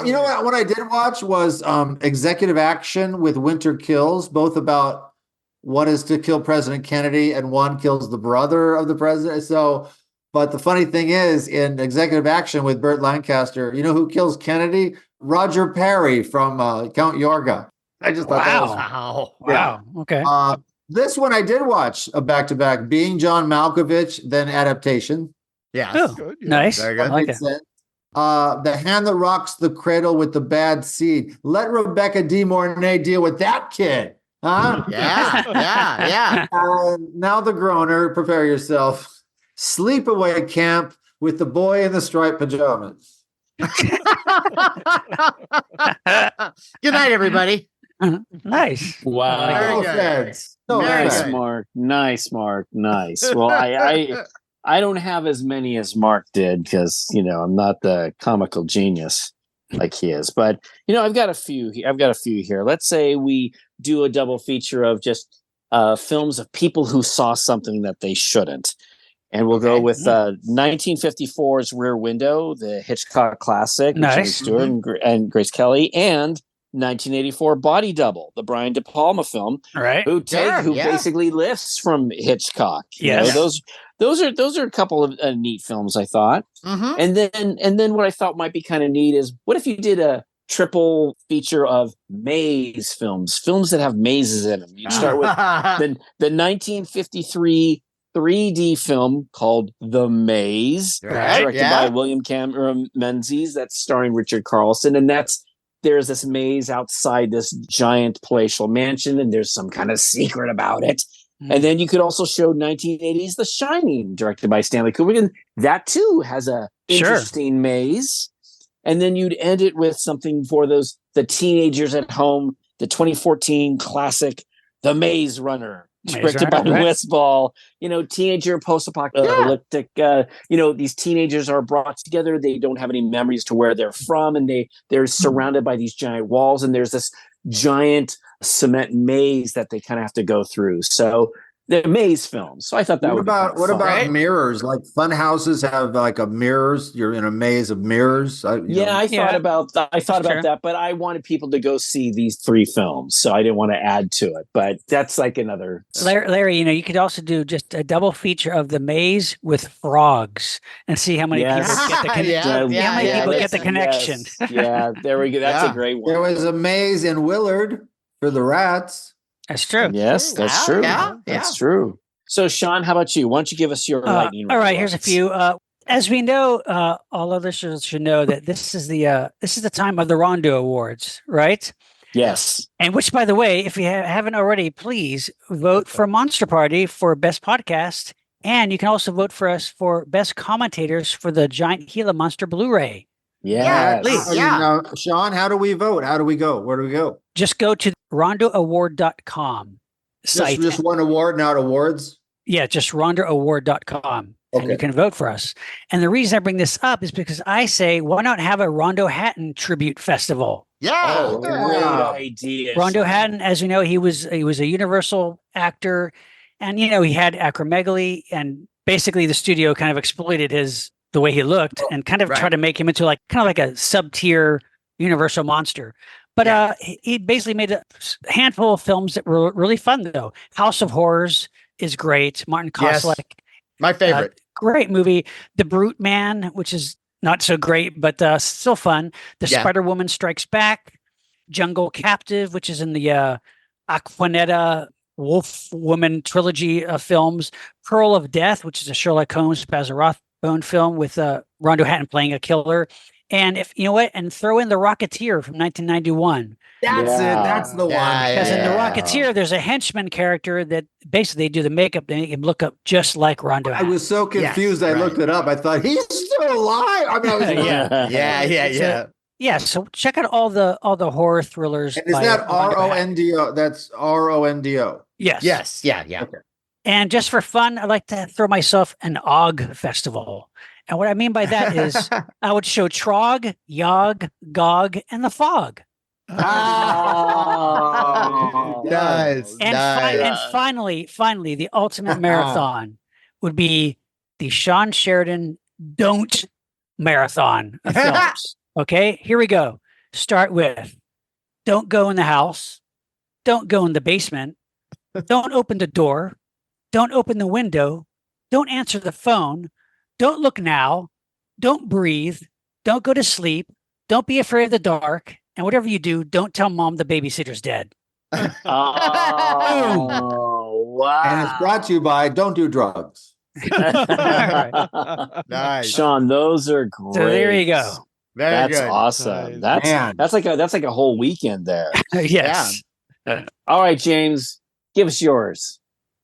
You know what I did watch was Executive Action with Winter Kills, both about one is to kill President Kennedy and one kills the brother of the president. So, but the funny thing is, in Executive Action with Burt Lancaster, you know who kills Kennedy? Roger Perry from Count Yorga. I just thought that was Wow. Wow. Okay. this one I did watch a back-to-back, Being John Malkovich, then Adaptation. Yes. Oh, Good, yeah. nice. Very I good. like Made it. sense. The Hand That Rocks the Cradle with the Bad Seed. Let Rebecca De Mornay deal with that kid. Huh? Yeah. Now the groaner, prepare yourself. Sleepaway Camp with the boy in the striped pajamas. Good night, everybody. Nice. Wow. I like Very No good. offense. No Very Nice, offense. good. Mark. Nice, Mark. Nice. Well, I don't have as many as Mark did because I'm not the comical genius like he is. But I've got a few. I've got a few here. Let's say we do a double feature of just films of people who saw something that they shouldn't, and we'll go with 1954's Rear Window, the Hitchcock classic, with Jimmy Nice. Stewart and Grace Kelly, and 1984 Body Double, the Brian De Palma film, All right. who Yeah. basically lifts from Hitchcock. Yes. Those are a couple of neat films, I thought. Mhm. And then what I thought might be kind of neat is, what if you did a triple feature of maze films that have mazes in them? You'd start with the 1953 3D film called The Maze, Right, directed yeah. by William Cameron Menzies. That's starring Richard Carlson, and there's this maze outside this giant palatial mansion, and there's some kind of secret about it. And then you could also show 1980s The Shining, directed by Stanley Kubrick, and that too has a interesting maze. And then you'd end it with something for the teenagers at home, the 2014 classic The Maze Runner, directed by Wes Ball. Teenager post-apocalyptic. These teenagers are brought together. They don't have any memories to where they're from, and they're surrounded by these giant walls, and there's this giant cement maze that they kind of have to go through. So they're maze films. So I thought that What about Right? mirrors? Like fun houses have like a mirrors. You're in a maze of mirrors. I thought about true. that, but I wanted people to go see these three films, so I didn't want to add to it. But that's like another. Larry, you could also do just a double feature of The Maze with frogs and see how many people get the connection. Yeah, how many people get the yes, connection. Yeah, there we go. That's Yeah. a great one. There was a maze in Willard for the rats. That's true. Yes, that's Yeah, true. yeah, That's true. So, Sean, how about you? Why don't you give us your lightning round? All right, here's a few. As we know, all other listeners should know that this is the time of the Rondo Awards, right? Yes. And which, by the way, if you haven't already, please vote for Monster Party for Best Podcast. And you can also vote for us for Best Commentators for the Giant Gila Monster Blu-ray. Yes. please. Now, Sean, how do we vote? How do we go? Where do we go? Just go to rondoaward.com site. Just one award, not awards. Yeah, just rondoaward.com. And you Okay. can vote for us. And the reason I bring this up is because I say, why not have a Rondo Hatton tribute festival? Yeah. Oh, great Yeah. idea. Rondo Sean. Hatton, as we know, he was a Universal actor, and he had acromegaly, and basically the studio kind of exploited the way he looked and kind of Right. tried to make him into like a sub-tier Universal monster. But he basically made a handful of films that were really fun, though. House of Horrors is great. Martin Yes. Kosleck, My favorite. great movie. The Brute Man, which is not so great, but still fun. The Yeah. Spider Woman Strikes Back. Jungle Captive, which is in the Aquanetta Wolf Woman trilogy of films. Pearl of Death, which is a Sherlock Holmes Basil Rathbone film with Rondo Hatton playing a killer. And if you know what, and throw in The Rocketeer from 1991. That's it. Yeah. That's the one. Yeah, Because in The yeah. Rocketeer, there's a henchman character that basically they do the makeup, they make him look up just like Rondo I Hatton. was so confused. Yes, I right. looked it up. I thought he's still alive. I mean, I was Yeah. Yeah. So Yeah, so check out all the horror thrillers. And is by that Wonder Hat. RONDO? That's RONDO. Yes. Yes. Yeah. Yeah. Okay. And just for fun, I like to throw myself an OG festival. And what I mean by that is I would show Trog, Yog, Gog, and the Fog. Oh, Nice. And, and finally, the ultimate marathon would be the Shawn Sheridan Don't Marathon of films. Okay, here we go. Start with Don't Go in the House. Don't Go in the Basement. Don't Open the Door. Don't Open the Window. Don't Answer the Phone. Don't Look Now. Don't Breathe. Don't Go to Sleep. Don't Be Afraid of the Dark. And whatever you do, don't tell mom the babysitter's dead. Oh, wow. And it's brought to you by Don't Do Drugs. Nice. Sean, those are great. So there you go. Very That's good. awesome. Man. That's like a whole weekend there. Yes. All right, James, give us yours.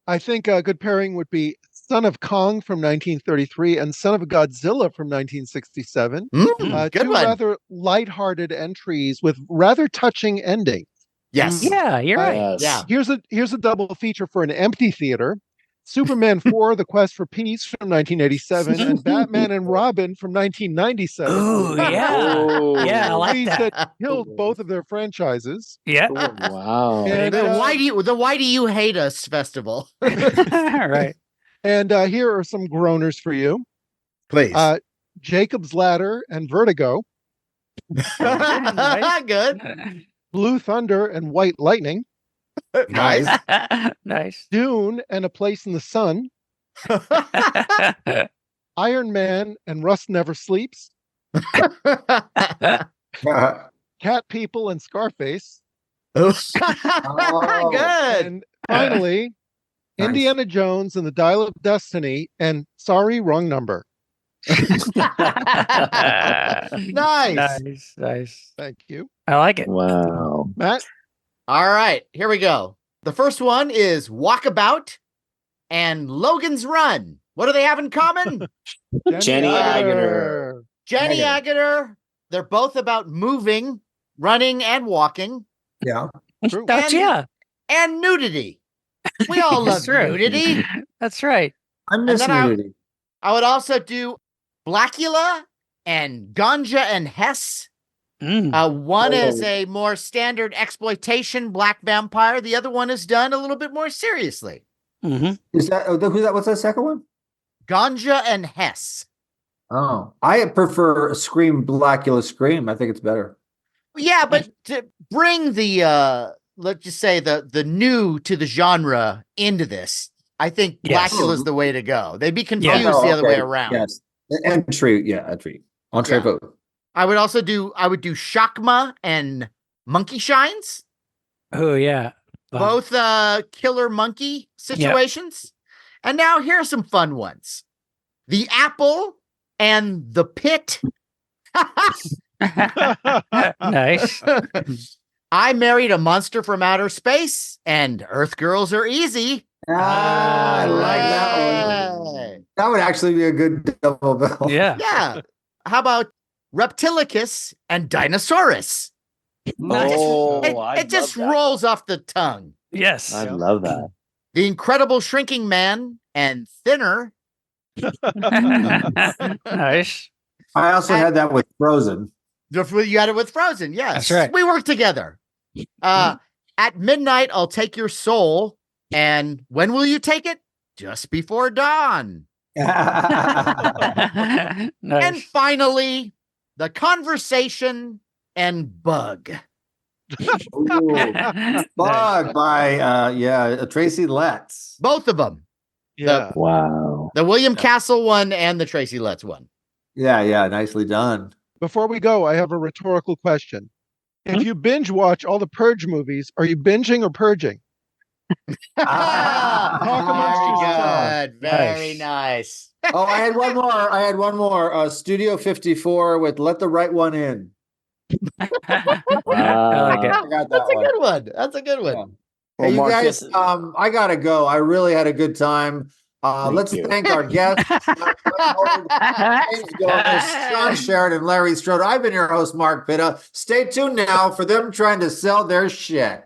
I think a good pairing would be Son of Kong from 1933 and Son of Godzilla from 1967. Good Two one. rather lighthearted entries with rather touching endings. Yes. Yeah, you're right. Yes. Yeah. Here's a double feature for an empty theater. Superman 4, The Quest for Peace from 1987 and Batman and Robin from 1997. Ooh, yeah. Ooh. Yeah, I like Movies that. killed both of their franchises. Yeah. Oh, wow. And, The Why Do You Hate Us festival? Right. And here are some groaners for you. Please. Jacob's Ladder and Vertigo, Nice. Good. Blue Thunder and White Lightning, Nice. Nice. Dune and A Place in the Sun, Iron Man and Rust Never Sleeps, Cat People and Scarface, Good. and finally, Nice. Indiana Jones and the Dial of Destiny and Sorry, Wrong Number. Nice. Nice. Thank you. I like it. Wow. Matt? All right, here we go. The first one is Walkabout and Logan's Run. What do they have in common? Jenny Agutter. Jenny Agutter. Agutter. They're both about moving, running, and walking, Yeah. True. That's and nudity. We all love That's true. nudity. That's right. I miss then I- nudity. I would also do Blackula and Ganja and Hess. One is a more standard exploitation black vampire. The other one is done a little bit more seriously. Is that who's that? What's that second one? Ganja and Hess. Oh, I prefer Scream, Blackula Scream. I think it's better. Yeah, but to bring the let's just say the new to the genre into this, I think Yes. Blackula's the way to go. They'd be confused Yeah. the other way around. Yes, entry. Yeah, entry. Entree Yeah. vote. I would do Shakma and Monkey Shines. Oh, yeah. Fun. Both killer monkey situations. And now here are some fun ones. The Apple and the Pit. Nice. I Married a Monster from Outer Space and Earth Girls Are Easy. I like that one. Hey. That would actually be a good double bill. Yeah. Yeah. How about Reptilicus and Dinosaurus? Nice. It just rolls off the tongue. Yes. I love that. The Incredible Shrinking Man and Thinner. Nice. I also had that with Frozen. You got it with Frozen. Yes. That's right. We work together. At midnight, I'll take your soul. And when will you take it? Just before dawn. And Nice. finally, The Conversation and Bug. Ooh. Bug by Tracy Letts. Both of them. Yeah. Wow. The William Castle one and the Tracy Letts one. Yeah, nicely done. Before we go, I have a rhetorical question. If you binge watch all the Purge movies, are you binging or purging? Talk amongst yourselves. Good. Very nice. Oh, I had one more. Studio 54 with Let the Right One In. I like it. I got that That's a one. good one. That's a good one. Yeah. Well, Hey, you Marcus, guys, I gotta go. I really had a good time. Let's you. thank our guests, Matt Weinhold, James GONIS, Shawn Sheridan, Larry Strode. I've been your host, Mark PITTA. Stay tuned now for them trying to sell their shit.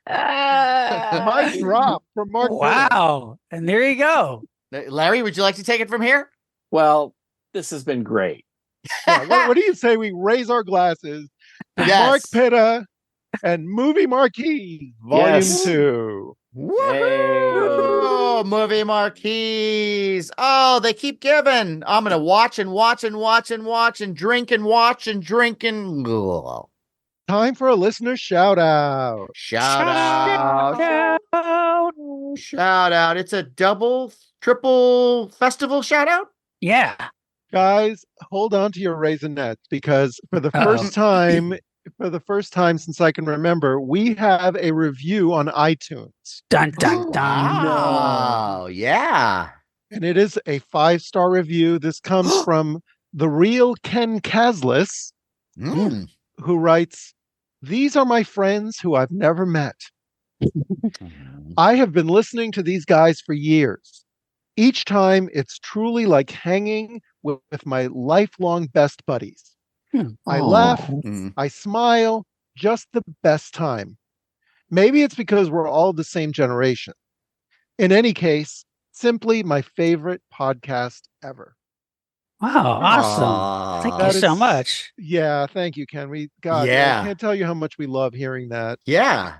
Mic drop from Mark PITTA. Wow. And there you go. Larry, would you like to take it from here? Well, this has been great. Yeah, what do you say we raise our glasses to Yes. Mark PITTA and Movie Marquee Volume Yes. 2? Woohoo! Movie marquees. Oh, they keep giving. I'm gonna watch and watch and watch and watch and drink and watch and drink and Time for a listener shout out. shout out. Shout out. It's a double, triple festival shout out. Yeah. Guys, hold on to your raisinets because for the first time since I can remember, we have a review on iTunes. Dun, dun, dun. Oh, yeah. And it is a 5-star review. This comes from the real Ken Caslis, Mm. who writes, "These are my friends who I've never met. I have been listening to these guys for years. Each time it's truly like hanging with my lifelong best buddies. I laugh, Mm. I smile, just the best time. Maybe it's because we're all the same generation. In any case, simply my favorite podcast ever." Wow. Awesome. Aw. Thank you That so is- much. Yeah, thank you, Ken. I Yeah. can't tell you how much we love hearing that. Yeah.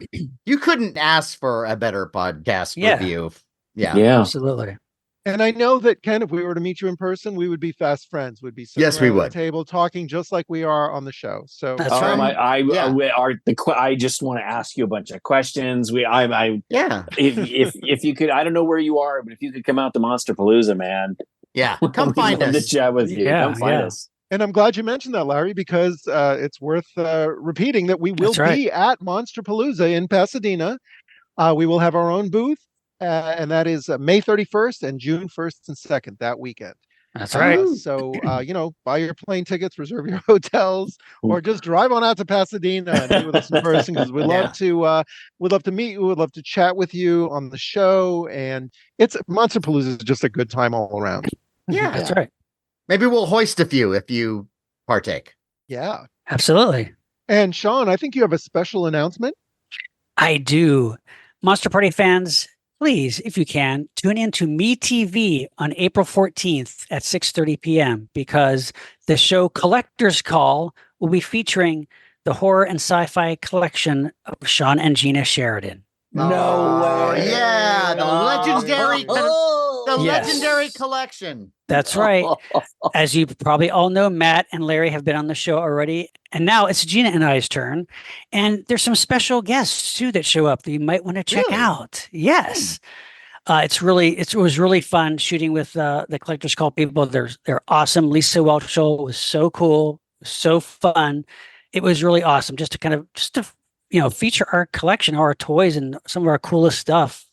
You couldn't ask for a better podcast Yeah. review. Yeah. Yeah. Absolutely. And I know that, Ken, if we were to meet you in person, we would be fast friends. We'd be sitting Yes, we around would. the table talking just like we are on the show. So That's right. I just want to ask you a bunch of questions. Yeah. If you could, I don't know where you are, but if you could come out to Monster Palooza, man, Yeah. Come we'd find love to us. chat with you. Yeah, Come find yeah. us. And I'm glad you mentioned that, Larry, because it's worth repeating that we will That's right. be at Monster Palooza in Pasadena. We will have our own booth, and that is May 31st and June 1st and 2nd, that weekend. That's right. So, buy your plane tickets, reserve your hotels, or just drive on out to Pasadena and meet with us in person because we'd love to meet you. We'd love to chat with you on the show. And Monster Palooza is just a good time all around. Yeah. That's right. Maybe we'll hoist a few if you partake. Yeah. Absolutely. And Shawn, I think you have a special announcement. I do. Monster Party fans, please, if you can, tune in to Me TV on April 14th at 6:30 p.m. because the show Collector's Call will be featuring the horror and sci-fi collection of Shawn and Gina Sheridan. No way. Yeah. The legendary. The Yes. legendary collection. That's right. As you probably all know, Matt and Larry have been on the show already. And now it's Gina and I's turn. And there's some special guests too that show up that you might want to check Really? out. Yes. It was really fun shooting with the Collector's Call people. They're awesome. Lisa Welchel was so cool, so fun. It was really awesome just to feature our collection, our toys, and some of our coolest stuff,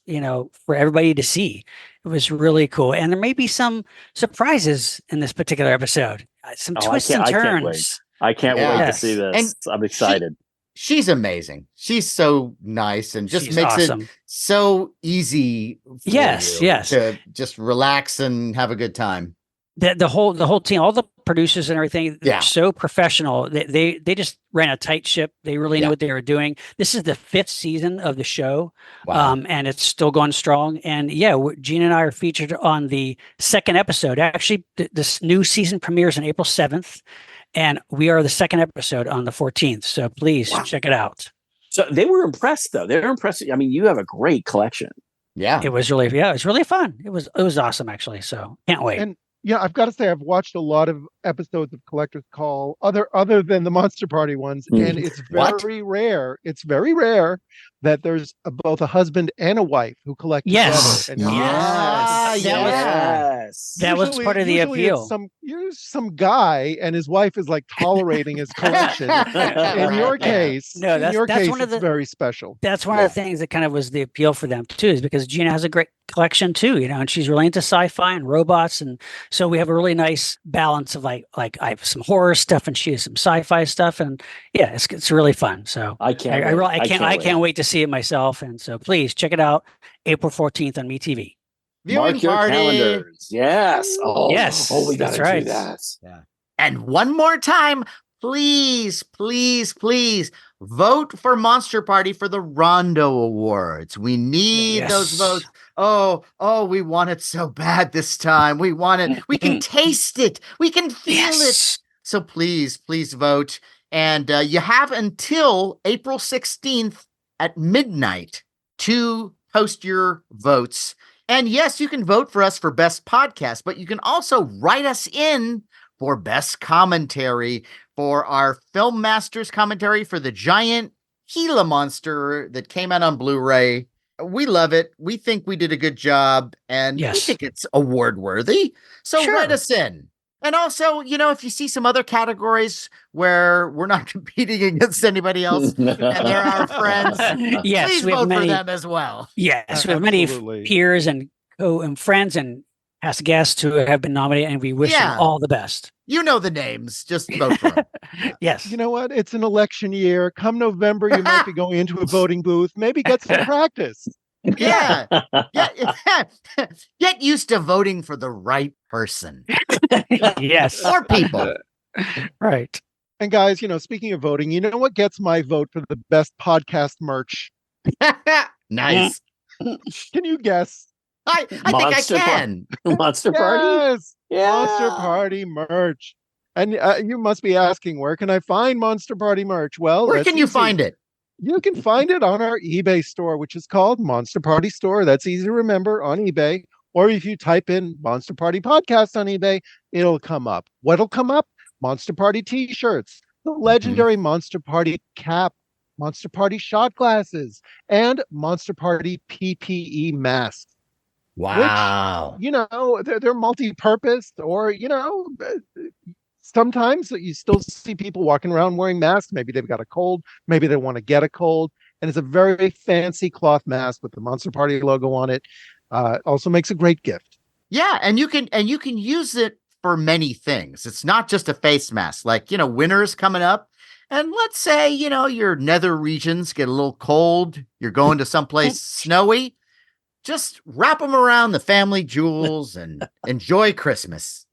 for everybody to see. It was really cool. And there may be some surprises in this particular episode. Some twists and I can't turns. wait. I can't wait to Yes. see this. And I'm excited. She's amazing. She's so nice and just She's makes awesome. it so easy for Yes, you yes. to just relax and have a good time. The whole team, all the producers and everything, they're Yeah. so professional. They just ran a tight ship. They really Yeah. knew what they were doing. This is the 5th season of the show, Wow. and it's still going strong. And yeah, Gina and I are featured on the 2nd episode. Actually, this new season premieres on April 7th, and we are the 2nd episode on the 14th. So please check it out. So they were impressed, though. They were impressed. I mean, you have a great collection. Yeah. It was really fun. It was awesome, actually. So can't wait. And yeah, I've got to say, I've watched a lot of episodes of Collector's Call, other than the Monster Party ones, and it's What? very rare. It's very rare that there's both a husband and a wife who collect Yes. together. And Yes. Yes. That was part of the usually appeal. It's some guy and his wife is like tolerating his collection. In your case, No, that's one of it's the- very special. That's one of the things that kind of was the appeal for them too, is because Gina has a great collection too, and she's really into sci-fi and robots, and so we have a really nice balance of like I have some horror stuff and she has some sci-fi stuff, and yeah, it's really fun. So I can't. I can't wait to see it myself. And so please check it out April 14th on MeTV. Viewing Mark your party. calendars. Yes. Oh, Yes, we that's gotta right. do that. Yeah. And one more time, please, please, please vote for Monster Party for the Rondo Awards. We need those Yes. votes. Oh, we want it so bad this time. We want it. We can taste it. We can feel it. So please, please vote. And you have until April 16th at midnight to post your votes. And yes, you can vote for us for best podcast, but you can also write us in for best commentary for our Film Masters commentary for the giant Gila monster that came out on Blu-ray. We love it. We think we did a good job, and we think it's award worthy. So write us in. And also, if you see some other categories where we're not competing against anybody else and they're our friends, please vote for them as well. Yes, we have many peers and friends and past guests who have been nominated, and we wish them all the best. You know the names. Just vote for them. Yes. You know what? It's an election year. Come November, you might be going into a voting booth. Maybe get some practice. Yeah. Get used to voting for the right person. Yes. Or people. Right. And guys, speaking of voting, you know what gets my vote for the best podcast merch? Nice. Can you guess? I think I can. Monster Party? Yes. Yeah. Monster Party merch. And you must be asking, where can I find Monster Party merch? Well, where can you find it? You can find it on our eBay store, which is called Monster Party Store. That's easy to remember on eBay. Or if you type in Monster Party Podcast on eBay, it'll come up. What'll come up? Monster Party t-shirts, the legendary Monster Party cap, Monster Party shot glasses, and Monster Party PPE masks. Wow. Which, they're multi-purpose, or, sometimes you still see people walking around wearing masks. Maybe they've got a cold. Maybe they want to get a cold. And it's a very fancy cloth mask with the Monster Party logo on it. Also makes a great gift. Yeah, and you can use it for many things. It's not just a face mask. Like, winter's coming up. And let's say, your nether regions get a little cold. You're going to someplace snowy. Just wrap them around the family jewels and enjoy Christmas.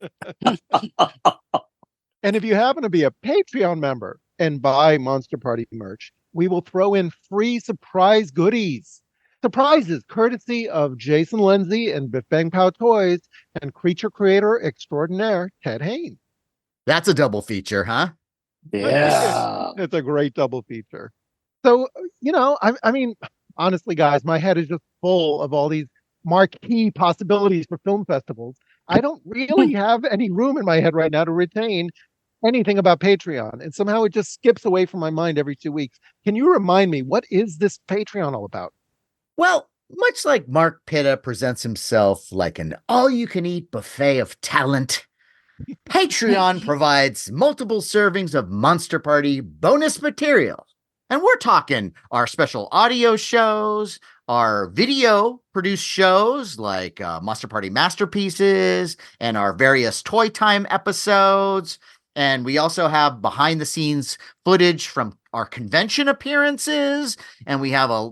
And if you happen to be a Patreon member and buy Monster Party merch, we will throw in free surprise goodies. Surprises courtesy of Jason Lindsay and Biff Bang Pow Toys and creature creator extraordinaire Ted Hain. That's a double feature, huh? Yeah. It's a great double feature. So, I mean, honestly, guys, my head is just full of all these marquee possibilities for film festivals. I don't really have any room in my head right now to retain anything about Patreon. And somehow it just skips away from my mind every 2 weeks. Can you remind me, what is this Patreon all about? Well, much like Mark Pitta presents himself like an all-you-can-eat buffet of talent, Patreon provides multiple servings of Monster Party bonus material. And we're talking our special audio shows, our video-produced shows like Monster Party Masterpieces, and our various Toy Time episodes. And we also have behind-the-scenes footage from our convention appearances. And we have a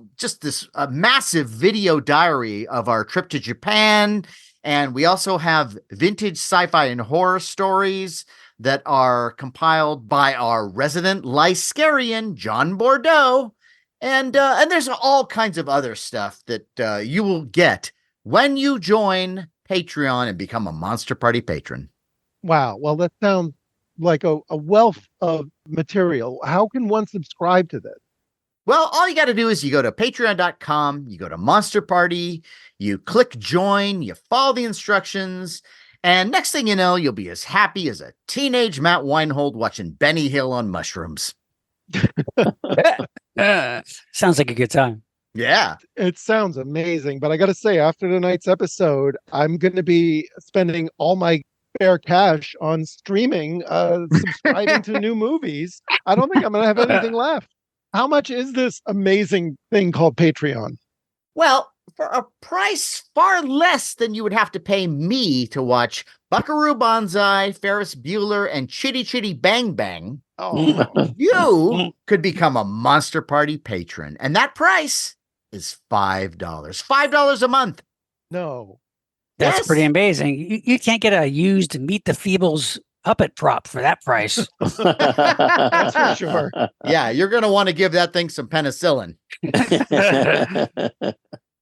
massive video diary of our trip to Japan. And we also have vintage sci-fi and horror stories that are compiled by our resident Lyscarian, John Bordeaux. And there's all kinds of other stuff that you will get when you join Patreon and become a Monster Party patron. Wow. Well, that sounds like a wealth of material. How can one subscribe to this? Well, all you got to do is you go to patreon.com, you go to Monster Party, you click join, you follow the instructions, and next thing you know, you'll be as happy as a teenage Matt Weinhold watching Benny Hill on mushrooms. Sounds like a good time. Yeah. It sounds amazing, but I got to say, after tonight's episode, I'm going to be spending all my spare cash on streaming, subscribing to new movies. I don't think I'm going to have anything left. How much is this amazing thing called Patreon? Well, for a price far less than you would have to pay me to watch Buckaroo Banzai, Ferris Bueller, and Chitty Chitty Bang Bang, Oh, you could become a Monster Party patron. And that price is $5. $5 a month. no. That's Yes. pretty amazing. You can't get a used Meet the Feebles puppet prop for that price. That's for sure. Yeah, you're going to want to give that thing some penicillin.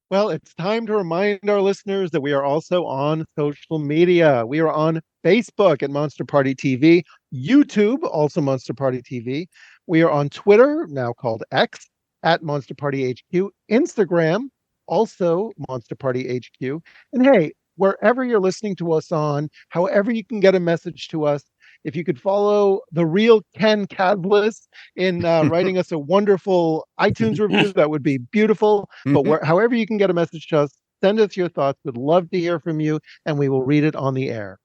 Well, it's time to remind our listeners that we are also on social media. We are on Facebook at Monster Party TV, YouTube, also Monster Party TV. We are on Twitter, now called X, at Monster Party HQ, Instagram, also Monster Party HQ. And hey, wherever you're listening to us on, however you can get a message to us, if you could follow the real Ken Cadlis in writing us a wonderful iTunes review, that would be beautiful. But however you can get a message to us, send us your thoughts. We'd love to hear from you, and we will read it on the air.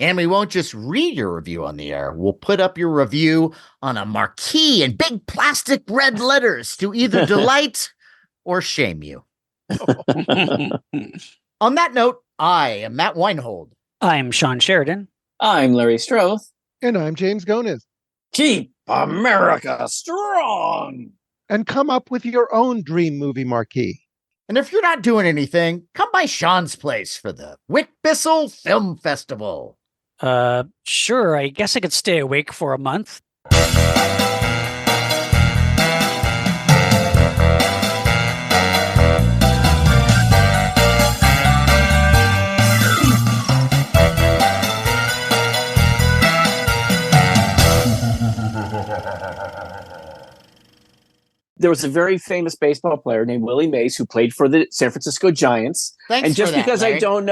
And we won't just read your review on the air. We'll put up your review on a marquee in big plastic red letters to either delight or shame you. On that note, I am Matt Weinhold. I'm Shawn Sheridan. I'm Larry Stroth. And I'm James Gonis. Keep America strong. And come up with your own dream movie marquee. And if you're not doing anything, come by Sean's place for the Wick Bissell Film Festival. Sure, I guess I could stay awake for a month. There was a very famous baseball player named Willie Mays who played for the San Francisco Giants. Thanks And just for that, because Larry. I don't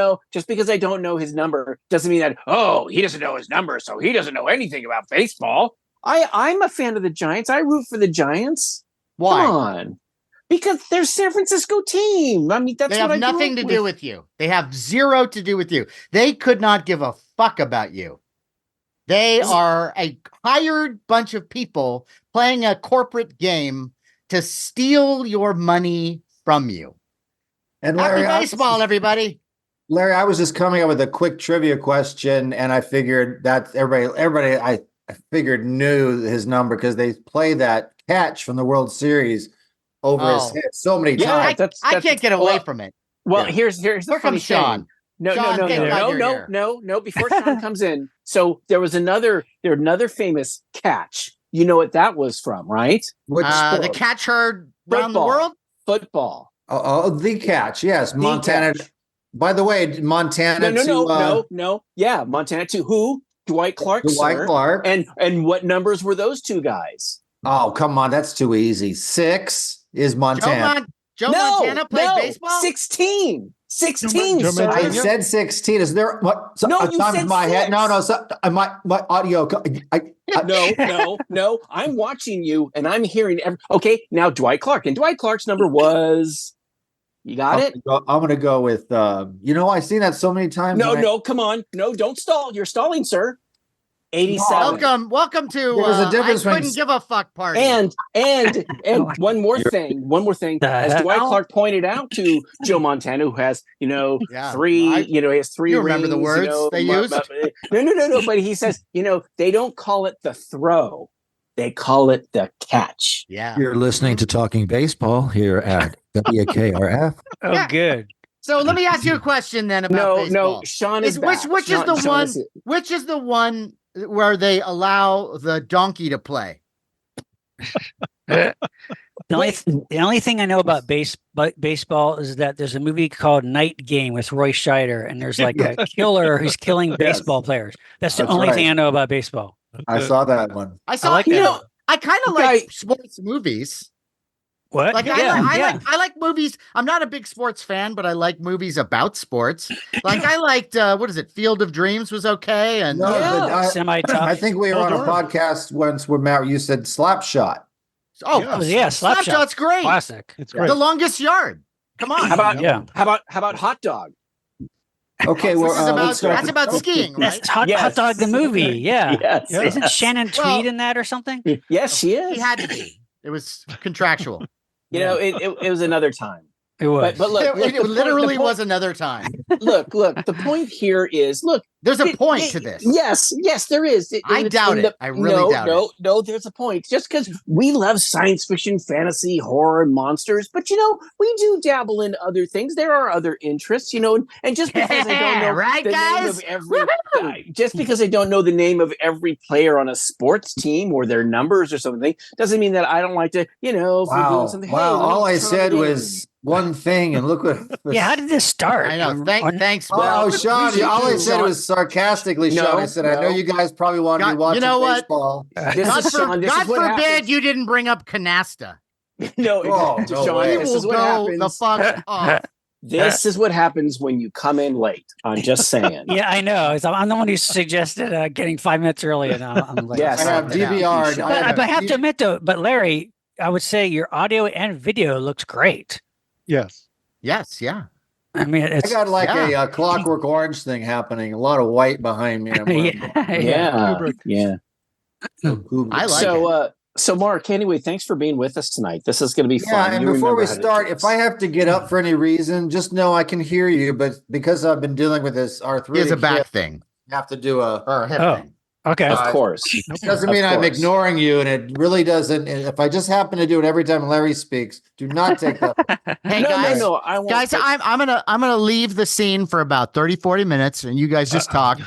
know his number doesn't mean that, oh, he doesn't know his number, so he doesn't know anything about baseball. I'm a fan of the Giants. I root for the Giants. Why? Come on. Because they're San Francisco team. I mean, that's They what have I nothing to do with you. They have zero to do with you. They could not give a fuck about you. They are a hired bunch of people playing a corporate game to steal your money from you. And Happy Larry, baseball, everybody. Larry, I was just coming up with a quick trivia question, and I figured that everybody, I figured knew his number because they play that catch from the World Series over his Oh. head so many Yeah, times. I can't get away from it. Well, Yeah. here's the Here funny comes Sean. thing. No, Sean, no, get no, out no, your no, ear. no. Before Sean comes in, so there was another famous catch. You know what that was from, right? Which The sport? catch heard around the Football. world. Football. The catch, yes, Montana. catch. By the way, Montana. No. Yeah, Montana too. Who? Dwight Clark, Dwight sir. Clark. And what numbers were those two guys? Oh, come on, that's too easy. 6 is Montana. Joe Montana played baseball? 16. 16, Joe sir. I Montana? said 16. Is there what? No, you times said my head. 6. No. So, my audio. No. I'm watching you and I'm hearing. Okay, now Dwight Clark. And Dwight Clark's number was. You got it? I'm gonna go with. I've seen that so many times. No, come on. No, don't stall. You're stalling, sir. 87. Welcome to There's a difference I couldn't between- give a fuck party. And one more thing. As Dwight Clark pointed out to Joe Montana, who has, Yeah, three, he has 3 you remember the rings, words they used? No. But he says, they don't call it the throw. They call it the catch. Yeah. You're listening to Talking Baseball here at WKRF. Oh, Yeah. good. So let me ask you a question then about baseball. No, Sean is back. Which is the Sean one? is- Which is the one where they allow the donkey to play? The only thing I know about baseball is that there's a movie called Night Game with Roy Scheider, and there's like a killer who's killing baseball players. That's the That's only right. thing I know about baseball. I saw that one. I saw. like you that. know, I kind of like sports movies. What? Like I like movies. I'm not a big sports fan, but I like movies about sports. Like I liked what is it? Field of Dreams was okay, and No, but I Semi-tough. think we were on a podcast once where Matt, you said slap shot. Slapshot's Slapshot's great. classic. It's great. The Longest Yard. Come on. How about Yeah. how about hot dog? Okay, well, that's about skiing, right? That's Hot Yes. Dog the movie. Yeah. Yes. Yeah. Isn't Shannon Tweed Well- in that or something? Yes, she is. He had to be. It was contractual. It was another time. It was. But look, It the point- literally the point- was another time. Look. The point here is, look, There's a point to this. Yes, there is. I doubt it. I really doubt it. No, there's a point. Just because we love science fiction, fantasy, horror, and monsters, but we do dabble in other things. There are other interests, and just because I don't know right, the name guys? of every, just because I don't know the name of every player on a sports team or their numbers or something, doesn't mean that I don't like to, if we're doing something. Hey, All I said was one thing, and look what. Yeah, how did this start? I know. Thanks. Oh, Sean, all I said was sarcastically, Sean. I said, I know you guys probably want to be watching baseball. God forbid you didn't bring up canasta. No, Sean, He this will is what go happens. the fuck off. This is what happens when you come in late. I'm just saying. Yeah, I know. I'm the one who suggested getting 5 minutes early, and I'm like, Yes, I have DVR. But I have to admit, though, but Larry, I would say your audio and video looks great. Yes. Yes, yeah. I mean, I got like a Clockwork Orange thing happening. A lot of white behind me. Yeah. I like it. So Mark, anyway, thanks for being with us tonight. This is going to be fun. Yeah, and before we start, if I have to get up for any reason, just know I can hear you. But because I've been dealing with this arthritic, He has a back thing. I have to do a hip thing. Okay. Of course. Doesn't mean I'm ignoring you, and it really doesn't. And if I just happen to do it every time Larry speaks, do not take that. Hey, No, I won't. guys, I'm gonna leave the scene for about 30-40 minutes, and you guys just talk.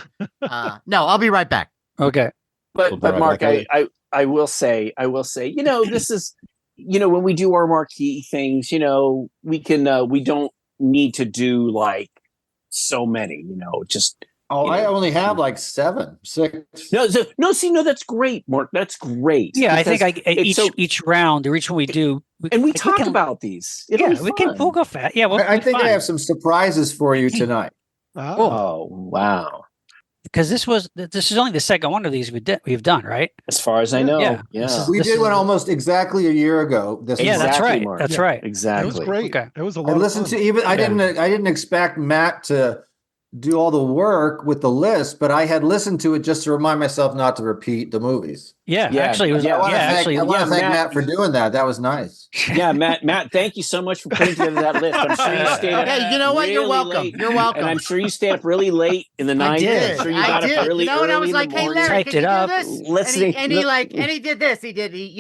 No, I'll be right back. Okay. But Mark, I will say, this is, when we do our marquee things, we don't need to do like so many, just. I only have like 7, 6. No, that's great, Mark. That's great. Yeah, I think each round or each one we do, and we talk about these. We'll go fast. Yeah, I think I have some surprises for you tonight. Oh, wow. Because this is only the second one of these we've done, right? As far as I know, yeah. We did one almost exactly a year ago. That's right. Mark. That's right. Exactly. It was great. Okay. It was a lot. I didn't expect Matt to do all the work with the list, but I had listened to it just to remind myself not to repeat the movies. Yeah. Actually, it was. I want to thank Matt for doing that. That was nice. Yeah, Matt, thank you so much for putting together that list. I'm sure you stayed up. Hey, you know what? You're welcome. Late, You're welcome. And I'm sure you stayed up really late in the night. I did. I'm sure you got up really early. And I was like, hey, Larry, typed can it you up. do this? Listening. And he did this. He did the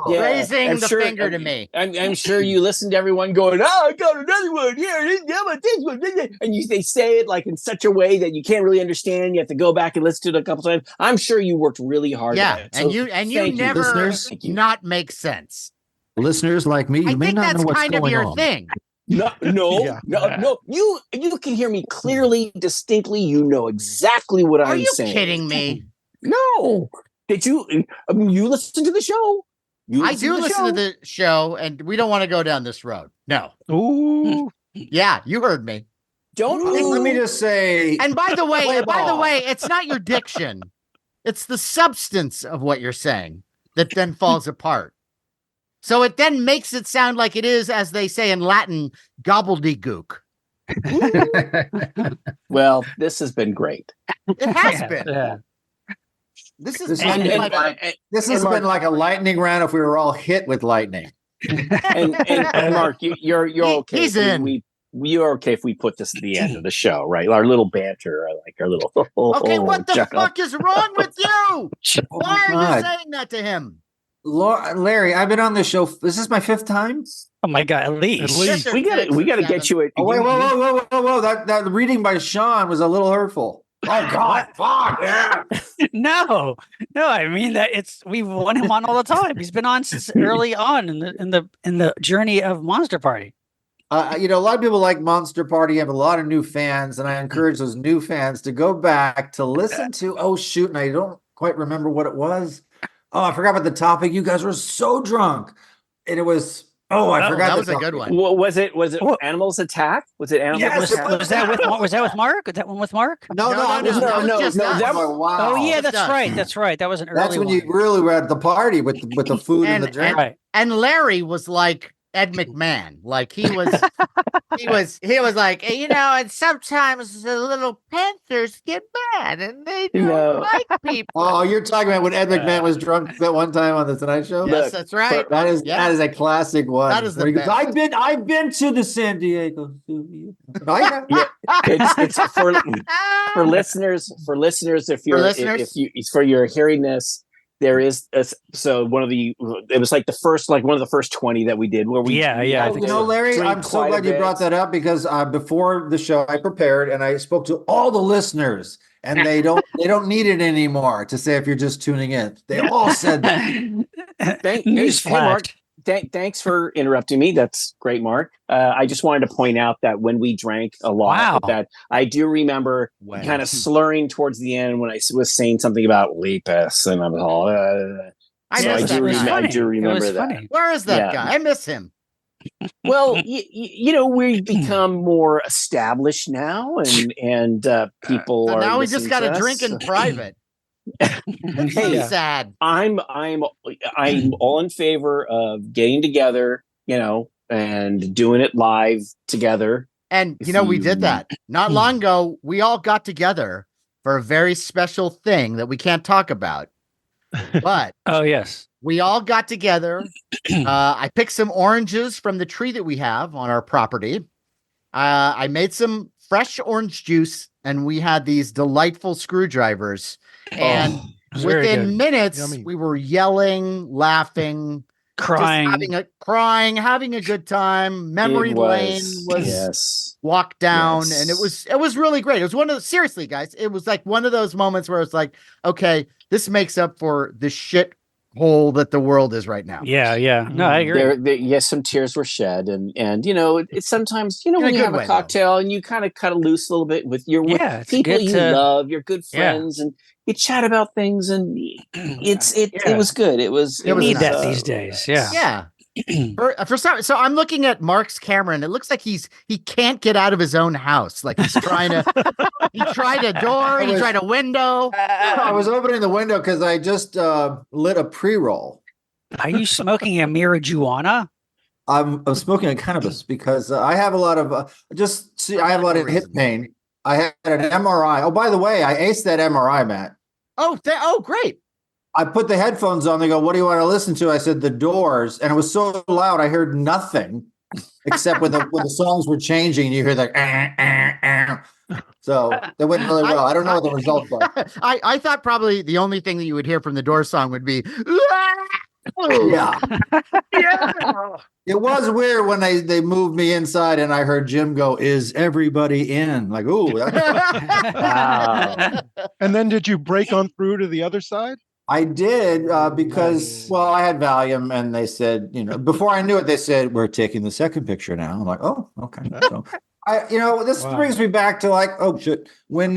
raising the finger to me. I'm sure you listened to everyone going, I got another one here. This one. And they say it like in such a way that you can't really understand. You have to go back and listen to it a couple times. I'm sure you worked really hard. Yeah, at it. and you never listeners. not make sense. Listeners like me, you I may think not that's know what's kind of going your on. thing. No. You can hear me clearly, distinctly. You know exactly what I'm saying. Are you kidding me? No. Did you? You listen to the show. I do listen to the show, and we don't want to go down this road. No. Ooh. Yeah, you heard me. Let me just say. And by the way, it's not your diction. It's the substance of what you're saying that then falls apart. So it then makes it sound like it is, as they say in Latin, gobbledygook. Well, this has been great. It has been. Yeah. This This is has been like a lightning round if we were all hit with lightning. And Mark, you're okay. He's in. You're okay if we put this at the end of the show, right? Our little banter, like our little. Okay, what the fuck is wrong with you? Why are God. you saying that to him? Larry, I've been on this show. Is this my 5th time? Oh my God! At least. We got to get you it. Oh, wait, whoa. That reading by Sean was a little hurtful. Oh God! Fuck yeah! No. I mean that we've won him on all the time. He's been on since early on in the journey of Monster Party. A lot of people like Monster Party, have a lot of new fans, and I encourage those new fans to go back to listen to. Oh shoot, and I don't quite remember what it was. Oh, I forgot about the topic. You guys were so drunk, and it was. Oh, I forgot. That was a good one. Was it Animals Attack? Was it Animals Yes, Attack? Was that with Mark? Was that one with Mark? No. Oh yeah, that's us. right. That's right. That was an early That's when one. you really were at the party with the food and the drink. Right. And Larry was like Ed McMahon. Like he was like, and sometimes the little Panthers get mad and they don't like people. Oh, you're talking about when Ed McMahon was drunk that one time on the Tonight Show? Yes, that's right. That is a classic one. That is the Where he goes, best. I've been to the San Diego studio. It's for listeners. For your hearing this, there is one of the 20 that we did where we Larry, I'm so glad you brought that up because before the show I prepared and I spoke to all the listeners and they don't need it anymore to say if you're just tuning in. They all said that. Hey, Mark, thanks for interrupting me. That's great, Mark. I just wanted to point out that when we drank a lot, that I do remember kind of slurring towards the end when I was saying something about Lepus, and I was all. I do remember that. Funny. Where is that guy? I miss him. Well, we've become more established now, and people are. Now we just got to us. drink in private. Hey, sad. I'm all in favor of getting together, and doing it live together. And we did that not long ago. We all got together for a very special thing that we can't talk about. But oh yes, we all got together. I picked some oranges from the tree that we have on our property. I made some fresh orange juice, and we had these delightful screwdrivers. And within minutes, we were yelling, laughing, crying, having a good time. Memory lane was walked down, and it was really great. It was one of seriously, guys. It was like one of those moments where it's like, okay, this makes up for the shit hole that the world is right now. Yeah. No, I agree. Yes, some tears were shed, and it's sometimes when you have a cocktail and you kind of cut loose a little bit with people you love, your good friends, and you chat about things, and it was good. It was need that these days. Yeah. So I'm looking at Mark's camera, and it looks like he can't get out of his own house. Like he tried a door, he tried a window. I was opening the window because I just lit a pre-roll. Are you smoking a marijuana? I'm smoking a cannabis because I have a lot of I have a lot of hip pain. I had an MRI. Oh, by the way, I aced that MRI, Matt. Oh, great. I put the headphones on. They go, "What do you want to listen to?" I said, "The Doors," and it was so loud I heard nothing except when the songs were changing. You hear that. So that went really well. I don't know what the result was. I thought probably the only thing that you would hear from the Doors song would be. Yeah. It was weird when they moved me inside and I heard Jim go, "Is everybody in?" Like, ooh. Wow. And then did you break on through to the other side? I did because, I had Valium and they said, before I knew it, they said, "We're taking the second picture now." I'm like, oh, okay. So this brings me back to like, oh shit. When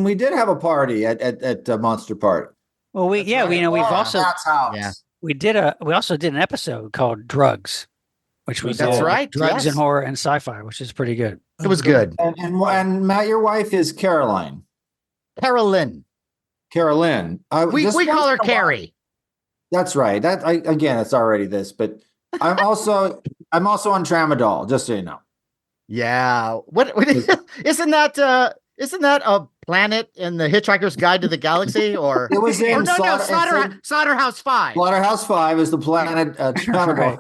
we did have a party at Monster Party. Well, we've also house. We also did an episode called Drugs, which was drugs and horror and sci-fi, which is pretty good. It was good. And Matt, your wife is Carolyn. Carolyn. We call her Carrie. That's right. It's already this, but I'm also on Tramadol, just so you know. Yeah. What isn't that a planet in the Hitchhiker's Guide to the Galaxy? Or it was in Slaughterhouse 5. Slaughterhouse 5 is the planet Tramadol.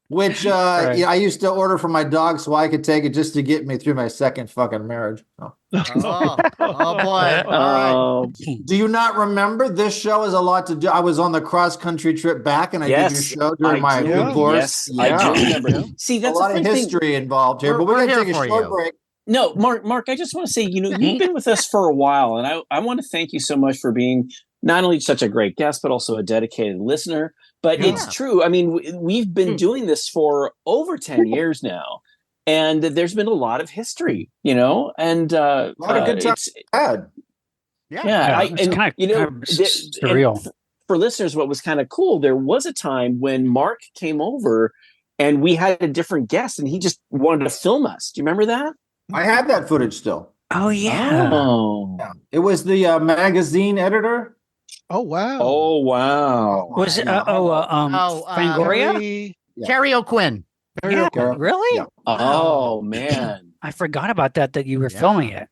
Which I used to order for my dog so I could take it just to get me through my second fucking marriage. Oh boy. All right. Do you not remember? This show has a lot to do. I was on the cross-country trip back and I did your show during my divorce. Yes, I do remember. See, that's a lot of history involved here, but we're going to take a short break. No, Mark, I just want to say, you've been with us for a while, and I want to thank you so much for being not only such a great guest, but also a dedicated listener. But it's true. I mean, we've been doing this for over 10 years now, and there's been a lot of history, and a lot of good times. Surreal. For listeners, what was kind of cool, there was a time when Mark came over and we had a different guest and he just wanted to film us. Do you remember that? I have that footage still. Oh, yeah. Oh. It was the magazine editor. Oh, wow. Oh, wow. Was it Fangoria? Carrie O'Quinn. Yeah, Carol. really? Yeah. Oh man. I forgot about that you were Yeah. filming it.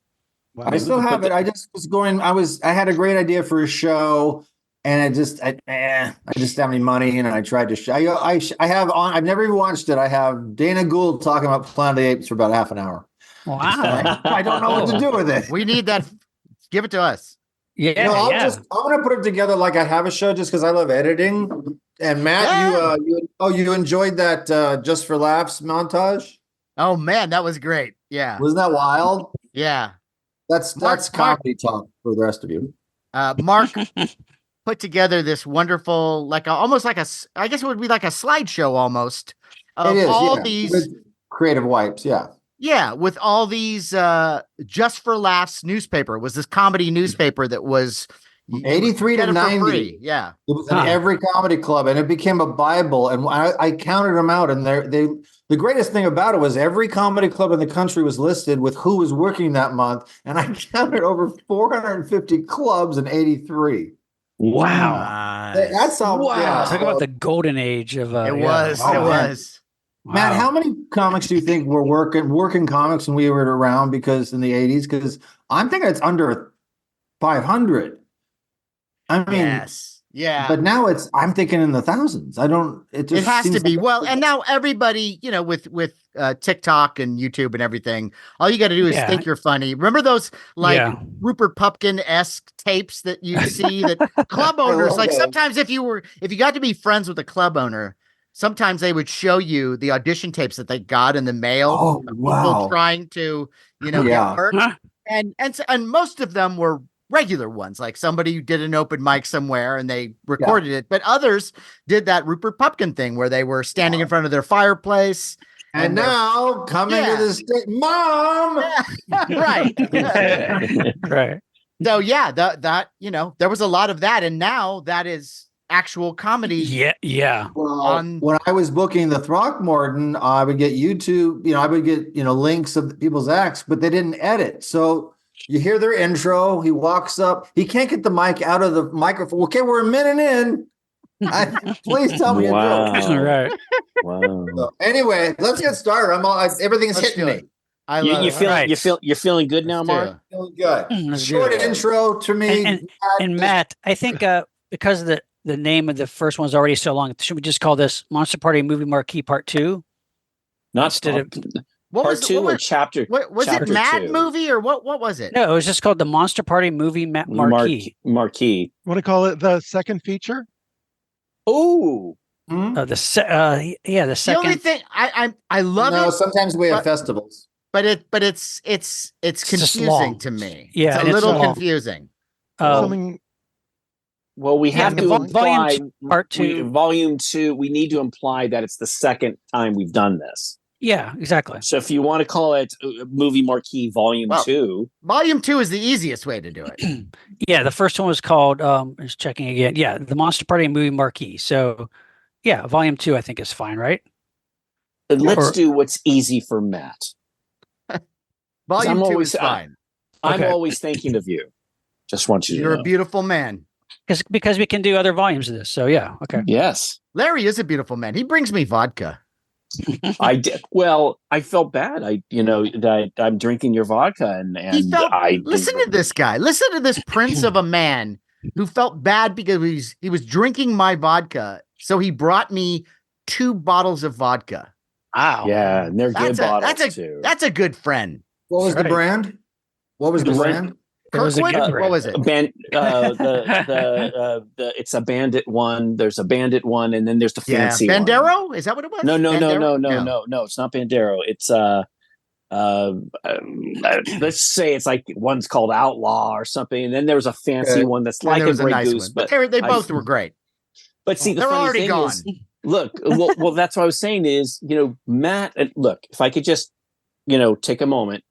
Wow. I still have it. I just was going. I had a great idea for a show, and I just didn't have any money, and I tried to. I have on. I've never even watched it. I have Dana Gould talking about Planet of the Apes for about half an hour. Wow. I don't know what to do with it. We need that. Give it to us. Yeah, No, yeah. I'm gonna put it together like I have a show just because I love editing. And Matt, you enjoyed that Just for Laughs montage? Oh man, that was great. Yeah. Wasn't that wild? Yeah. That's Mark- comedy talk for the rest of you. Mark put together this wonderful, almost like I guess it would be like a slideshow almost of It is, all yeah. these. With creative wipes, yeah. Yeah, with all these Just for Laughs newspaper. It was this comedy newspaper that was 83 to get it for 90. free. Yeah. It was in every comedy club, and it became a Bible. And I counted them out, and the greatest thing about it was every comedy club in the country was listed with who was working that month, and I counted over 450 clubs in 83. Wow. That's how. Wow. Yeah. Talk about the golden age of It was. Oh, it man. was. Matt, how many comics do you think were working comics when we were around? Because in the 80s, because I'm thinking it's under 500. I mean, Yes. Yeah. but now I'm thinking in the thousands. It has to seems be. like- Well, and now everybody, with TikTok and YouTube and everything, all you got to do is Yeah. think you're funny. Remember those Yeah. Rupert Pupkin-esque tapes that you see that club owners, love like those. sometimes if you got to be friends with a club owner, sometimes they would show you the audition tapes that they got in the mail. Oh, of people wow. trying to, Yeah. get work. Huh? And most of them were regular ones, like somebody who did an open mic somewhere and they recorded it, but others did that Rupert Pupkin thing where they were standing in front of their fireplace. And now coming Yeah. to the state, Mom. Right. Right. So yeah, that there was a lot of that, and now that is actual comedy. Yeah. Yeah. Well, when I was booking the Throckmorton, I would get YouTube, I would get, links of people's acts, but they didn't edit. So you hear their intro, he walks up, he can't get the mic out of the microphone. Okay, we're a minute in. Please tell me a joke. Right. Wow. So anyway, let's get started. Everything's Let's hitting do me. it. I love it. Right. You're feeling good now, Let's do Mark? it. Feeling good. Let's do Short it. intro to me. And Matt, I think because the name of the first one's already so long, should we just call this Monster Party Movie Marquee Part 2? Not Instead of- What part was two or chapter? What was chapter it? Mad 2? movie or what? What was it? No, it was just called the Monster Party Movie Marquee. Marquee. Want to call it the second feature? Oh, Hmm? The The second. only thing I love No, it, sometimes we have but- festivals. but it's just confusing long. to me. Yeah, it's a it's little long. confusing. Something well, we Yeah, have the to volume imply part 2. volume 2. We need to imply that it's the second time we've done this. Yeah, exactly. So if you want to call it Movie Marquee Volume Well, 2, Volume 2 is the easiest way to do it. Yeah, the first one was called just checking again. Yeah, the Monster Party Movie Marquee. So yeah, volume 2 I think is fine, right? let's Or- do what's easy for Matt. Volume 2 always- is fine. I'm Okay. always thinking of you. Just want you to You're know. a beautiful man. Because we can do other volumes of this. So yeah, okay. Yes, Larry is a beautiful man. He brings me vodka. I did. Well, I felt bad. That I'm drinking your vodka, and Listen to this guy. Listen to this prince of a man who felt bad because he was drinking my vodka. So he brought me 2 bottles of vodka. Wow. Yeah, and they're good bottles that's too. That's a good friend. What was Right. the brand? What was the The brand? It was a Kirkwood? good What brand. was it? It's a bandit one. There's a bandit one, and then there's the Yeah, fancy one. Bandero? Is that what it was? No. Bandero? No. It's not Bandero. It's let's say it's like one's called Outlaw or something, and then there's a fancy Okay. one that's And like there a was Grey nice Goose, one. but They both were great. see, the They're funny already thing gone. is, look, well, that's what I was saying is, Matt. Look, if I could just, take a moment,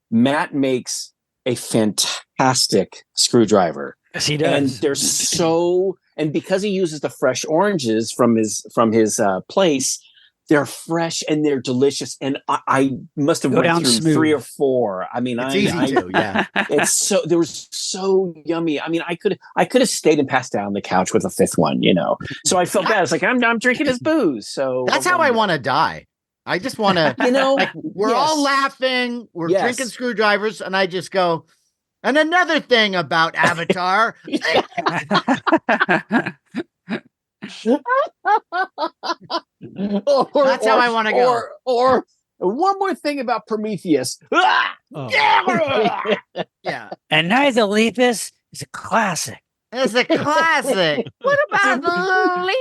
Matt makes a fantastic screwdriver. Yes, he And does. they're and because he uses the fresh oranges from his place, they're fresh and they're delicious. And I must have Go went down through smooth. 3 or 4. I mean, It's easy to, yeah. they were so yummy. I mean, I could have stayed and passed down the couch with a 5th one, So I felt bad. It's like I'm drinking his booze. So That's how I want to die. I just want to, like, we're all laughing, we're drinking screwdrivers, and I just go, and another thing about Avatar. That's how I want to go. Or one more thing about Prometheus. Ah! Yeah. And Night of the Lepus is a classic. It's a classic. What about the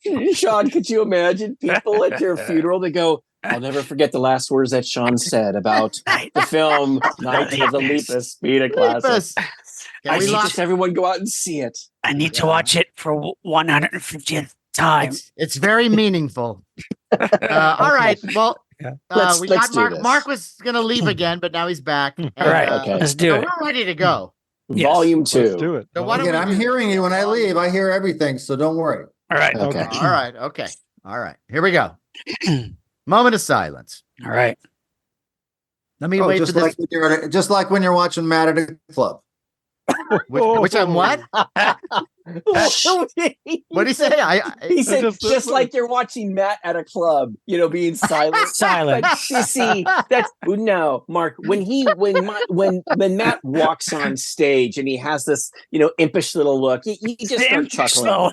Lepus? Sean, could you imagine people at your funeral that go, I'll never forget the last words that Sean said about the film Night of the Lepus being a classic. Yeah, I suggest everyone go out and see it. I need to watch it for 150th time. It's very meaningful. All right. Well, Let's got do Mark. this. Mark was going to leave again, but now he's back. All right. Okay. Let's do it. We're ready to go. Yes. Volume 2. Let's do it. So why don't Again, we I'm hearing you when I leave. I hear everything, so don't worry. All right. Okay. All right. Okay. All right. Here we go. Moment of silence. All right. Let me wait for just this. like when you're just like when you're watching Matt at a club. Which I'm what? What did he say? He said, just like you're watching Matt at a club, being silent. Silent. You see, that's no, Mark. When Matt walks on stage and he has this, impish little look, you just start chuckling.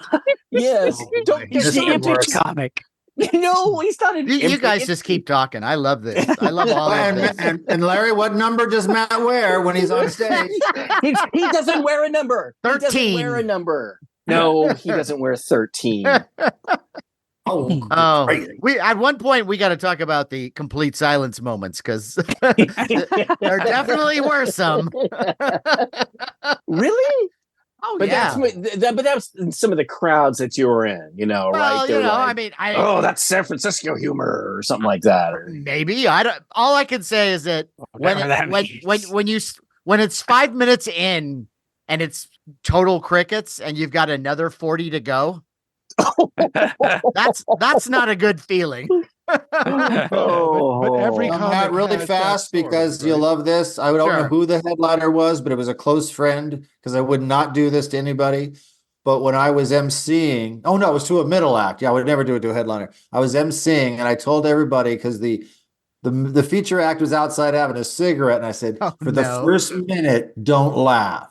Yes, He's the image comic. No, he's not an You guys just keep talking. I love this. I love all of this. And Larry, what number does Matt wear when he's on stage? he doesn't wear a number. 13. He doesn't wear a number. No, he doesn't wear 13. Oh, we at one point we got to talk about the complete silence moments because there definitely were some. Really? Oh, but yeah. but that was in some of the crowds that you were in, right? They're Like, I mean, that's San Francisco humor or something like that. Or maybe I don't. All I can say is that when it's 5 minutes in and it's total crickets and you've got another 40 to go, that's not a good feeling. But every I'm comic not really has that fast story, because you right? love this. I don't know Sure. who the headliner was, but it was a close friend because I would not do this to anybody. But when I was emceeing, it was to a middle act. Yeah, I would never do it to a headliner. I was emceeing and I told everybody because the feature act was outside having a cigarette, and I said, for the first minute, don't laugh.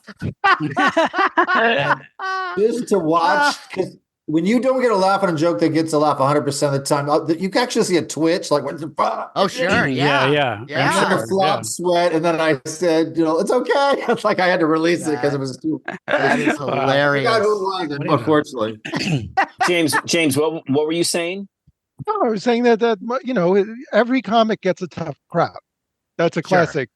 Just to watch, because when you don't get a laugh on a joke that gets a laugh 100% of the time, you can actually see a twitch, like, what the fuck? Oh, sure. Yeah. And then a flop sweat, and then I said, it's okay. It's like I had to release it because it was too. That is hilarious. I forgot who it was, unfortunately. James, what were you saying? No, I was saying that every comic gets a tough crowd. That's a classic,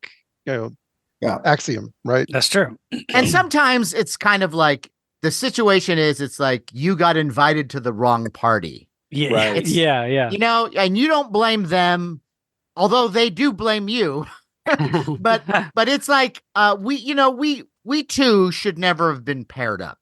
axiom, right? That's true. And sometimes it's kind of like the situation is it's like you got invited to the wrong party. Yeah. Right. Yeah. And you don't blame them, although they do blame you. but it's like we two should never have been paired up.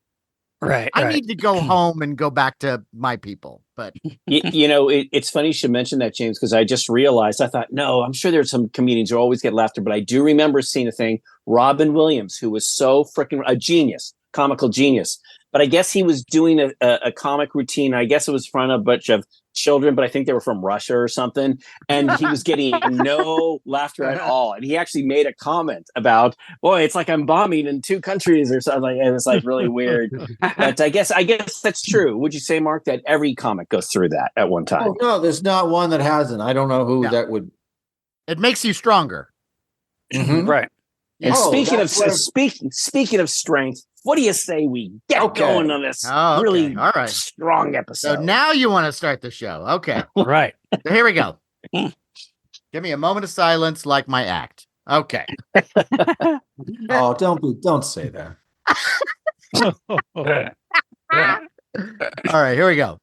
Right. I need to go home and go back to my people. But it's funny you should mention that, James, because I just realized, I thought, no, I'm sure there's some comedians who always get laughter, but I do remember seeing a thing, Robin Williams, who was so freaking a genius, comical genius. But I guess he was doing a comic routine. I guess it was in front of a bunch of children, but I think they were from Russia or something. And he was getting no laughter at all. And he actually made a comment about, boy, it's like I'm bombing in 2 countries or something. And it's like really weird. But I guess that's true. Would you say, Mark, that every comic goes through that at one time? Oh, no, there's not one that hasn't. I don't know who that would. it makes you stronger. Mhm. Right. And speaking of that's speaking of strength, what do you say we get going on this really All right. strong episode? So now you want to start the show. Okay. Right. So here we go. Give me a moment of silence like my act. Okay. Oh, don't say that. All right, here we go.